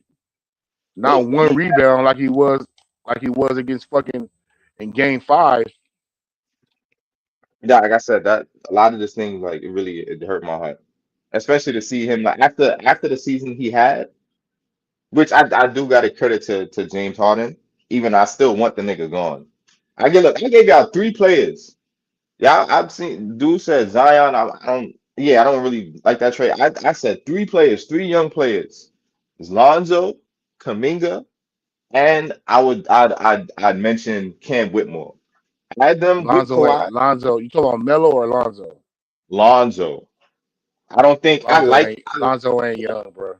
Not one rebound like he was against fucking in game 5. yeah, like I said, that a lot of this thing, like it hurt my heart, especially to see him like after the season he had, which I do got to credit to James Harden. Even I still want the nigga gone. I gave y'all three players. Yeah, I've seen dude said Zion. I don't. Yeah, I don't really like that trade. I said three players, three young players. It's Lonzo, Kaminga, and I'd mention Cam Whitmore. Add them with Kawhi, Lonzo, you talking about Melo or Lonzo? Lonzo. I don't think Lonzo ain't young, bro.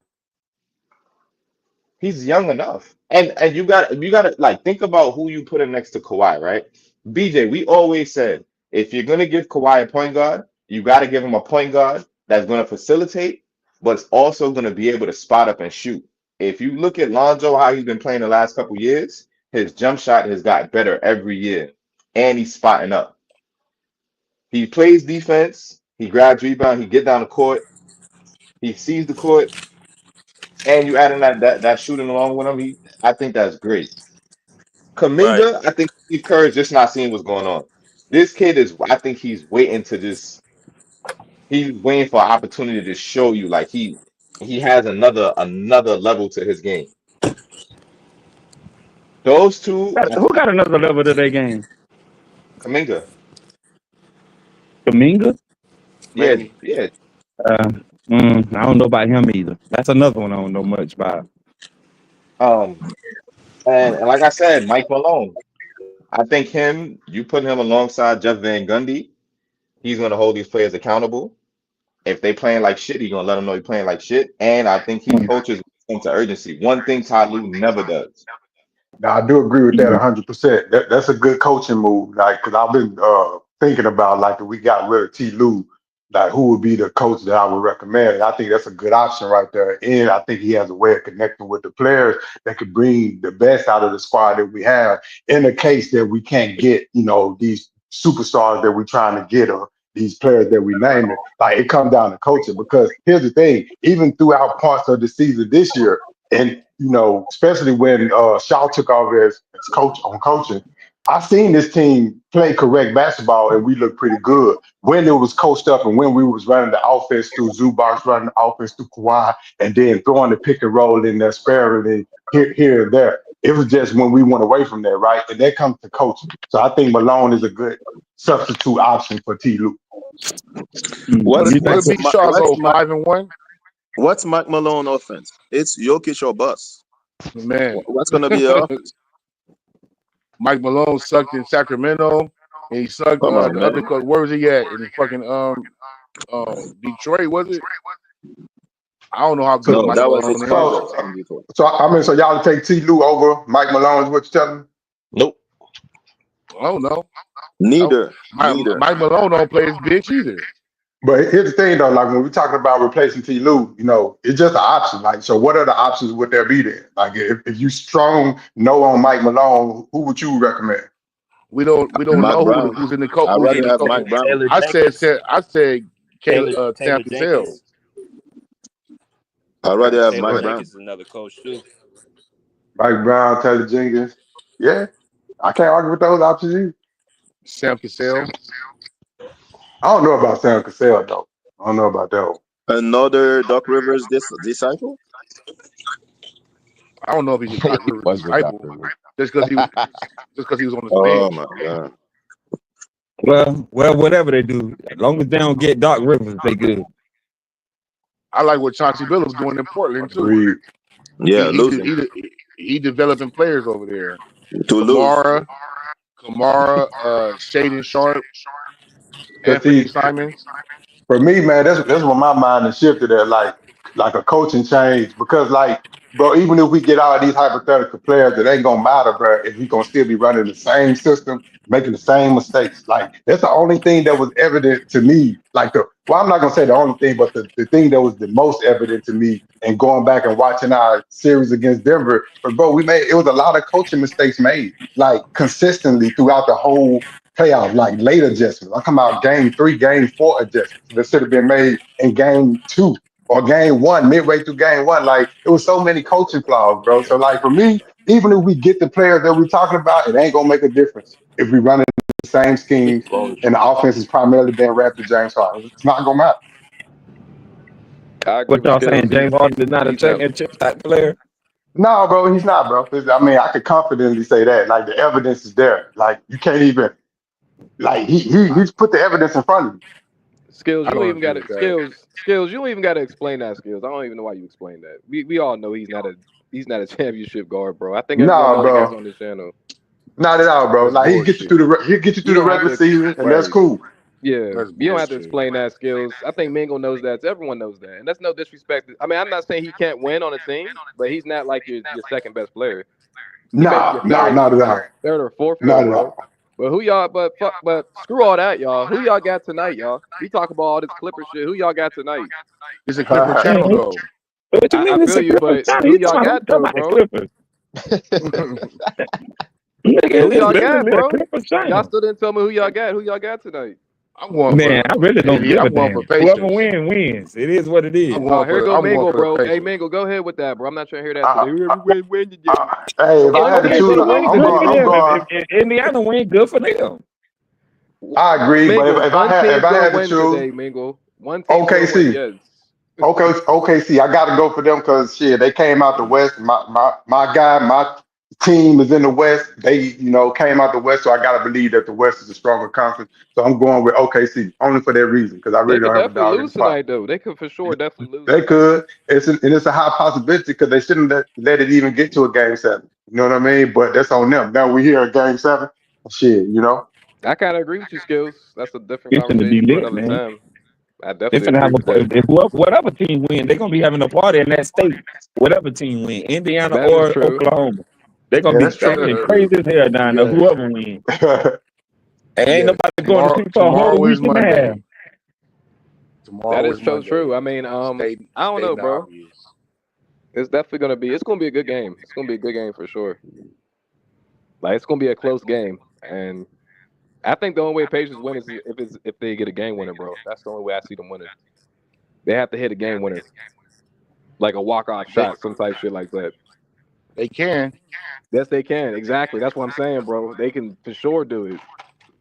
he's young enough. And you got to like think about who you put in next to Kawhi, right? BJ, we always said if you're gonna give Kawhi a point guard, you got to give him a point guard that's gonna facilitate, but it's also gonna be able to spot up and shoot. If you look at Lonzo, how he's been playing the last couple years, his jump shot has got better every year, and he's spotting up. He plays defense, he grabs rebound, he get down the court, he sees the court, and you add in that shooting along with him. I think that's great. Right. Kaminga, I think Steve Kerr is just not seeing what's going on. This kid is, I think he's waiting for an opportunity to show you like he has another level to his game. Those two, I Who think got another level to their game? Kaminga, Kaminga? yeah, Maybe. yeah. Uh, I don't know about him either. That's another one I don't know much about. Um, and like I said, Mike Malone. I think you put him alongside Jeff Van Gundy, he's gonna hold these players accountable. If they playing like shit, he's gonna let them know he's playing like shit. And I think he coaches with a sense of urgency. One thing Ty Lue never does. Now, I do agree with that 100%. That's a good coaching move. Like, because I've been thinking about like if we got rid of T. Lue, like who would be the coach that I would recommend? And I think that's a good option right there. And I think he has a way of connecting with the players that could bring the best out of the squad that we have. In the case that we can't get, these superstars that we're trying to get or these players that we name it, like it comes down to coaching. Because here's the thing: even throughout parts of the season this year. And especially when Shaw took over as coach on coaching, I seen this team play correct basketball and we looked pretty good when it was coached up and when we was running the offense through Zubac, running the offense through Kawhi, and then throwing the pick and roll in there sparingly here and there. It was just when we went away from that, right? And that comes to coaching. So I think Malone is a good substitute option for T. Lue. Mm. What's Will it what's be Shaw what's go 5-1? what's Mike Malone offense? It's Jokic or bust. Man, What's gonna be your offense? Mike Malone sucked in Sacramento, and he sucked Come on, the man. other coach. Where was he at? In fucking Detroit, was it? I don't know how good No, So, Mike that was the Malone is. Chargers so, in Detroit. so y'all take T. Lue over Mike Malone is what you're telling me? Nope. I don't know. Neither, Mike, neither. Mike Malone don't play his bitch either. But here's the thing, though. Like when we're talking about replacing T. Lue, it's just an option. Like, so what other options would there be there? Like, if you strong no on Mike Malone, who would you recommend? We don't Mac know Brown. who's in the I'd who's in rather the have coach. Mac Brown. Taylor I said Jenkins. Sam Taylor Cassell. Jenkins. I'd rather have Taylor Mac But Brown. Jenkins is another coach too. Mike Brown, Taylor Jenkins, yeah, I can't argue with those options either. Sam Cassell. I don't know about Sam Cassell though. I don't know about that one. Another Doc Rivers disciple? I don't know if he's a Doc He Rivers was the disciple doctor. just because he was on his Oh bench. my god. Well, whatever they do, as long as they don't get Doc Rivers, they good. I like what Chauncey Billups doing in Portland too. Agreed. Yeah, losing. He developing players over there. To lose. Kamara, Shaden Sharp, Cause Anthony see, Simons. for me, man, that's when my mind is shifted at like a coaching change because like, bro, even if we get all these hypothetical players, it ain't gonna matter, bro, if we gonna still be running the same system, making the same mistakes. Like that's the only thing that was evident to me. I'm not gonna say the only thing, but the thing that was the most evident to me and going back and watching our series against Denver. But bro, it was a lot of coaching mistakes made, like consistently throughout the whole playoff, like late adjustments. I'm talking about game 3, game 4 adjustments that should have been made in game 2. or game one, midway through game one. Like it was so many coaching flaws, bro. So like for me, even if we get the players that we're talking about, it ain't gonna make a difference if we run the same schemes and the offense is primarily being wrapped to James Harden. It's not gonna matter. I agree What with y'all saying? Skills. James Harden is not a He's have championship type player. No, bro, he's not, bro. I mean, I could confidently say that. Like the evidence is there. Like you can't even like he's put the evidence in front of you. Skills. I You don't don't even agree got with to that. skills. You don't even got to explain that Skills. I don't even know why you explain that. We all know he's not a championship guard, bro. I think everyone No, knows that bro. on this channel. Not at all, bro. That's Like he get you bullshit. through he get you You through the don't have regular to season, and that's right. cool. Yeah, That's you don't have to bullshit. explain that Skills. I think Mingle knows that. Everyone knows that, and that's no disrespect. I mean, I'm not saying he can't win on a team, but he's not like your second best player. He may be your Not at all. third or fourth though, Not at bro. all. But who y'all? But screw all that, y'all. Who y'all got tonight, y'all? We talk about all this Clipper shit. Who y'all got tonight? It's a Clipper Man, channel though. what you I mean it's feel a you, Clippers but channel? who You y'all talking got though, about the bro? Clippers? Nigga, Who it's y'all got, literally a bro? Clippers Y'all channel. still didn't tell me who y'all got. Who y'all got tonight? I'm going Man, I for really don't KD. give a I'm going damn. for Whoever Pacers. wins. It is what it is. Oh, here go I'm going Mingle, for the bro. Hey, Pacers. Mingle, go ahead with that, bro. I'm not trying to hear that Uh, today. Whoever win today. hey, if I One had to Okay, team's choose, they gonna win win. I'm Good today, for going. I'm them. Mingle. going. If Indiana win, good for them. I agree, but Mingle, if I one had team's gonna to win choose, today, Mingle. One team's gonna win. OKC. Yes. OKC, I got to go for them because shit, they came out the West. My team is in the West. They, came out the West, so I got to believe that the West is a stronger conference. So I'm going with OKC only for that reason because I They really could don't have a definitely dog in the lose fight. tonight, though. They could for sure definitely lose They tonight. could. It's a high possibility because they shouldn't let it even get to a game seven. You know what I mean? But that's on them. Now we here at game seven. Shit, I kind of agree with you, Skills. That's a different It's gonna be conversation for lit, another man. time. I They definitely finna agree have with that. if whatever team win, they're gonna be having a party in that state. Whatever team win, Indiana That is or true. Oklahoma, they're gonna Yeah, be that's true. acting crazy as hell down there. Yes. Whoever wins, and ain't Yes. nobody going to sleep for a whole Tomorrow is week and a half. Monday. That Tomorrow is is so Monday. true. I mean, I don't know, Stating the bro. obvious. It's definitely gonna be. It's gonna be a good game. It's gonna be a good game for sure. Like it's gonna be a close game, and I think the only way Pacers win is if they get a game winner, bro. That's the only way I see them winning. They have to hit a game winner, like a walk off They shot, some type shit like that. they can. Yes, they can. Exactly. That's what I'm saying, bro. They can for sure do it.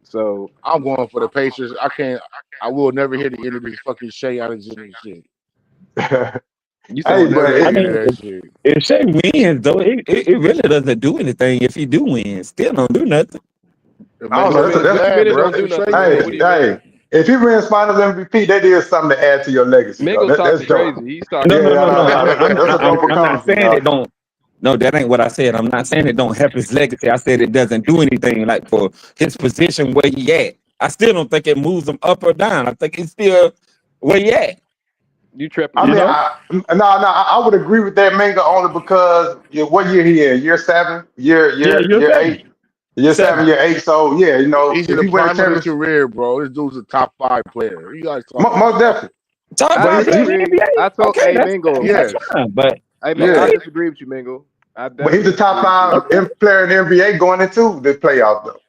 So I'm going for the Pacers. I can't. I will never hear the end of this fucking Shea Alexander shit. you I said Hey, will what never but Skills? hear I the end of mean, that shit. if Shea wins, though, it really doesn't do anything. If he do win, still don't do nothing. It I don't makes know. them That's, look What you that's mean bad, it bro. don't That's do what Shea nothing, Mingle? What do hey, did. you mean? hey. If he wins Finals MVP, that is something to add to your legacy, though. Mingle That's talking dope. crazy. He's No, talking no, Yeah, no, crazy. no. that's a dope I'm not accomplishment, saying dog. it don't. No, that ain't what I said. I'm not saying it don't help his legacy. I said it doesn't do anything like for his position where he at. I still don't think it moves him up or down. I think he's still where he at. You tripping, I You mean, Mingle? know? I would agree with that manga only because what year he in? Year seven, Yeah, you're year seven. eight, year seven, Seven. year eight. So yeah, He's in if the he win a prime of his championship, career, bro. This dude's a top 5 player. What you guys talking most about? definitely. Top I But five player in the disagree. I NBA. told Okay, hey Mingle. that's Yes. fine. But Hey Mingle, I Yeah, okay, disagree with you, Mingle. I but he's definitely the top disagree with you. five okay. player in the NBA going into the playoffs, though.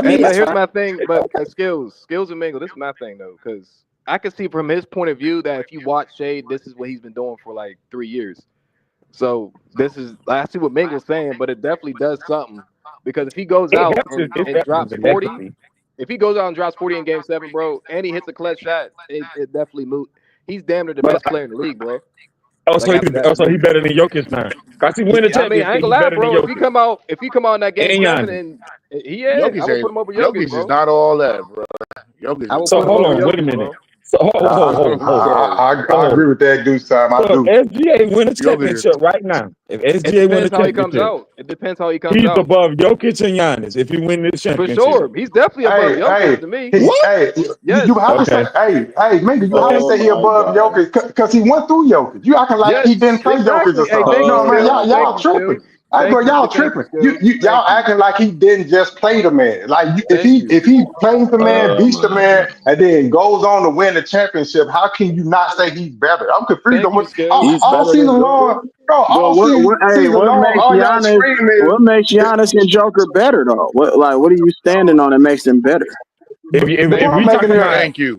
Hey, but That's here's fine. my thing. It's But okay. skills and Mingle. This is my thing though, because I can see from his point of view that if you watch Shade, this is what he's been doing for like 3 years. So this is I see what Mingle's saying, but it definitely does something because if he goes out It and helps drops his 40, legacy. if he goes out and drops 40 in Game 7, bro, and he hits a clutch shot, it definitely moves. He's damn near the But best player in the league, bro. also Like after that, for he me. better than Jokic now. Cause he win the I mean, I championship, ain't he gonna lie, better than bro. Jokic If he come out in that Game and 7, Giannis. and he is, I would put him over Jokic, Jokic is bro. not all that, bro. I Jokic is would So put not him hold over all on, that. wait a Jokic, minute. bro. So ho. I agree with that, Deuce time. I So do. if SGA win a Jokic is championship right now, if It SGA win a depends how he comes championship, out. It depends how he comes he's out. above Jokic and Giannis if he win this For championship. sure. He's definitely above Jokic to me. What? You Yes. have to say, Okay. Minka, you have to Oh say he my above God. Jokic because he went through Jokic. You acting like he didn't Yes. play Jokic or Exactly. Hey, something. thank you, No, man, Oh Skills. my Thank y'all you, God. tripping. Skills. Hey, bro, y'all Thank you, tripping. Skills. Y'all Thank you. acting like he didn't just play the man. Like Thank you. if he plays the man, Oh beats the my man, God. and then goes on to win the championship, how can you not say he's better? I'm confused. Thank you, He's Skills. All better than season Joker. long, bro. But All season what long, makes all y'all Giannis screaming what makes is. Giannis and Joker better though? What are you standing on that makes them better? If What we I'm making talking here, about Thank you.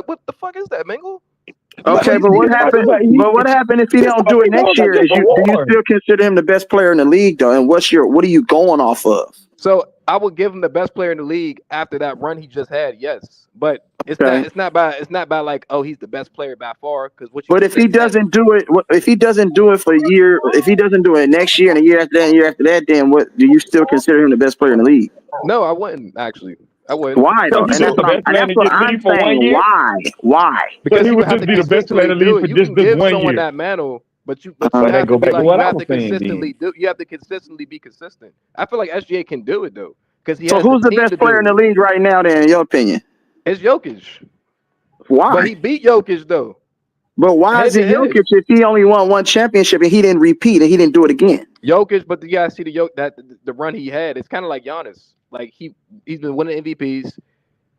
like, what the fuck is that, Mingle? Okay, but what happened? But what happened if he don't do it next year? Do you still consider him the best player in the league though? And what are you going off of? So I would give him the best player in the league after that run he just had, yes. But it's Okay. not by like, oh, he's the best player by far. Because what you But if he doesn't do it, if he doesn't do it for a year, if he doesn't do it next year and a year after that, and a year after that, then what do you still consider him the best player in the league? No, I wouldn't actually. I wouldn't. Why though? And that's what I'm saying. Why? Because he you would have just to be the best player in the consistently do league it. for You just can this give 1 someone year. that mantle, but you That have go to be back to like, what you I have was to saying consistently then. do. You have to consistently be consistent. I feel like SGA can do it though, because he So has who's the the team best to player do in it. the league right now? Then, in your opinion? It's Jokic. Why? But he beat Jokic though. But why is it Jokic if he only won one championship and he didn't repeat and he didn't do it again? Jokic, but you gotta see the run he had. It's kind of like Giannis. Like he's been winning MVPs.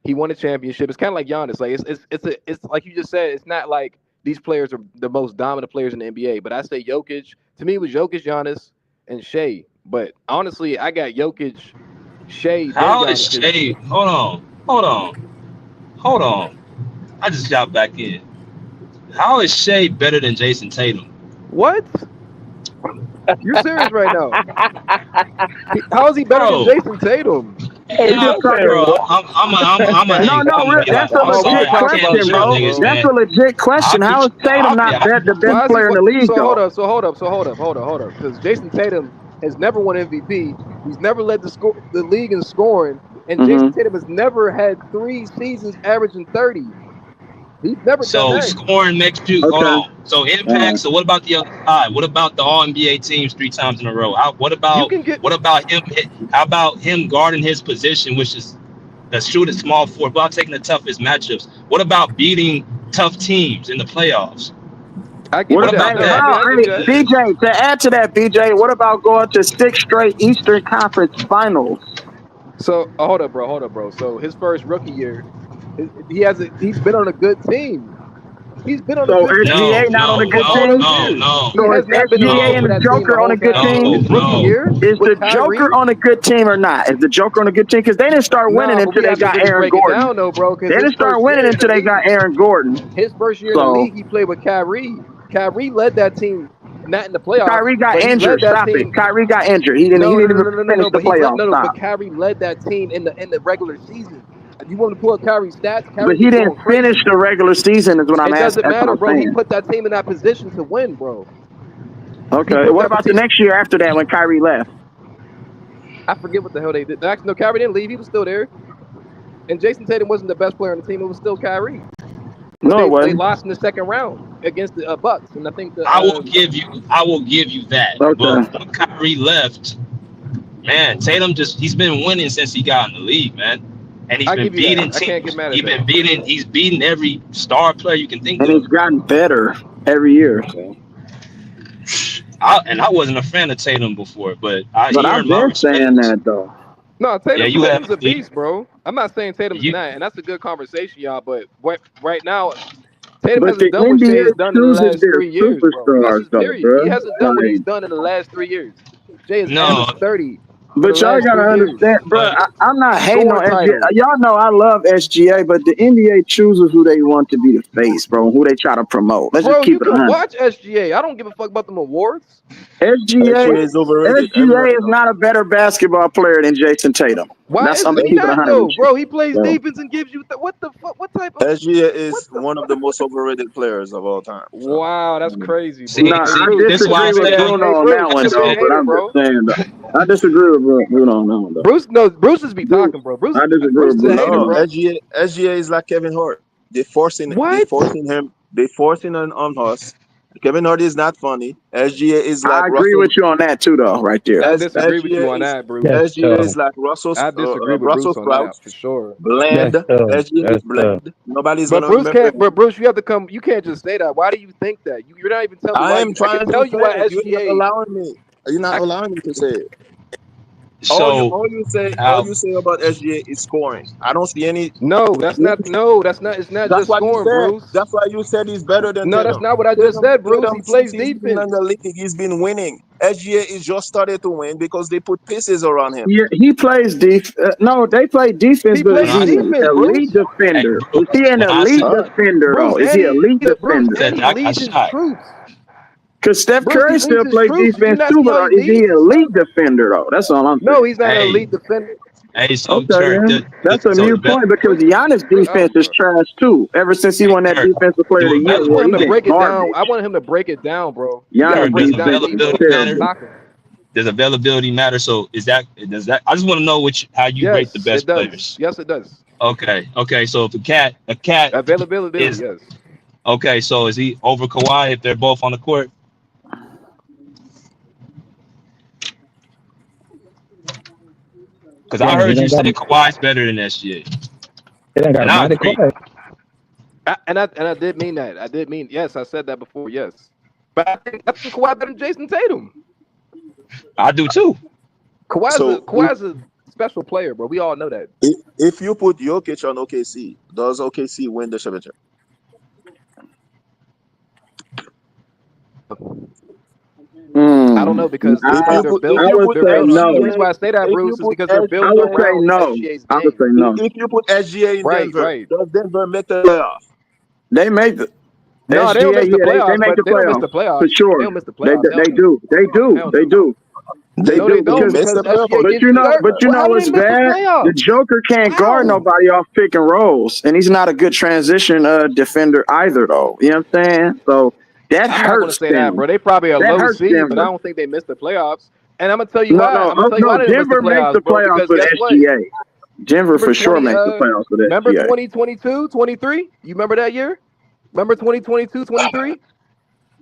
He won a championship. It's kind of like Giannis. Like it's like you just said. It's not like these players are the most dominant players in the NBA. But I say Jokic. To me, it was Jokic, Giannis, and Shea. But honestly, I got Jokic, Shea, then How is Giannis. Shea? Hold on. I just got back in. How is Shea better than Jason Tatum? What? You serious right now? How is he better than Jason Tatum? No, that's a legit question, bro. That's a legit question. How is Tatum not the best player in the league, though? So hold up. Because Jason Tatum has never won MVP. He's never led the league in scoring, and Jason Tatum has never had 3 seasons averaging 30. He's never done that. So scoring makes you hold on. So impact. So what about the other side? What about the All NBA teams 3 times in a row? What about him? How about him guarding his position, which is the shoot a small forward, while taking the toughest matchups? What about beating tough teams in the playoffs? What about that? BJ, to add to that, BJ, what about going to 6 straight Eastern Conference Finals? So hold up, bro. So his first rookie year, he's been on a good team. He's been on a good team. SGA not on a good team? No. So is SGA and the Joker on a good team? Is the Joker on a good team or not? Is the Joker on a good team? Because they didn't start winning until they got Aaron Gordon. They didn't start winning until they got Aaron Gordon. His first year in the league, he played with Kyrie. Kyrie led that team, not in the playoffs. Kyrie got injured. Stop it. Kyrie got injured. He didn't even finish the playoffs. But Kyrie led that team in the regular season. You want to pull up Kyrie's stats? But he didn't finish the regular season, is what I'm asking. It doesn't matter, bro. He put that team in that position to win, bro. Okay. What about the next year after that when Kyrie left? I forget what the hell they did. No, Kyrie didn't leave. He was still there. And Jason Tatum wasn't the best player on the team. It was still Kyrie. No, it wasn't. They lost in the second round against the Bucks, and I think I will give you that. Okay. But when Kyrie left, man, Tatum he's been winning since he got in the league, man. And he's been beating teams. He's beaten every star player you can think of. And he's gotten better every year. So. I wasn't a fan of Tatum before, but I've been saying that though. No, Tatum's a beast, bro. I'm not saying Tatum's not, and that's a good conversation, y'all. But right now, Tatum hasn't done what Shea has done in the last 3 years, bro. He hasn't done what he's done in the last 3 years. Jay is averaged 30. But y'all gotta understand, bro. I'm not hating on SGA. Y'all know I love SGA, but the NBA chooses who they want to be the face, bro. Who they try to promote. Let's just keep it 100. Watch SGA. I don't give a fuck about them awards. SGA is overrated. SGA is not a better basketball player than Jason Tatum. Why is he not though, bro? He plays defense and gives you what the fuck? What type of? SGA is one of the most overrated players of all time. So. Wow, that's crazy. I disagree with Bruno on that one, though. But I'm just saying, though. I disagree with Bruno on that one, though. Bruce is be talking, bro. I disagree with Bruno. SGA is like Kevin Hart. They forcing him. They forcing on us. Kevin Hart is not funny. SGA is like. I agree with you on that too, though. Right there. I disagree with you on that, Bruce. SGA is like Russell. I disagree with Bruce on that for sure. Bland. SGA is bland. Nobody's gonna remember. But Bruce, you have to come. You can't just say that. Why do you think that? You're not even telling me. I am trying to tell you why SGA. You're not allowing me. You're not allowing me to say it. So all you say about SGA is scoring. I don't see any. No, that's not. It's not just scoring, Bruce. That's why you said he's better than. No, Tatum. that's not what I just said, Bruce. He plays defense. In the league, he's been winning. SGA is just started to win because they put pieces around him. Yeah, he plays defense. No, they play defense, but he's an elite defender. Is he an elite defender, though? Is he an elite defender? Because Steph Curry still plays defense too, but is he an elite defender, though? That's all I'm saying. No, he's not an elite defender. Hey, so that's a new point because Giannis' defense is trash too. Ever since he won that defensive player of the year, I want him to break it down. I want him to break it down, bro. Does availability matter? So does that? I just want to know how you rate the best players. Yes, it does. Okay. So if a cat availability is yes. Okay, so is he over Kawhi if they're both on the court? Because I heard you say Kawhi's better than SGA. It ain't got to matter. And I did mean that. I did mean yes. I said that before. Yes, but I think Kawhi better than Jason Tatum. I do too. So Kawhi's a special player, bro. We all know that. if you put Jokic on OKC, does OKC win the championship? I don't know because If they're you put built. if you put They're built on the reason SGA, why I say that, if Bruce, you is put because they're built I would say around no. SGA's I would game. say no. if you put SGA in Right, Denver, right. does Denver make the playoff? They make the No, they don't SGA. miss the Yeah, they playoffs, make but the they don't miss the playoffs for playoffs. sure. They don't miss the They playoffs. Hell they no. do. They do. Hell They no. do. They No, they do don't because miss because the playoff SGA already. gives you the but you Well, know how do what's they miss the bad? The playoffs? Joker can't guard How? nobody off pick and rolls, and he's not a good transition defender either, though. You know what I'm saying? So that I'm not going to hurts say that, them. bro. They probably a That low hurts seed, but I Denver. don't think they missed the playoffs. And I'm gonna tell you No, why. no, I'm gonna tell you no. why they don't miss the Denver makes playoffs, the bro. playoffs Because with guess what? SGA. Denver Remember for sure makes the playoffs with remember SGA. 2022, 23? You remember that year? Remember 2022, 23?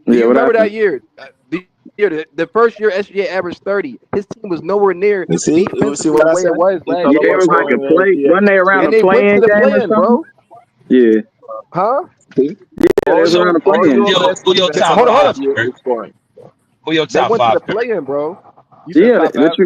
Do Yeah, you what remember happened? that year? The first year SGA averaged 30. His team was nowhere near You see defensively what the I way said? it was It's last all Yeah, it about year, was like bro. a scoring with play. SGA. Wasn't they around And a they went to play-in the game or play-in, something? bro. Yeah, Huh? See? yeah, they All was you around a all play-in. your best Who your defense top on the Hold five, on. SGA Kurt? is scoring. Who your They top went to the five, Kurt? play-in, bro. You said Yeah, top but five.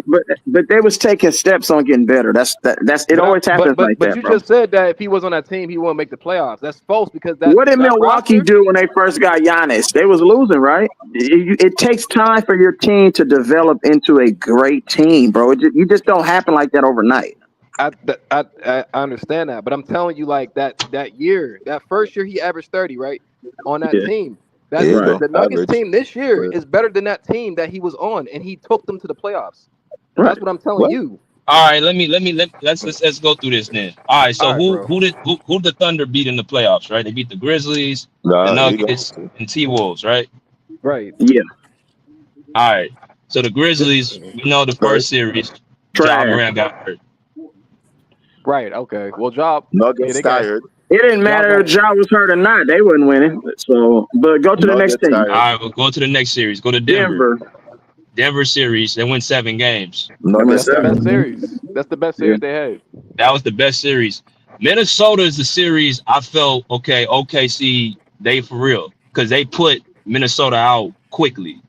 but they was taking steps on getting better. That's it. But Always happens like that, you bro. just said that if he was on that team, he wouldn't make the playoffs. That's false because What did that Milwaukee roster. do when they first got Giannis? They was losing, right? It takes time for your team to develop into a great team, bro. You just don't happen like that overnight. I understand that, but I'm telling you, like that year, that first year, he averaged 30, right, on that Yeah, team. There you right, go. The Nuggets Average. team this year Well, is better than that team that he was on, and he took them to the playoffs. right. That's what I'm telling well, you. All right, let's go through this then. All right, so All right, bro. who the Thunder beat in the playoffs, right? They beat the Grizzlies, the there you go. Nuggets, See? and T Wolves, right? Right. Yeah, All right. So the Grizzlies, we know the First, first series, Ja trash. Morant got hurt. Right. Okay. Well, Job. Yeah, Nuggets they got tired. It didn't Job matter got if Ja was hurt or not; they wasn't winning. So, but go to the next Nuggets team. All tired. right, we'll go to the next series. Go to Denver. Denver. Denver series, they win 7 games. Number Nuggets That's the tired. best 7. series. That's the best Yeah, series they had. That was the best series. Minnesota is the series I felt okay. OKC, they for real because they put Minnesota out quickly.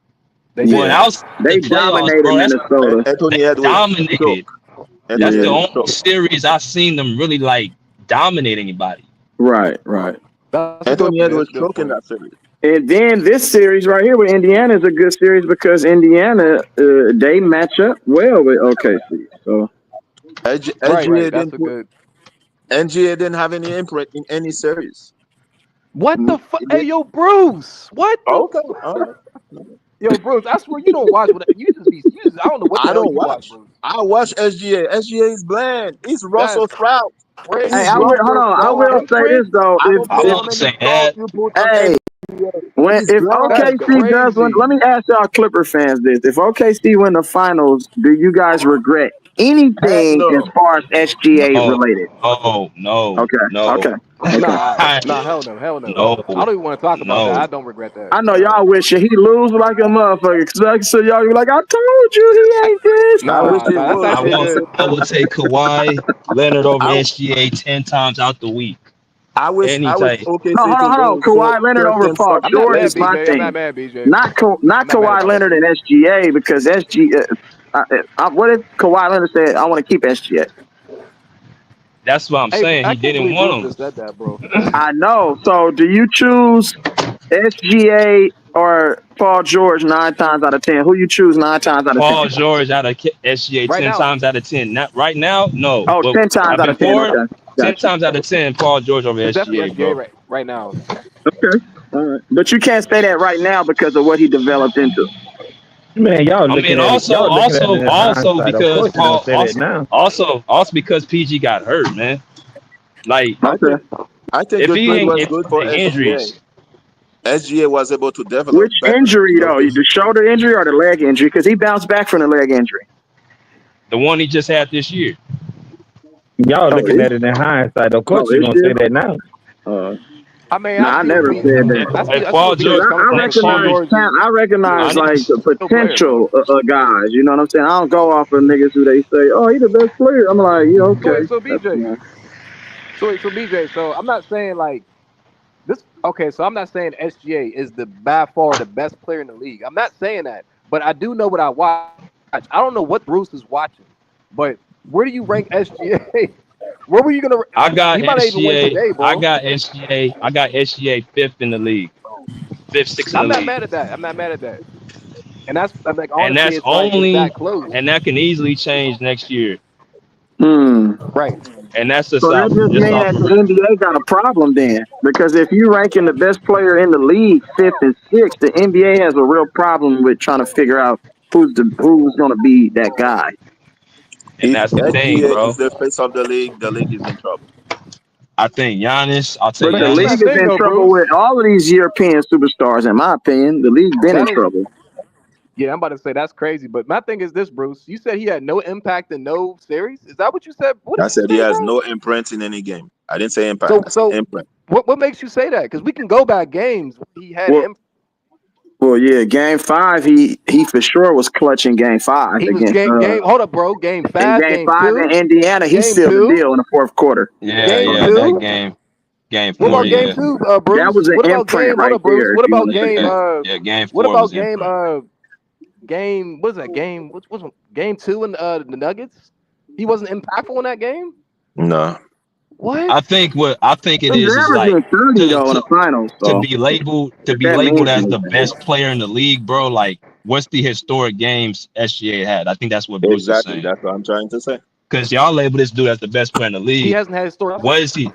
They But yeah. did. outside the They playoffs, dominated bro, Minnesota. they Anthony Edwards dominated. choke. That's Anthony the Yeah, Edwards only choke. series I've seen them really like dominate anybody. right, right. That's a good Anthony point. That's Edwards a good choke in point. that series. And then this series right here with Indiana is a good series because Indiana they match up well with OKC. So Right. SGA That's didn't a put good. NGA didn't have any imprint in any series. What the fuck? He Hey, did. yo, Bruce. What the? Okay, all right. Yo, Bruce. I swear you don't watch what you just be. You just, I don't know what the I hell don't you watch, watch. Bruce. I watch SGA. SGA is bland. He's That's Russell Sprout. hey, He's I will hold Russell on. I Sprout. will say Imprint. this though. I don't I care If how won't many say salt that. you put on hey, SGA. when He's if bland. That's OKC does win, crazy. let me ask y'all Clipper fans this: if OKC win the finals, do you guys regret Heck anything as no. far as SGA No, related? no, Okay, no, okay, okay. Nah, hell no, hell no. no, I don't even want to talk about that. no. I don't regret that. I know Nah, y'all wishing he lose like a motherfucker. So y'all be like, I told you he ain't this. I wish nah, he nah. That's would. actually a good. I will take Kawhi Leonard over I SGA 10 times out the week. I wish Anytime. No, OKC to hold on. win so Kawhi Leonard Steph over can Paul stop I'm not George is mad, SG. my BJ. I'm not thing. mad, BJ. Not I'm not mad Kawhi at you. Leonard and SGA because what if Kawhi Leonard said, I want to keep SGA? That's what I'm Hey, saying. I He can't didn't believe Bruce want just said that, bro. him. I know. So do you choose SGA or Paul George 9 times out of 10? Who you choose 9 times out of 10? Paul George out of SGA Right 10 now, times out of 10. Not right now, no. Oh, But 10 times out of 10. before, Okay. 10 Gotcha. times out of 10, Paul George over it's definitely SGA, SGA bro. right now. Okay. All right. But you can't say that right now because of what he developed into. Man, y'all I mean, looking at it. Y'all looking at it in also hindsight. Of because course, you're gonna Paul, say that now. also because PG got hurt, man. Like, Okay. I think if the he trade ain't, was if good for SGA. injuries, SGA was able to develop Which better injury, in though? OKC. The shoulder injury or the leg injury? Because he bounced back from the leg injury. the one he just had this year. Y'all Oh, looking at it in hindsight. Of course, you're this gonna year? say that now. I mean, Nah, I never said that. If I see Paul what Because George BJ's coming I from, but next Paul year, recognize George is I recognize I, like the a player, bro. potential guys. You know what I'm saying? I don't go off of niggas who they say, oh, he the best player. I'm like, yeah, So okay. wait, so That's BJ, fine. so BJ, so I'm not saying like Okay, so I'm not saying SGA is by far the best player in the league. I'm not saying that, but I do know what I watch. I don't know what Bruce is watching, but where do you rank SGA? Where were you gonna? I got He might not even win SGA. today, I bro. got SGA. I got SGA fifth in the league. Fifth, sixth in the I'm not league. mad at that. I'm not mad at that. And that's I'm like And honestly, that's it's like it's only that close, and that can easily change next year. Hmm. right? And that's just So that off just just means off that of the NBA got a problem then, because if you ranking the best player in the league fifth and sixth, the NBA has a real problem with trying to figure out who's going to be that guy. and If that's the thing, SGA bro. is the face of the league is in trouble. I think Giannis, I'll take But But the this is league my Giannis. is thing in though, trouble Bruce. with all of these European superstars. In my opinion, the league been in That is trouble. Yeah, I'm about to say that's crazy. But my thing is this, Bruce. You said he had no impact in no series. Is that what you said? What I did you said he say, has bro? no imprint in any game. I didn't say impact. So I said so imprint. what makes you say that? Because we can go back games where he had Well, impact. well, yeah, Game 5, he for sure was clutching Game 5 He was against game. Hold up, bro. Game in five, Game game 5 in two, Indiana. He game sealed the two, deal in the fourth quarter. Yeah, game yeah, that two. game. Game What four, about game yeah. two, That Bruce? was an What about imprint game? Hold right up, Bruce. there, if What you about want to say game? that. Yeah, game What four about was game? imprint. Game. What's that game? What's game two in the Nuggets? He wasn't impactful in that game. No. What? I think it He's is like averaging 30 to though in to the finals. to So be labeled if that means as the anything. best player in the league, bro. Like, what's the historic games SGA had? I think that's what Bruce is Exactly. saying. That's what I'm trying to say. Because y'all label this dude as the best player in the He league. hasn't had his story. What is he?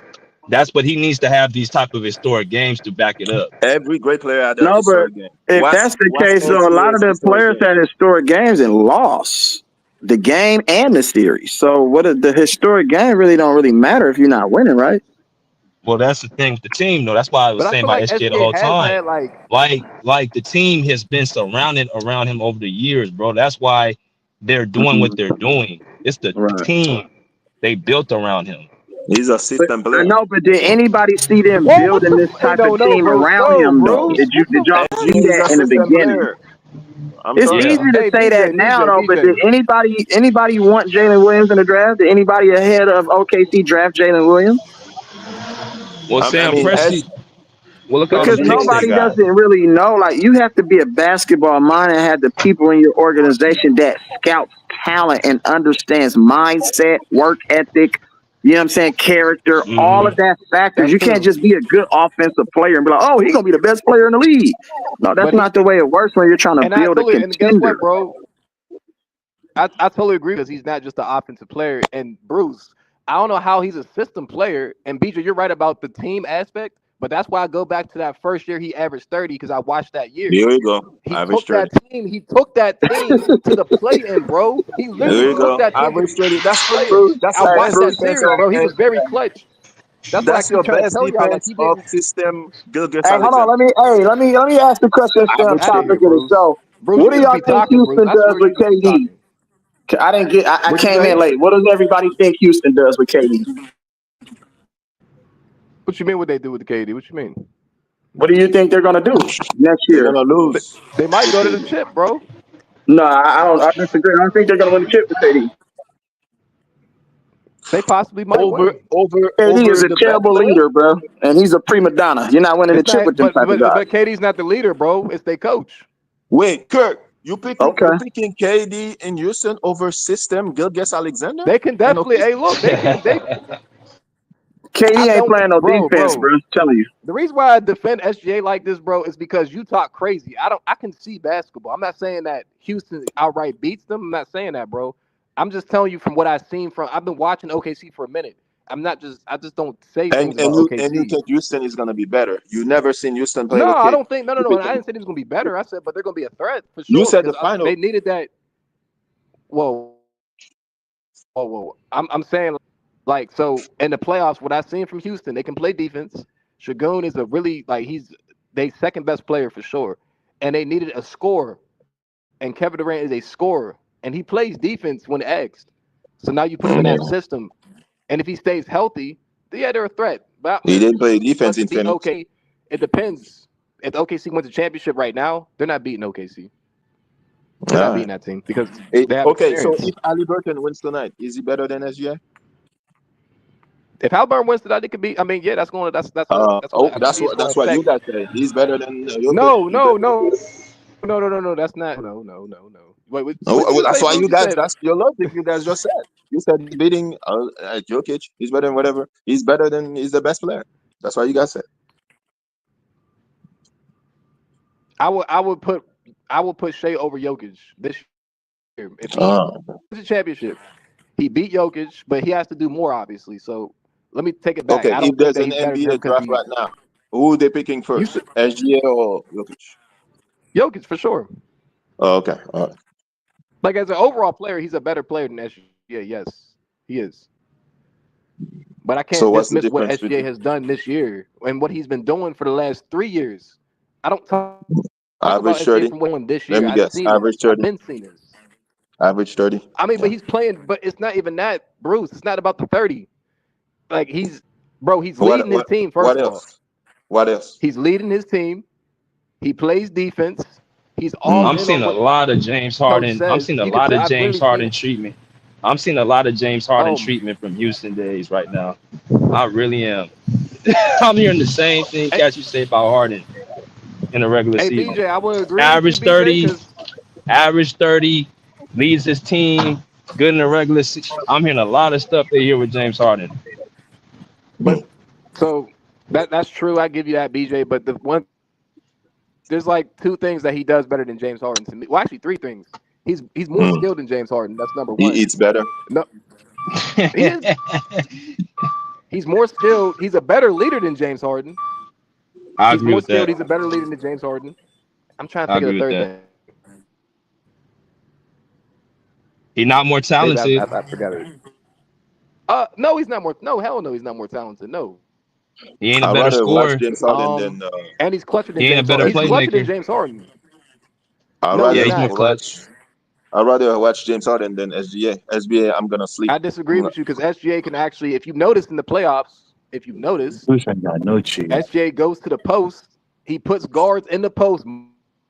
That's what he needs to have these type of historic games to back it up. Every great player had a No, but historic game. if that's the What's case, though, a lot of SGA's the historic players game? had historic games and lost the game and the series. So the historic game really don't really matter if you're not winning, right? Well, that's the thing with the team, though. That's why I was But I saying feel about like SGA the SGA whole has time. had like Like the team has been surrounded around him over the years, bro. That's why they're doing what Mhm. they're doing. It's the Right. team they built around him. He's a But system I player. know, but did anybody see them whoa, what building the this hey, type of no, team Bruce, around no, him though? Bruce, what Did the y'all SGA see is that a in the system beginning? player. I'm It's sorry. easy Yeah. to hey say that now though, but did BJ. anybody want Jalen Williams in the draft? Did anybody ahead of OKC draft Jalen Williams? Well, I Sam mean, Presti. Well, look at all Because them picks they nobody got. doesn't really know. Like, you have to be a basketball mind and have the people in your organization that scouts talent and understands mindset, work ethic, you know what I'm saying, character, all of Mm-hmm. that factors. That's You can't true. just be a good offensive player and be like, oh, he's gonna be the best player in the league. No, that's But he not the way it works when you're trying to and I build a totally and guess contender. what, bro? I totally agree because he's not just an offensive player. And Bruce, I don't know how he's a system player. And BJ, you're right about the team aspect, but that's why I go back to that first year he averaged 30 because I watched that year. here we go. He Average took 30. that team. He took that team to the play-in, bro. He Here literally we took go. that team to Average 30. That's the good, play-in. Bruce. That's I your Hey, best watched that defense series, of bro. He was very clutch. That's what I that's your keep trying to best tell y'all. Like defense he of didn't. system Gilgis hey, hold on. Alexander. Let me ask the question instead of Out of topic here, of the Bruce. show. Bruce, What you do just y'all be think talking, Bruce. Houston I does swear with you just be KD? talking. I What'd you came in say? late. What does everybody think Houston does with KD? What you mean? What they do with the KD? What you mean? What do you think they're gonna do next They're year? gonna lose. They might go to the chip, bro. No, I don't. I disagree. I don't think they're gonna win the chip with KD. They possibly might Over win. over KD is over a the best terrible player. leader, bro, and he's a prima donna. You're not winning the It's chip not, with them but type of but guys. but KD's not the leader, bro. It's their coach. Wait, Kirk, you Okay. picking KD in Houston over system Gilgis Alexander? They can And definitely. okay, Hey, look, they can. They. I KD ain't don't, playing no defense, bro. bro. I'm telling you. The reason why I defend SGA like this, bro, is because you talk crazy. I don't. I can see basketball. I'm not saying that Houston outright beats them. I'm not saying that, bro. I'm just telling you from what I've seen from. I've been watching OKC for a minute. I'm not just. I just don't say things about and you OKC. think Houston is gonna be better. You never seen Houston play No, with I KD. don't think. No, no, You no. And I picking. didn't say it was gonna be better. I said, but they're gonna be a threat for You sure said the because final. they needed that. Whoa, whoa. I'm saying like so in the playoffs. What I've seen from Houston, they can play defense. Shagun is a really like he's they second best player for sure, and they needed a scorer. And Kevin Durant is a scorer, and he plays defense when asked. So now you put him in Yeah. that system, and if he stays healthy, yeah, they're a threat. But He didn't play us defense to in beat Phoenix. OK, it depends. If OKC wins a championship right now, they're not beating OKC. They're not beating that team because they have Okay, so experience. if Ali Burton wins tonight, is he better than SGA? If Halliburton wins tonight, it could be. I mean, yeah, that's going to That's why you affect. guys say he's better than Jokic. No, He's no, better than no, no. That's not. No. Wait, No, what did well, you that's say, why Bruce? you You guys. said That's your logic. You guys just said. You said he's beating Jokic. He's better than whatever. He's better than. He's the best player. That's why you guys said. I would put Shea over Jokic this year if he Uh, wins the championship. He beat Jokic, but he has to do more, obviously. So let me take it back. okay, I if don't think there's that an he's better than him NBA because draft he right now, who are they picking used first? to SGA or Jokic? Jokic for sure. Oh, okay. All right. Like as an overall player, he's a better player than SGA. Yes, he is. But I So can't what's the dismiss what difference SGA between has done this year and what he's been doing for the last 3 years. I don't talk about average SGA 30? from one this Let year. me I've guess. seen Average this. I've 30. been seeing this. Average 30. I mean, but Yeah. he's playing. But it's not even that, Bruce. It's not about the 30. Like he's What leading his what team. what First of all, else? What else? he's leading his team. He plays defense. He's all I'm Mm. in seeing on a what the lot of James coach Harden. I'm says. seeing a You can lot tell. of I've James literally seen Harden it. treatment. I'm seeing a lot of James Harden Oh, treatment from Houston days right now. I really am. I'm hearing the same thing hey, Cash you say about Harden in the regular hey, season. BJ, I would agree with you, Average BJ, 30, because average 30, leads his team, good in the regular season. I'm hearing a lot of stuff they hear with James Harden. but so that's true. I give you that, BJ. But there's like two things that he does better than James Harden to me. Well, actually, three things. He's more Mm. skilled than James Harden. That's number He one. eats better. No, he is. He's more skilled. He's a better leader than James Harden. I He's agree more with skilled. that. He's a better leader than James Harden. I'm trying to I think of agree the with third that. thing. He's not more Maybe talented. I forgot it. No, he's not more. No, hell no, he's not more talented. No. He ain't a I'd better rather watch scorer. James Harden than And he's clutcher than He ain't a James better Harden. He's SGA. clutcher than playmaker. James Harden. I'd No, Yeah, he's rather he's more not. clutch. watch. I'd rather watch James Harden than SGA. SBA, I'm gonna sleep. I disagree with you because SGA can actually, if you notice in the playoffs, if you've noticed, Bruce ain't got no cheat. SGA goes to the post. He puts guards in the post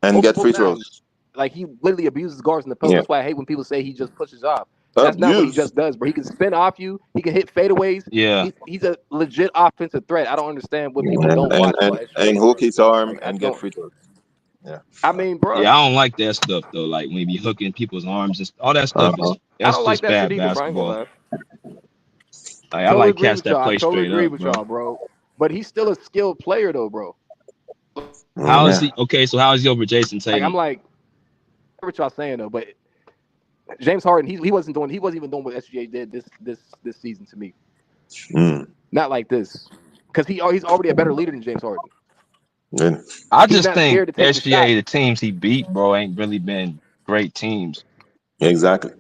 And get multiple free times. throws. Like he literally abuses guards in the post. Yeah. That's why I hate when people say he just pushes off. That's not what he Abuse. just does, bro. He can spin off you. He can hit fadeaways. Yeah. He's a legit offensive threat. I don't understand what people And don't and watch and, about and SGA, hook bro. his arm Like I and get don't. free throws. Yeah. I mean, bro, Yeah, I don't like that stuff though. Like when you be hooking people's arms and all that stuff Uh-huh. is I that's don't like just that shit bad either, bro. I ain't gonna basketball. lie. Like I Totally like agree cats with that y'all. I play totally straight agree up, with bro. y'all, bro. But he's still a skilled player, though, bro. How is Yeah. he? Okay, so how is he over Jason Like I'm Tatum? like, I hear what y'all saying though, but James Harden, he wasn't even doing what SGA did this season to me. Mm. Not like this, because he's already a better leader than James Harden. Yeah. I He's just not think scared to take the shot. SGA, the teams he beat, bro, ain't really been great teams. Exactly.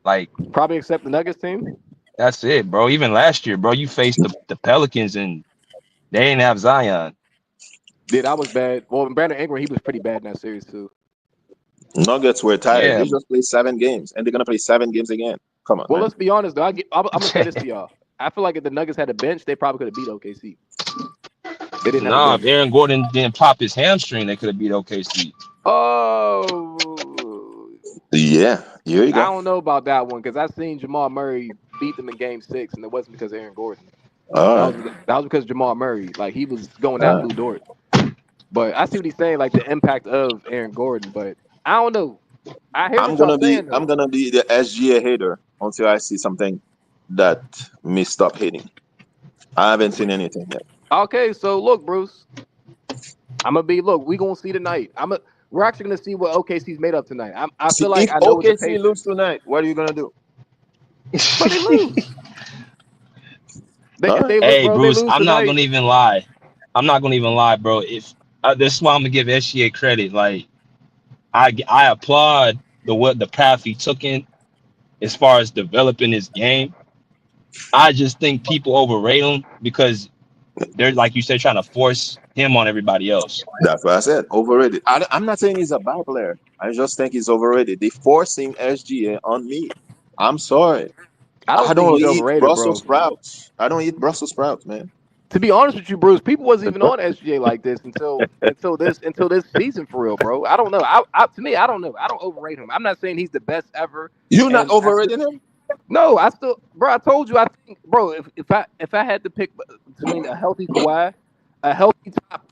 Like Probably except the Nuggets team. that's it, bro. Even last year, bro, you faced the Pelicans and they didn't have Zion. Yeah, that was bad. Well, Brandon Ingram, he was pretty bad in that series too. Nuggets were tired. Yeah, They just played 7 games, and they're gonna play 7 games again. Come on, Well, man. let's be honest though. I'm gonna say this to y'all. I feel like if the Nuggets had a bench, they probably could have beat OKC. They didn't have a nah, if bench. Aaron Gordon didn't pop his hamstring, they could have beat OKC. Oh, Yeah, here you I go. don't know about that one because I seen Jamal Murray beat them in Game 6, and it wasn't because of Aaron Gordon. All right. That was because Jamal Murray, like he was going Uh, at Lou Dort. But I see what he's saying, like the impact of Aaron Gordon. But I don't know. I hear I'm what y'all gonna be saying I'm though. gonna be the SGA hater until I see something that me stop hating. I haven't seen anything yet. Okay, so look, Bruce, I'm gonna be. Look, we gonna see tonight. We're actually gonna see what OKC's made of tonight. I See, feel like if I know what the OKC Pacers, lose tonight, what are you gonna do? but they lose. All If right. they look, Hey, bro, if they Bruce, lose I'm not tonight. gonna even lie. I'm not gonna even lie, bro. If this is why I'm gonna give SGA credit. Like I applaud the path he took in as far as developing his game. I just think people overrate him because they're like you said trying to force him on everybody else. That's what I said. Overrated. I'm not saying he's a bad player. I just think he's overrated. They forcing SGA on me. I'm sorry. I I don't think don't he's eat overrated, Brussels bro. sprouts. I don't eat Brussels sprouts, man. To be honest with you, Bruce, people wasn't even on SGA like this until this season for real, bro. I don't know. To me, I don't know. I don't overrate him. I'm not saying he's the best ever, You're not and overrating him? No, I still, bro. I told you. I think, bro. If I had to pick between a healthy Kawhi, a healthy top.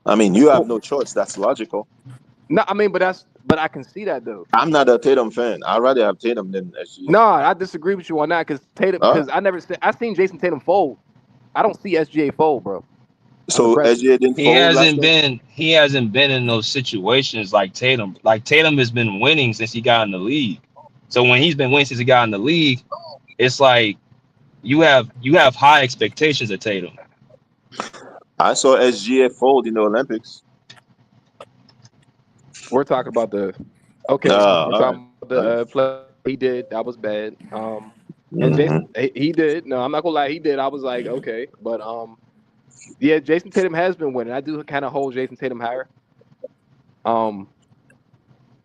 I mean, you have no choice. That's logical. No, I mean, but I can see that though. I'm not a Tatum fan. I'd rather have Tatum than SGA. No, I disagree with you on that because Tatum. All right. Because I seen Jason Tatum fold. I don't see SGA fold, bro. I'm So impressed. SGA didn't fold last game. He hasn't been in those situations like Tatum. Like Tatum has been winning since he got in the league. So when he's been winning since he got in the league, it's like you have high expectations of Tatum. I saw SGA fold in the Olympics. We're talking about the okay. All We're right. talking about the play he did. That was bad. And Mm-hmm. Jason he did. No, I'm not gonna lie. He did. I was like, okay, but yeah, Jason Tatum has been winning. I do kind of hold Jason Tatum higher.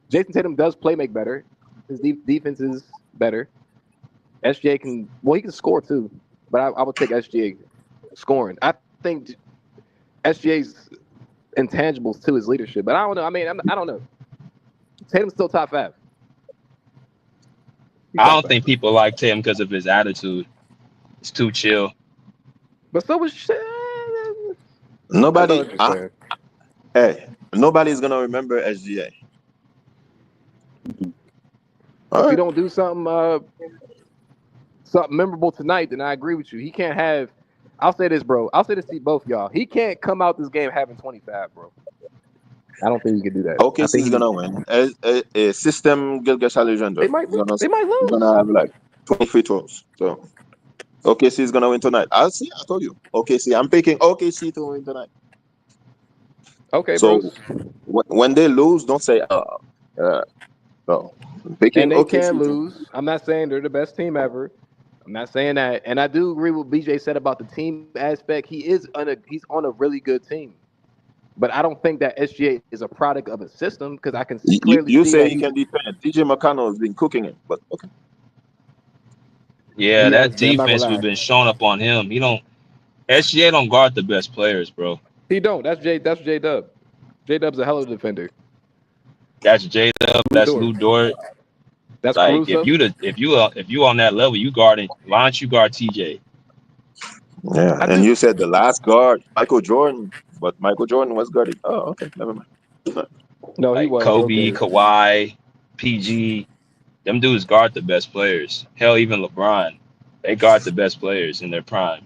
Jason Tatum does play make better. His defense is better. SGA he can score too, but I would take SGA scoring. I think SGA's intangibles to his leadership, but I don't know. I mean, I don't know. Tatum's still top 5. I don't think people like Tatum because of his attitude. It's too chill. But so was Nobody. Hey, nobody's gonna remember SGA. If you don't do something memorable tonight, then I agree with you. He can't have. I'll say this, bro. I'll say this to both y'all. He can't come out this game having 25, bro. I don't think he can do that. Okay, he's gonna win. A system Gilgamesh Alexander. They might lose. He's gonna have like 20 free throws. So OKC is gonna win tonight. I'll see. I told you. OKC. I'm picking OKC to win tonight. Okay, so bros. When they lose, don't say no. I'm picking and they OKC can lose. I'm not saying they're the best team ever. I'm not saying that. And I do agree with BJ said about the team aspect. He's on a really good team. But I don't think that SGA is a product of a system because I can clearly you see say that he can defend. TJ McConnell has been cooking him, but okay. Yeah, that defense we've been showing up on him. SGA don't guard the best players, bro. He don't. That's J Dub. J Dub's a hell of a defender. That's J Dub. That's Lou Dort. That's like Caruso. if you on that level, you guarding. Why don't you guard TJ? Yeah, and you said the last guard, Michael Jordan, but Michael Jordan was guarding. Oh, okay, never mind. No, he was Kobe, Kawhi, PG. Them dudes guard the best players. Hell, even LeBron, they guard the best players in their prime.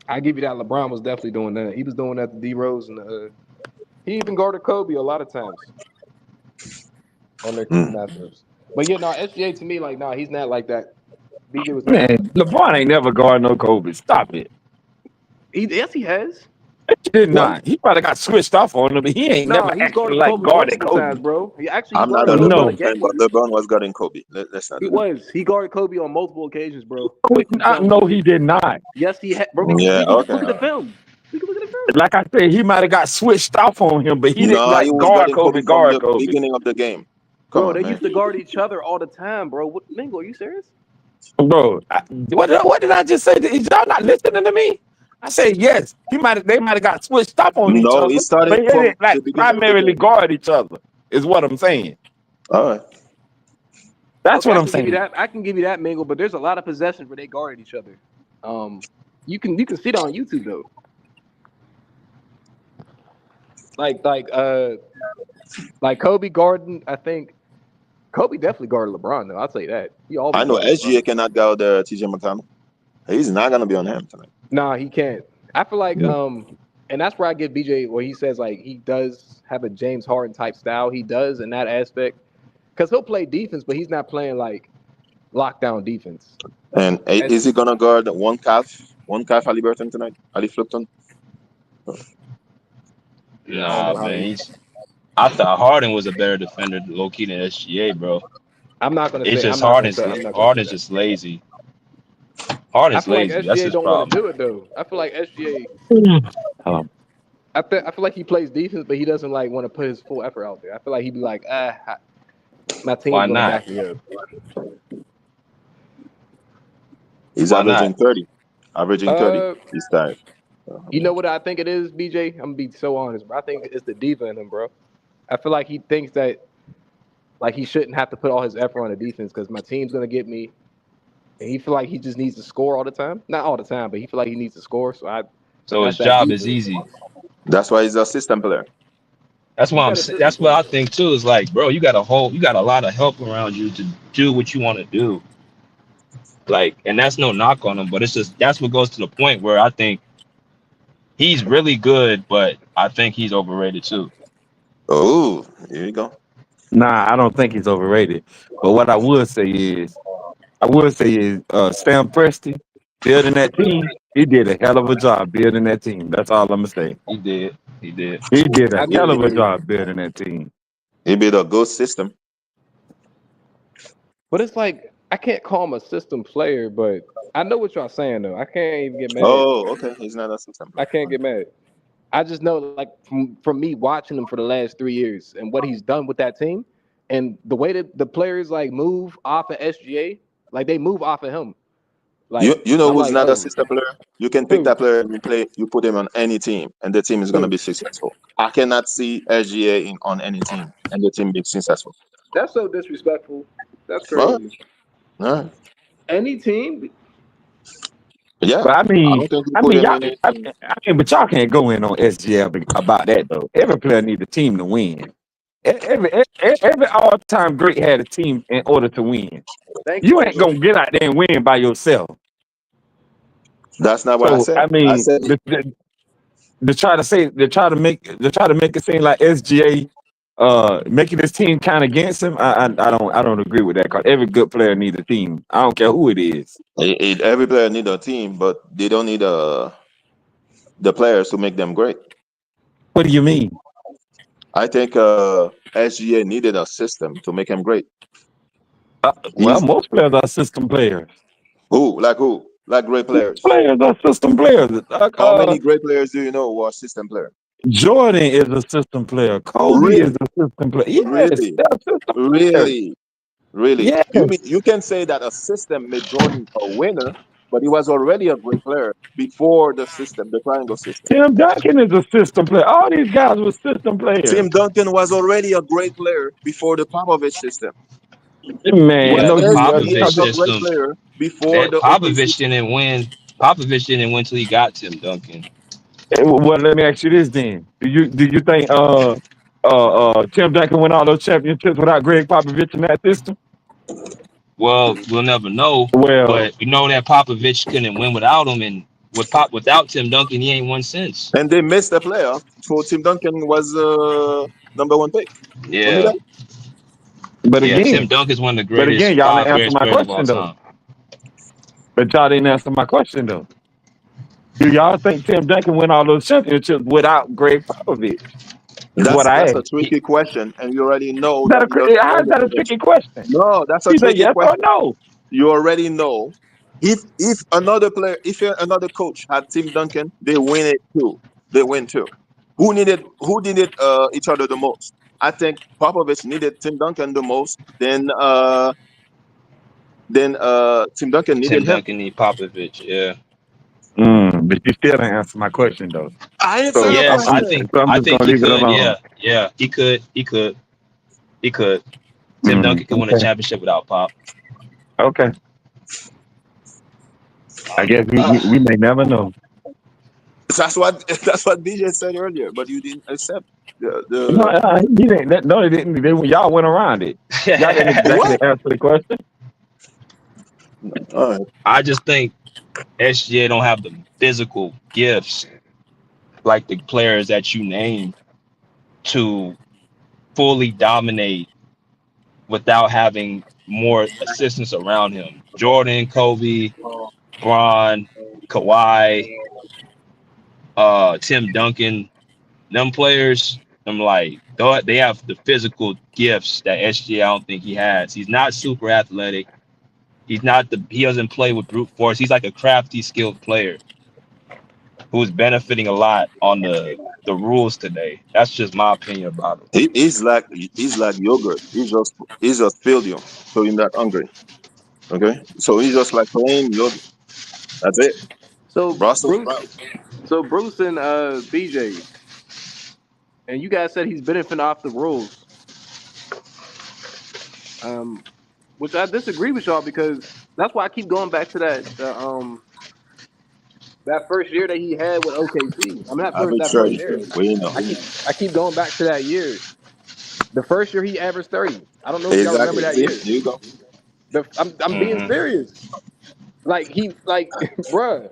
I give you that. LeBron was definitely doing that. He was doing that to D Rose, and he even guarded Kobe a lot of times on their matchups. But yeah, no, SGA to me, like, nah, he's not like that. BJ was man, LeBron ain't never guarded no Kobe. Stop it. Yes, he has. He did not. He probably got switched off on him, but he ain't never he's actually guarded guarded multiple Kobe. times, bro. I'm not a LeBron fan, but LeBron was guarding Kobe. Let's not. He guarded Kobe on multiple occasions, bro. No, he did not. Yes, he had. Bro, yeah, okay. Look at the film. Like I said, he might have got switched off on him, but he didn't like he was guard Kobe. From the beginning of the game. Bro, they used to guard each other all the time, bro. What, Mingo, are you serious? Bro, what did I just say? Is y'all not listening to me? I said yes. They might have got switched up on each other. He started but they didn't like primarily guard each other. Is what I'm saying. All right. That's what I'm saying. I can give you that, Mingo. But there's a lot of possessions where they guarded each other. You can see that on YouTube though. Like Kobe guarding. I think Kobe definitely guarded LeBron though. I'll tell you that. I know SGA cannot guard TJ McConnell. He's not gonna be on him tonight. Nah, he can't. I feel like and that's where I give BJ where he says like he does have a James Harden type style. He does in that aspect because he'll play defense, but he's not playing like lockdown defense. And is he gonna guard one calf Halliburton tonight? Ali Flipton? Nah, man. I thought Harden was a better defender, low key, than SGA, bro. I'm not gonna. It's just Harden's just lazy. Harden's lazy. Like That's SGA his don't problem. want to do it though. I feel like SGA. I feel like he plays defense, but he doesn't like want to put his full effort out there. I feel like he'd be like, my team's gonna back me up. He's averaging 30. Averaging 30. He's tired. You know what I think it is, BJ? I'm gonna be so honest, bro. I think it's the diva in him, bro. I feel like he thinks that like he shouldn't have to put all his effort on the defense because my team's gonna get me. And he feel like he just needs to score all the time. Not all the time, but he feel like he needs to score. So his that's that job is defense. easy. That's why he's a system player. That's He's why I'm. that assistant That's what I player. think too. Is like, bro, you got a lot of help around you to do what you want to do. Like, and that's no knock on him, but it's just that's what goes to the point where I think he's really good, but I think he's overrated too. Oh, here you go. Nah, I don't think he's overrated. But what Sam Presti building that team. He did a hell of a job building that team. That's all I'm gonna say. He did. He did. He did a I hell do of a agree. job building that team. He built a good system. But it's like I can't call him a system player, but I know what y'all saying though. I can't even get mad. Oh, okay. He's not a system I player. can't get mad. I just know like from me watching him for the last 3 years and what he's done with that team and the way that the players like move off of SGA, like they move off of him. Like You know I'm who's like, not a yo, system player? You can pick who? that player and you put him on any team, and the team is gonna Who? be successful. I cannot see SGA on any team, and the team be successful. That's so disrespectful. That's All crazy. right. Any team? Yeah, But I don't think you put him in any team. but y'all can't go in on SGL about that though. Every player needs a team to win. Every all-time great had a team in order to win. Thank you, You ain't BJ. gonna get out there and win by yourself. That's not what I So said. I I mean, said to try to make it seem like SGA making his team kind of against him. I don't agree with that because every good player needs a team. I don't care who it is. every player need a team, but they don't need the players to make them great. What do you mean? I think SGA needed a system to make him great. Well, He's most players are system players. who? Like great players. Players are system players. How many great players do you know who are system players? Jordan is a system player. Kobe is Really? a system player. Yes, Really? they're system players. Really? Really? Yes. You can say that a system made Jordan a winner, but he was already a great player before the system, the triangle system. Tim Duncan is a system player. All these guys were system players. Tim Duncan was already a great player before the Popovich system. Man, That no, he wasn't. Popovich SGA Because is a great system. player before That the OKC. Popovich didn't win. Popovich didn't win till he got Tim Duncan. well, let me ask you this then. Do you think Tim Duncan win all those championships without Greg Popovich in that system? Well, we'll never know. Well, But we know that Popovich couldn't win without him, and without Tim Duncan, he ain't won since. And they missed the playoff, so Tim Duncan was number one pick. Told me Yeah, that? but yeah. Tim again, Duncan's one of the but again, y'all five didn't answer greatest my players of all question though. time. But y'all didn't answer my question though. Do y'all think Tim Duncan win all those championships without Greg Popovich? Is what I That's a asked. He, tricky question, and you already know That that he doesn't how win is the that a championship. tricky question? No, that's a Either tricky yes or question. no. You already know if another coach had Tim Duncan, they win it too. They win too. Who needed each other the most? I think Popovich needed Tim Duncan the most. Then Tim Duncan Tim needed him. Duncan need Popovich. Yeah. But you still didn't answer my question though. I answered So your Yes, question. I'm I just think gonna he leave it could. alone. Yeah, yeah. He could. Tim Duncan could win a Okay. championship without Pop. Okay. I guess we may never know. That's what BJ said earlier, but you didn't accept No, the he didn't. No, they didn't. Y'all went around it. Y'all didn't exactly what? answer the question. All right. I just think SGA don't have the physical gifts like the players that you named to fully dominate without having more assistance around him. Jordan, Kobe, Bron, Kawhi, Tim Duncan, them players, I'm like, they have the physical gifts that SGA I don't think he has. He's not super athletic. He doesn't play with brute force. He's like a crafty, skilled player who's benefiting a lot on the rules today. That's just my opinion about him. He's like yogurt. He just filled you, so you're not hungry. Okay, so he's just like plain yogurt. That's it. So Brussels Bruce, sprouts. so Bruce and BJ, and you guys said he's benefiting off the rules. Which I disagree with y'all because that's why I keep going back to that first year that he had with OKC. I mean, Average that first 30. year. Well, you know. I keep going back to that year. The first year he averaged 30. I don't know if y'all remember Exactly. that See, year. there you go. I'm being Mm-hmm. serious. Like bruh.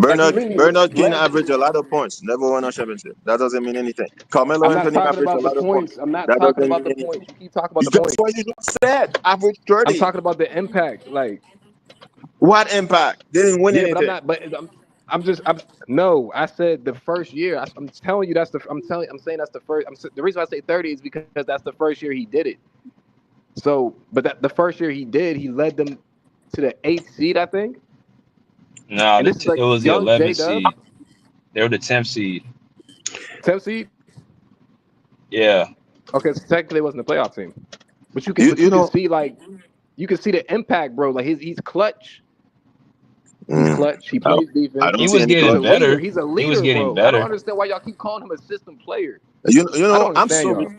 Like he literally Bernard King led. averaged a lot of points. Never won a championship. That doesn't mean anything. Carmelo I'm not Anthony talking averaged a about the lot of points. points. I'm not That talking doesn't about mean the anything. points. You keep talking about the That's points. what you just said. Average I'm 30. talking about the impact. Like, What impact? They didn't win yeah, but I'm anything. not. But I'm no. I said the first year. I'm telling you that's the. I'm saying that's the first. The reason I say 30 is because that's the first year he did it. So, but the first year he did, he led them to the 8th seed, I think. No, And this is it like was the young 11th J-Dub, seed. They were the 10th seed. 10th seed. Yeah. Okay, so technically it wasn't a playoff team, but you You can know. see you can see the impact, bro. Like he's clutch. He's Mm, clutch. He I, plays I defense. don't He see was any He's getting a clutch. leader. better. He's a He was leader, getting bro. I don't better. understand why y'all keep calling him a system player. You I know. don't understand y'all.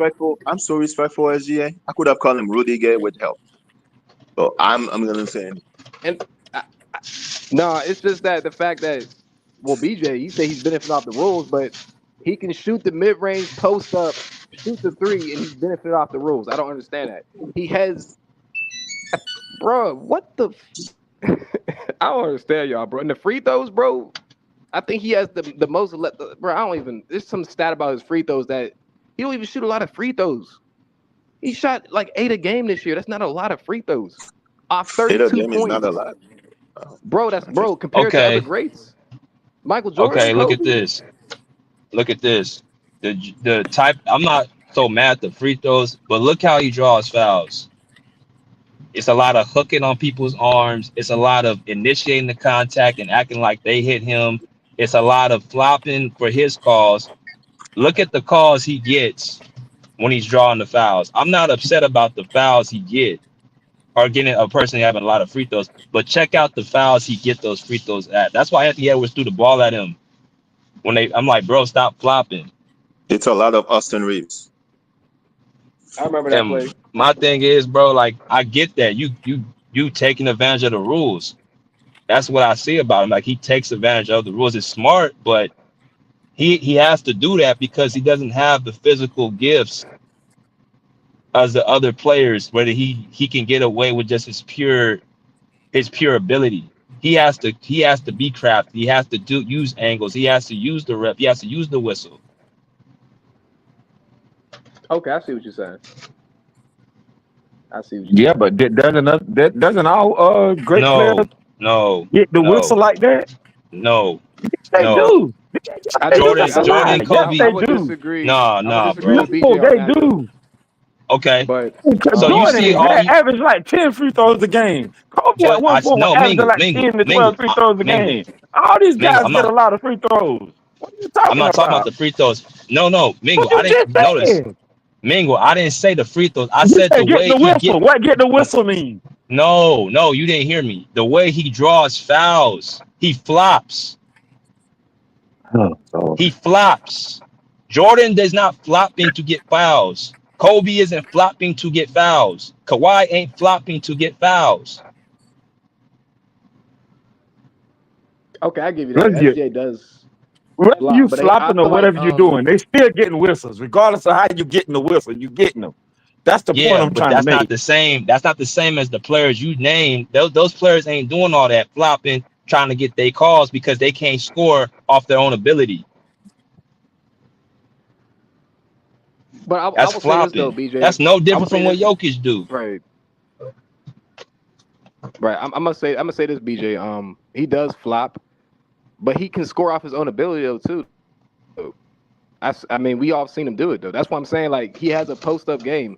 I'm so respectful, SGA. I could have called him Rudy Gay with help. So I'm gonna say And no, it's just that the fact that BJ, you say he's benefiting off the rules, but he can shoot the mid range, post up, shoot the three, and he's benefiting off the rules. I don't understand that. He has, bro. What the? I don't understand y'all, bro. And the free throws, bro. I think he has the most. Bro, I don't even. There's some stat about his free throws that he don't even shoot a lot of free throws. He shot like 8 a game this year. That's not a lot of free throws. Off 8 32 game is not a points, lot. bro. That's Interesting. compared to other Okay. greats. Michael Jordan, Okay. Look at Kobe. this. Look at this. The type. I'm not so mad at the free throws, but look how he draws fouls. It's a lot of hooking on people's arms. It's a lot of initiating the contact and acting like they hit him. It's a lot of flopping for his calls. Look at the calls he gets when he's drawing the fouls. I'm not upset about the fouls he get or getting a person having a lot of free throws, but check out the fouls he get those free throws at. That's why Anthony Edwards threw the ball at him I'm like, bro, stop flopping. It's a lot of Austin Reeves. I remember that And play. my thing is, bro, like I get that you taking advantage of the rules. That's what I see about him. Like he takes advantage of the rules. It's smart, but he has to do that because he doesn't have the physical gifts as the other players, whether he can get away with just his pure ability. He has to be crafty. He has to use angles. He has to use the rep. He has to use the whistle. Okay, I see what you're saying. I see what you're Yeah, saying. but doesn't all great players No, get the no, whistle like that? no, They no. do. I They do. disagree. That's a Jordan, lie. Yes, Kobe. I they would do. disagree. Nah, No, with BJ on they that though. do. Okay. But So you Jordan see all had you averaged like 10 free throws a game. Kobe at but one point was no averaging Mingle, like 10 to 12 free throws a Mingle, game. All these Mingle. guys get a lot of free throws. What are you I'm talking not talking about about? the free throws. No, What Mingle. you I just didn't notice. said? Mingle, I didn't say the free throws. I You said the said get way the he get. whistle. What get the whistle mean? No, you didn't hear me. The way he draws fouls, he flops. Oh. He flops. Jordan does not flopping to get fouls. Kobe isn't flopping to get fouls. Kawhi ain't flopping to get fouls. okay, I give you that. Let's get SJ does whether flop, you but I flopping or feel like whatever you're doing, they still getting whistles, regardless of how you getting the whistle. You getting them. That's the point Yeah, I'm but trying to that's not make. the same. That's not the same as the players you named. Those players ain't doing all that flopping, trying to get their calls because they can't score off their own ability. but I That's will say this though, flopping. BJ. That's no I will different say from what this. Jokic do. Right. Right. I'm gonna say this, BJ. He does flop, but he can score off his own ability though too. I mean, we all seen him do it though. That's why I'm saying like he has a post up game.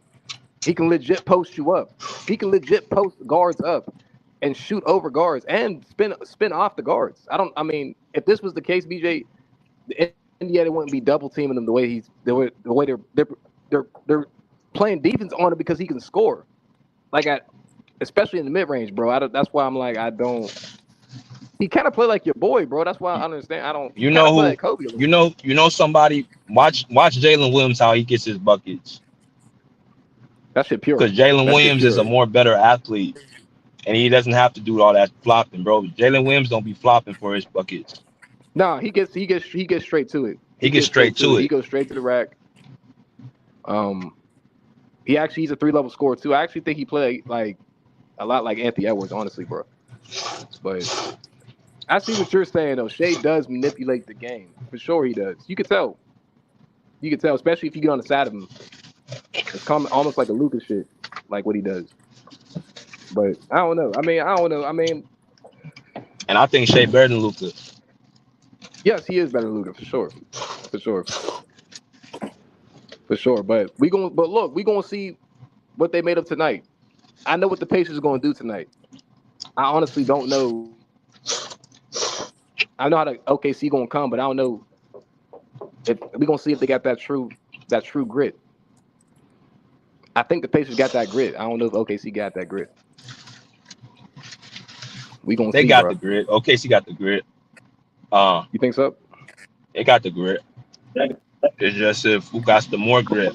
He can legit post you up. He can legit post guards up and shoot over guards and spin off the guards. I mean, if this was the case, BJ, Indiana wouldn't be double teaming him the way they're playing defense on him because he can score. Like especially in the mid range, bro. That's why I'm like I don't. He kind of play like your boy, bro. That's why I understand. He You kind know of play who? like Kobe a little bit. You know somebody. Watch Jalen Williams how he gets his buckets. That shit pure. Because Jalen That shit Williams is a pure. more better athlete, and he doesn't have to do all that flopping, bro. Jalen Williams don't be flopping for his buckets. No, he gets straight to it. He gets straight to He it. goes straight to the rack. He's a 3-level scorer too. I actually think he played like a lot like Anthony Edwards, honestly, bro. But I see what you're saying though. Shea does manipulate the game. For sure he does. You could tell. You could tell, especially if you get on the side of him. It's almost like a Lucas shit, like what he does. But I don't know. I don't know. And I think Shea better than Luka. Yes, he is better than Luka for sure. For sure. For sure. But look, we gonna see what they made of tonight. I know what the Pacers are gonna do tonight. I honestly don't know. I know how the OKC gonna come, but I don't know if we gonna see if they got that true grit. I think the Pacers got that grit. I don't know if OKC got that grit. We gonna They see, got bro. the grit. OKC got the grit. You think so? They got the grit. It's just if who got the more grit,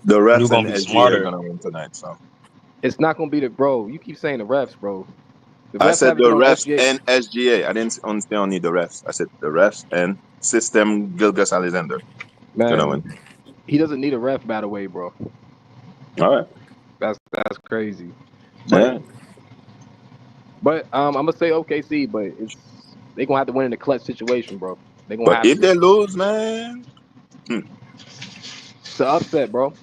The who refs and gonna be SGA are smarter. gonna win tonight. So It's not gonna be the bro. You keep saying the refs, bro. The I refs said haven't the been on refs SGA. and SGA. I didn't only say only the refs. I said the refs and System Gilgis Alexander gonna Man, win. he doesn't need a ref, by the way, bro. All right. That's crazy. Yeah. But I'm gonna say OKC, but they gonna have to win in a clutch situation, bro. They gonna But have if to. they lose, man, It's an upset, bro.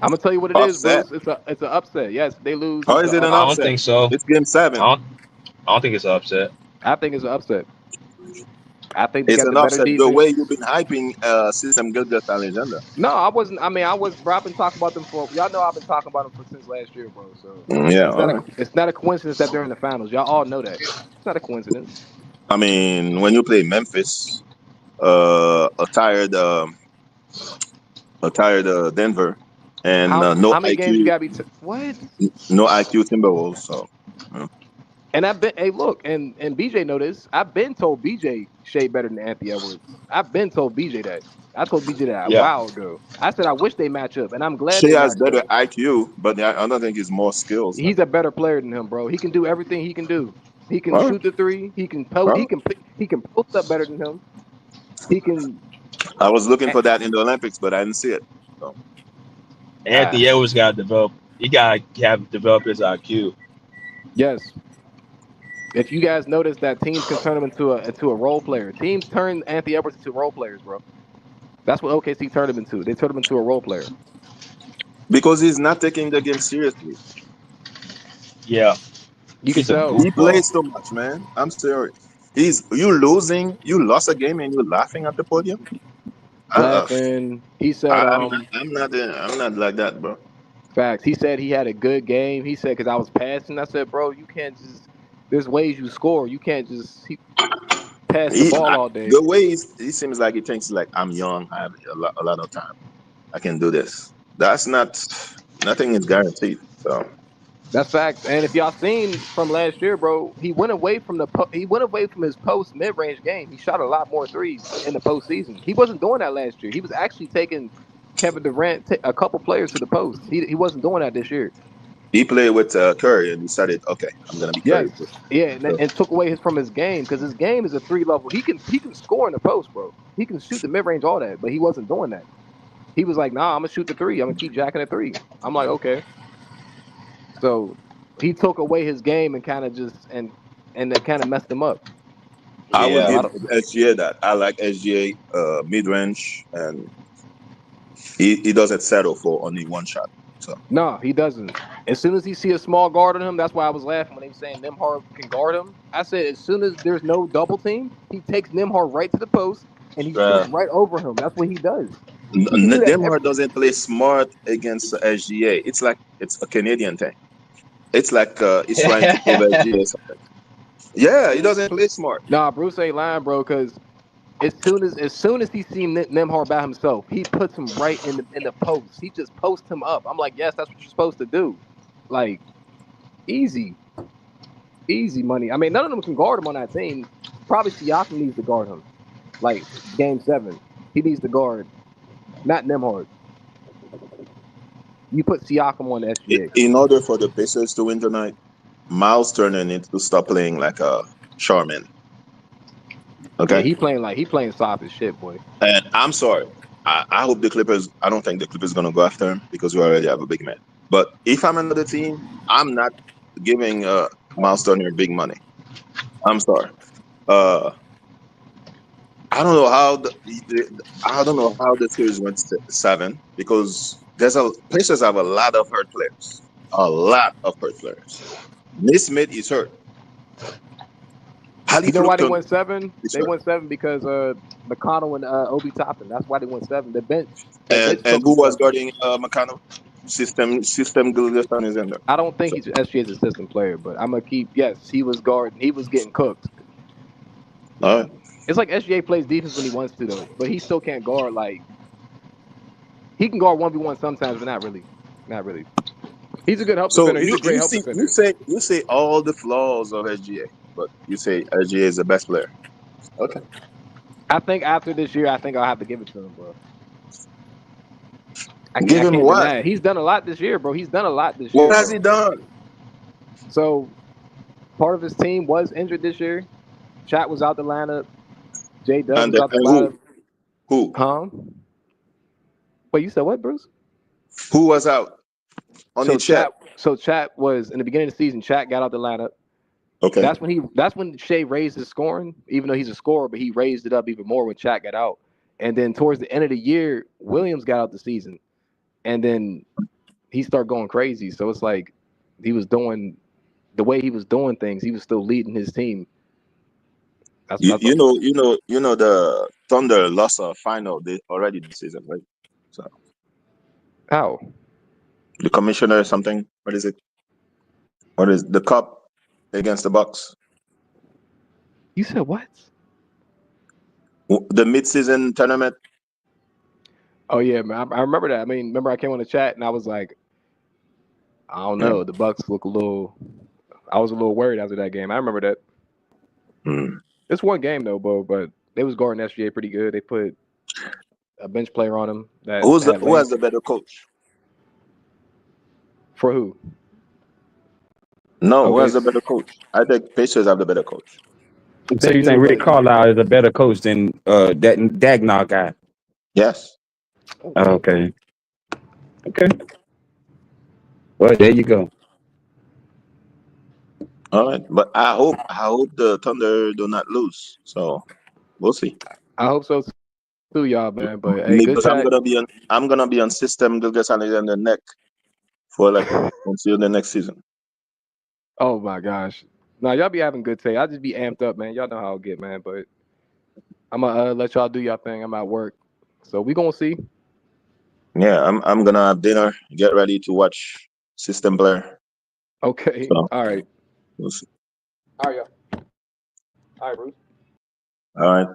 I'm gonna tell you what it is, upset. Bruce. It's an upset. Yes, they lose. How It's is an it an I upset. don't upset? think so. It's game I 7. don't. I don't think it's an upset. I think it's an upset. I think they It's got an the better upset the way defense. you've been hyping System Gilgis Alexander. No, I wasn't. I mean, bro. I've been talking about them for. Y'all know I've been talking about them since last year, bro. So Yeah, all right. it's not a coincidence that they're in the finals. Y'all all know that. It's not a coincidence. I mean, when you play Memphis, a tired Denver, and How many games you gotta be? What? no IQ Timberwolves. So And I've been. Hey, look, and BJ know this. I've been told BJ Shea better than Anthony Edwards. I've been told BJ that. I told BJ that a Yeah. while ago. I said I wish they match up, and I'm glad Shea they has matched better up. IQ, but I don't think he's more skills. He's a better player than him, bro. He can do everything he can do. He can All right, shoot the three. He can post. all right. He can post up better than him. He can. I was looking for that in the Olympics, but I didn't see it. So Anthony Edwards got to develop. He got to have develop his IQ. Yes. If you guys notice that teams can turn him into a role player. Teams turn Anthony Edwards into role players, bro. That's what OKC turned him into. They turned him into a role player. because he's not taking the game seriously. Yeah. You can He's a tell. He goofball. plays too much, man. I'm sorry. You losing. You lost a game and you laughing at the podium. Uh, Laughing. He said, I'm not like that, bro. facts. He said he had a good game. He said, because I was passing. I said, bro, you can't just, there's ways you score. You can't just pass the ball all day. The way he seems like he thinks like I'm young. I have a lot of time. I can do this. That's not. Nothing is guaranteed. So That's facts. And if y'all seen from last year, bro, he went away from his post mid range game. He shot a lot more threes in the postseason. He wasn't doing that last year. He was actually taking Kevin Durant, a couple players to the post. He wasn't doing that this year. he played with Curry and decided, okay, I'm gonna be Curry. Yes, yeah, So, and took away from his game because his game is a 3 level. He can score in the post, bro. He can shoot the mid range, all that, but he wasn't doing that. He was like, nah, I'm gonna shoot the three. I'm gonna keep jacking the three. I'm like, okay. So he took away his game and kind of it kind of messed him up. I will A Yeah. give lot of SGA that. I like SGA mid range, and he doesn't settle for only one shot. So no, he doesn't. As soon as he see a small guard on him, that's why I was laughing when they were saying Nimhard can guard him. I said as soon as there's no double team, he takes Nimhard right to the post and he shoots Bruh. right over him. That's what he does. He can do that Demar doesn't play smart against SGA. It's like it's a Canadian thing. It's like he's trying to prove SGA something. Yeah, he doesn't play smart. Nah, Bruce ain't lying, bro. Because as soon as he seen Nimhard by himself, he puts him right in the post. He just posts him up. I'm like, yes, that's what you're supposed to do. Like, easy money. I mean, none of them can guard him on that team. Probably Siakam needs to guard him. Like game 7, he needs to guard, not Nimhard. You put Siakam on the SGA. In order for the Pacers to win tonight, Miles Turner needs to stop playing like a Charmin. Okay. Yeah, he playing soft as shit, boy. And I'm sorry. I hope the Clippers. I don't think the Clippers gonna go after him because we already have a big man. But if I'm another team, I'm not giving Miles Turner big money. I'm sorry. I don't know how the series went 7 because Pacers have a lot of hurt players. A lot of hurt players. Nesmith is hurt. You know why they Haliflukton won 7? is They hurt. won 7 because McConnell and Obi Toppin. That's why they won 7. The bench And took who them was 7. guarding McConnell? System Gilguston is in there. I don't think So, he's SGA's assistant player, but I'm gonna keep. Yes, he was guarding. He was getting cooked. all right. It's like SGA plays defense when he wants to, though, but he still can't guard. Like he can guard 1v1 sometimes, but not really. Not really. He's a good help So defender. He's a great help defender. you say all the flaws of SGA, but you say SGA is the best player. Okay. I think after this year, I think I'll have to give it to him, bro. I Give him can't what? deny it. He's done a lot this year, bro. He's done a lot this What year. has Bro. he done? So part of his team was injured this year. Chat was out the lineup. J Dub was out the lineup. Who? Huh? Wait, you said what, Bruce? Who was out? Only Chat. So Chat was in the beginning of the season. Chat got out the lineup. Okay. That's when Shea raised his scoring, even though he's a scorer, but he raised it up even more when Chat got out. And then towards the end of the year, Williams got out the season, and then he started going crazy. So it's like he was doing the way he was doing things. He was still leading his team. You know the Thunder lost a final already this season, right? So how? The commissioner or something. What is it? What is the cup against the Bucks? You said what? The mid-season tournament. Oh yeah, man. I remember that. I mean, remember I came on the chat and I was like, I don't know. The Bucks look a little. I was a little worried after that game. I remember that. It's one game though, bro. But they was guarding SGA pretty good. They put a bench player on him. Who has the better coach? For who? No, who has the better coach? I think Pacers have the better coach. So you think Rick Carlisle is a better coach than that Dagnall guy? Yes. Okay. Okay. Well, there you go. All right, but I hope the Thunder do not lose. So we'll see. I hope so too, y'all, man. But hey, because good I'm gonna be on system Gilgeous-Alexander neck for like until the next season. Oh my gosh. Nah, y'all be having good take. I just be amped up, man. Y'all know how I get, man. But I'm gonna let y'all do y'all thing. I'm at work, so we gonna see. Yeah, I'm gonna have dinner. Get ready to watch system player. Okay. So, all right. we'll see. All right, y'all. All right, Bruce. All right.